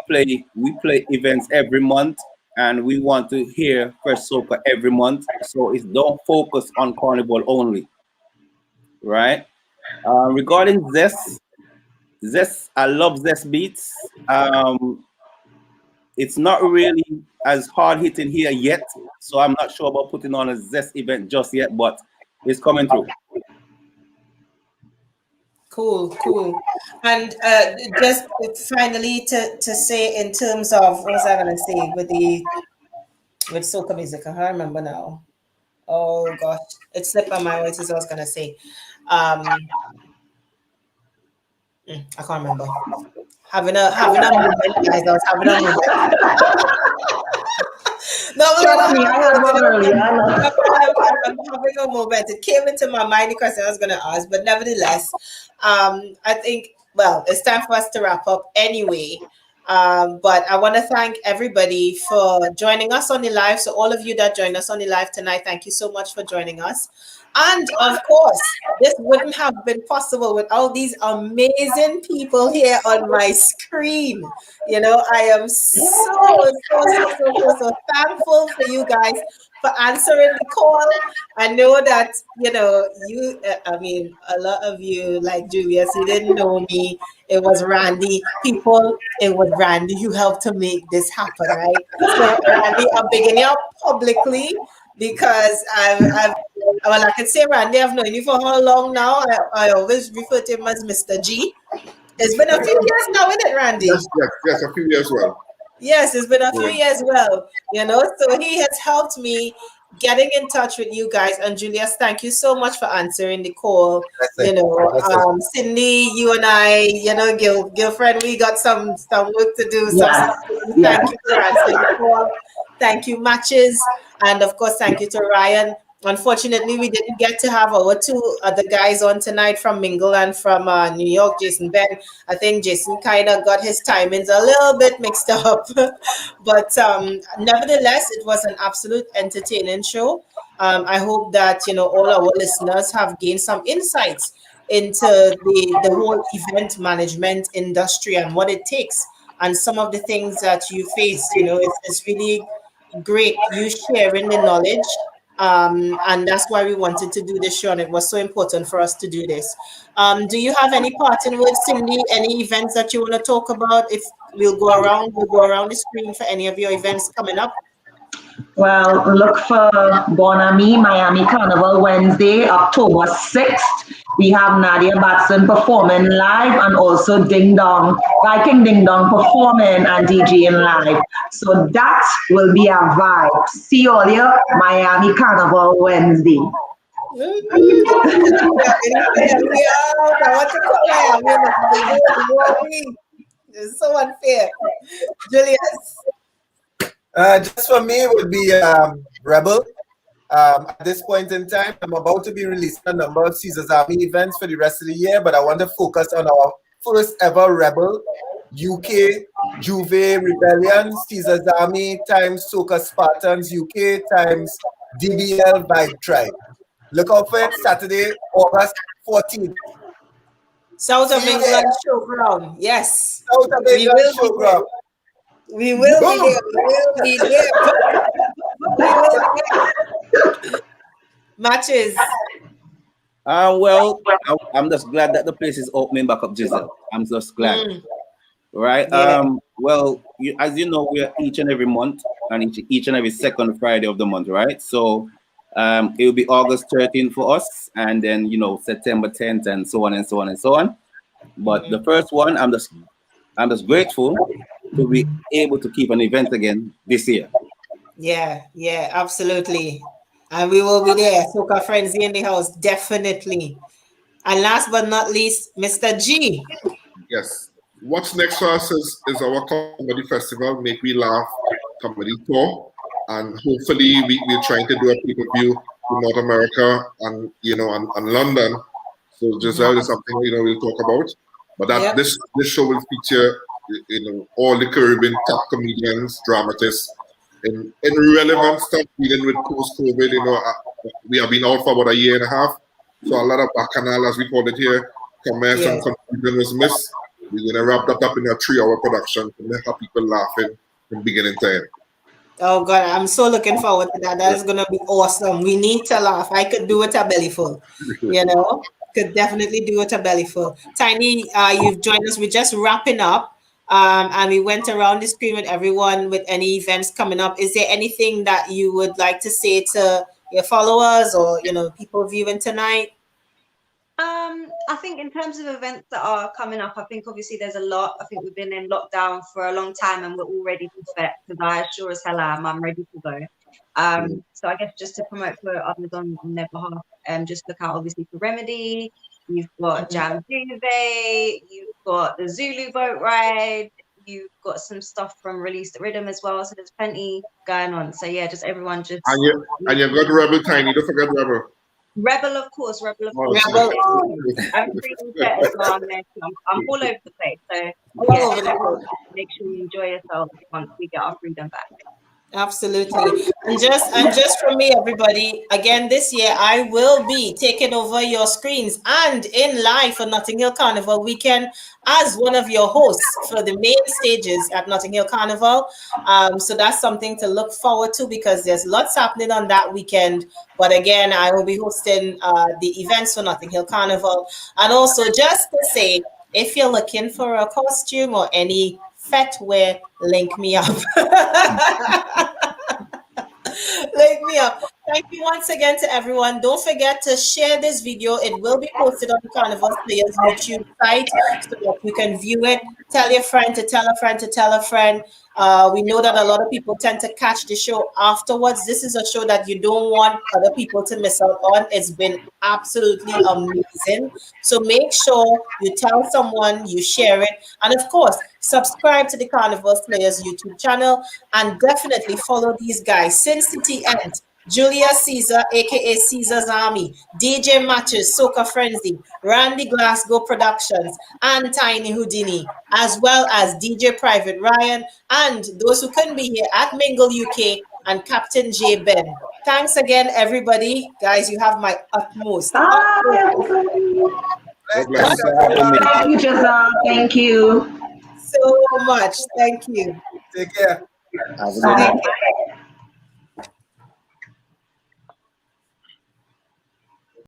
play events every month and we want to hear fresh soca every month. So it's don't focus on carnival only, right? Regarding Zest, I love Zest beats. It's not really as hard hitting here yet, so I'm not sure about putting on a Zest event just yet, but it's coming through. Cool. And just finally to say in terms of, what was I gonna say with soca music? I can't remember now. Oh gosh, it slipped my mind what I was gonna say. I can't remember. Having a moment, guys. I was having a moment. Trust me, I had one earlier. I'm having a moment. It came into my mind the question I was going to ask, but nevertheless, I think, well, it's time for us to wrap up anyway. But I want to thank everybody for joining us on the live. So all of you that joined us on the live tonight, thank you so much for joining us. And of course, this wouldn't have been possible without these amazing people here on my screen. You know, I am so thankful for you guys for answering the call. I know that, you know, I mean, a lot of you, like Julius, you didn't know me. It was Randy. It was Randy who helped to make this happen, right? So, Randy, I'm beginning you up publicly because well, I can say Randy, I've known you for how long now? I always refer to him as Mr. G. It's been a few years now, isn't it, Randy? Yes, a few years well. Yes, it's been a few years well, you know, so he has helped me getting in touch with you guys. And Julius, thank you so much for answering the call. You know, Cindy, you and I, you know, girlfriend, we got some work to do. So thank you for answering the call. Thank you, Matches. And of course, thank you to Ryan. Unfortunately, we didn't get to have our two other guys on tonight from Mingle and from New York, Jason Ben. I think Jason kind of got his timings a little bit mixed up. But nevertheless, it was an absolute entertaining show. I hope that, you know, all our listeners have gained some insights into the whole event management industry and what it takes and some of the things that you face. You know, it's really great you sharing the knowledge. And that's why we wanted to do this show, and it was so important for us to do this. Do you have any parting words, Cindy? Any events that you want to talk about? If we'll go around the screen for any of your events coming up. Well, look for Bonami Miami Carnival Wednesday, October 6th. We have Nadia Batson performing live and also Ding Dong, Viking Ding Dong performing and DJing live. So that will be a vibe. See you all here, Miami Carnival Wednesday. It's so unfair. Julius. Just for me, it would be Rebel. At this point in time, I'm about to be releasing a number of Caesar's Army events for the rest of the year, but I want to focus on our first ever Rebel UK Juve Rebellion, Caesar's Army times Soca Spartans UK times DBL Vibe Tribe. Look out for it Saturday, August 14th. South of See you England there. showground. Yes. South of We England will be there. showground. We will be Boom. there. We will be there. We will be there. Matches. Well, I'm just glad that the place is opening back up, Giselle. I'm just glad. Right. Yeah. Well, as you know, we are each and every month and each and every second Friday of the month, right? So it will be August 13th for us, and then September 10th, and so on and so on and so on. But the first one, I'm just grateful to be able to keep an event again this year. Yeah, absolutely. And we will be there. Soca Frenzy in the house, definitely. And last but not least, Mr. G. Yes. What's next for us is our comedy festival, Make We Laugh comedy tour. And hopefully we're trying to do a pay-per-view in North America and and London. So Giselle is something we'll talk about. But this show will feature all the Caribbean top comedians, dramatists, in relevant stuff dealing with post-COVID. We have been out for about a year and a half. So a lot of bacchanal, as we call it here, commerce and confusion was missed. We're going to wrap that up in a 3-hour production to have people laughing from beginning to end. Oh God, I'm so looking forward to that. That is gonna be awesome. We need to laugh. I could do it a belly full. Could definitely do it a belly full. Tiny, you've joined us. We're just wrapping up. And we went around the screen with everyone with any events coming up. Is there anything that you would like to say to your followers or people viewing tonight? I think in terms of events that are coming up, I think obviously there's a lot. I think we've been in lockdown for a long time and we're all ready to fit, because I sure as hell am. I'm ready to go. So I guess just to promote for others on their behalf, just look out obviously for Remedy. You've got Jam Duvet, you've got the Zulu boat ride, you've got some stuff from Release the Rhythm as well. So there's plenty going on. So yeah, just everyone just. And you've got Rebel Tiny. Don't forget Rebel. Rebel, of course. I'm freedom set as well. I'm all over the place. So make sure you enjoy yourself once we get our freedom back. Absolutely. And just for me, everybody, again this year I will be taking over your screens and in live for Notting Hill Carnival weekend as one of your hosts for the main stages at Notting Hill Carnival. So that's something to look forward to because there's lots happening on that weekend. But again, I will be hosting the events for Notting Hill Carnival. And also just to say, if you're looking for a costume or any fet wear, link me up. Link me up. Thank you once again to everyone. Don't forget to share this video. It will be posted on the Carnival Players YouTube site so that you can view it. Tell your friend to tell a friend to tell a friend. We know that a lot of people tend to catch the show afterwards. This is a show that you don't want other people to miss out on. It's been absolutely amazing. So make sure you tell someone, you share it. And of course, subscribe to the Carnival Players YouTube channel and definitely follow these guys. Sin City Ent, Julia Caesar, aka Caesar's Army, DJ Matches, Soca Frenzy, Randy Glasgow Productions, and Tiny Houdini, as well as DJ Private Ryan, and those who couldn't be here at Mingle UK and Captain J Ben. Thanks again, everybody. Guys, you have my utmost. Bye, Thank you, Giselle. Thank you so much. Thank you. Take care. Have a good night.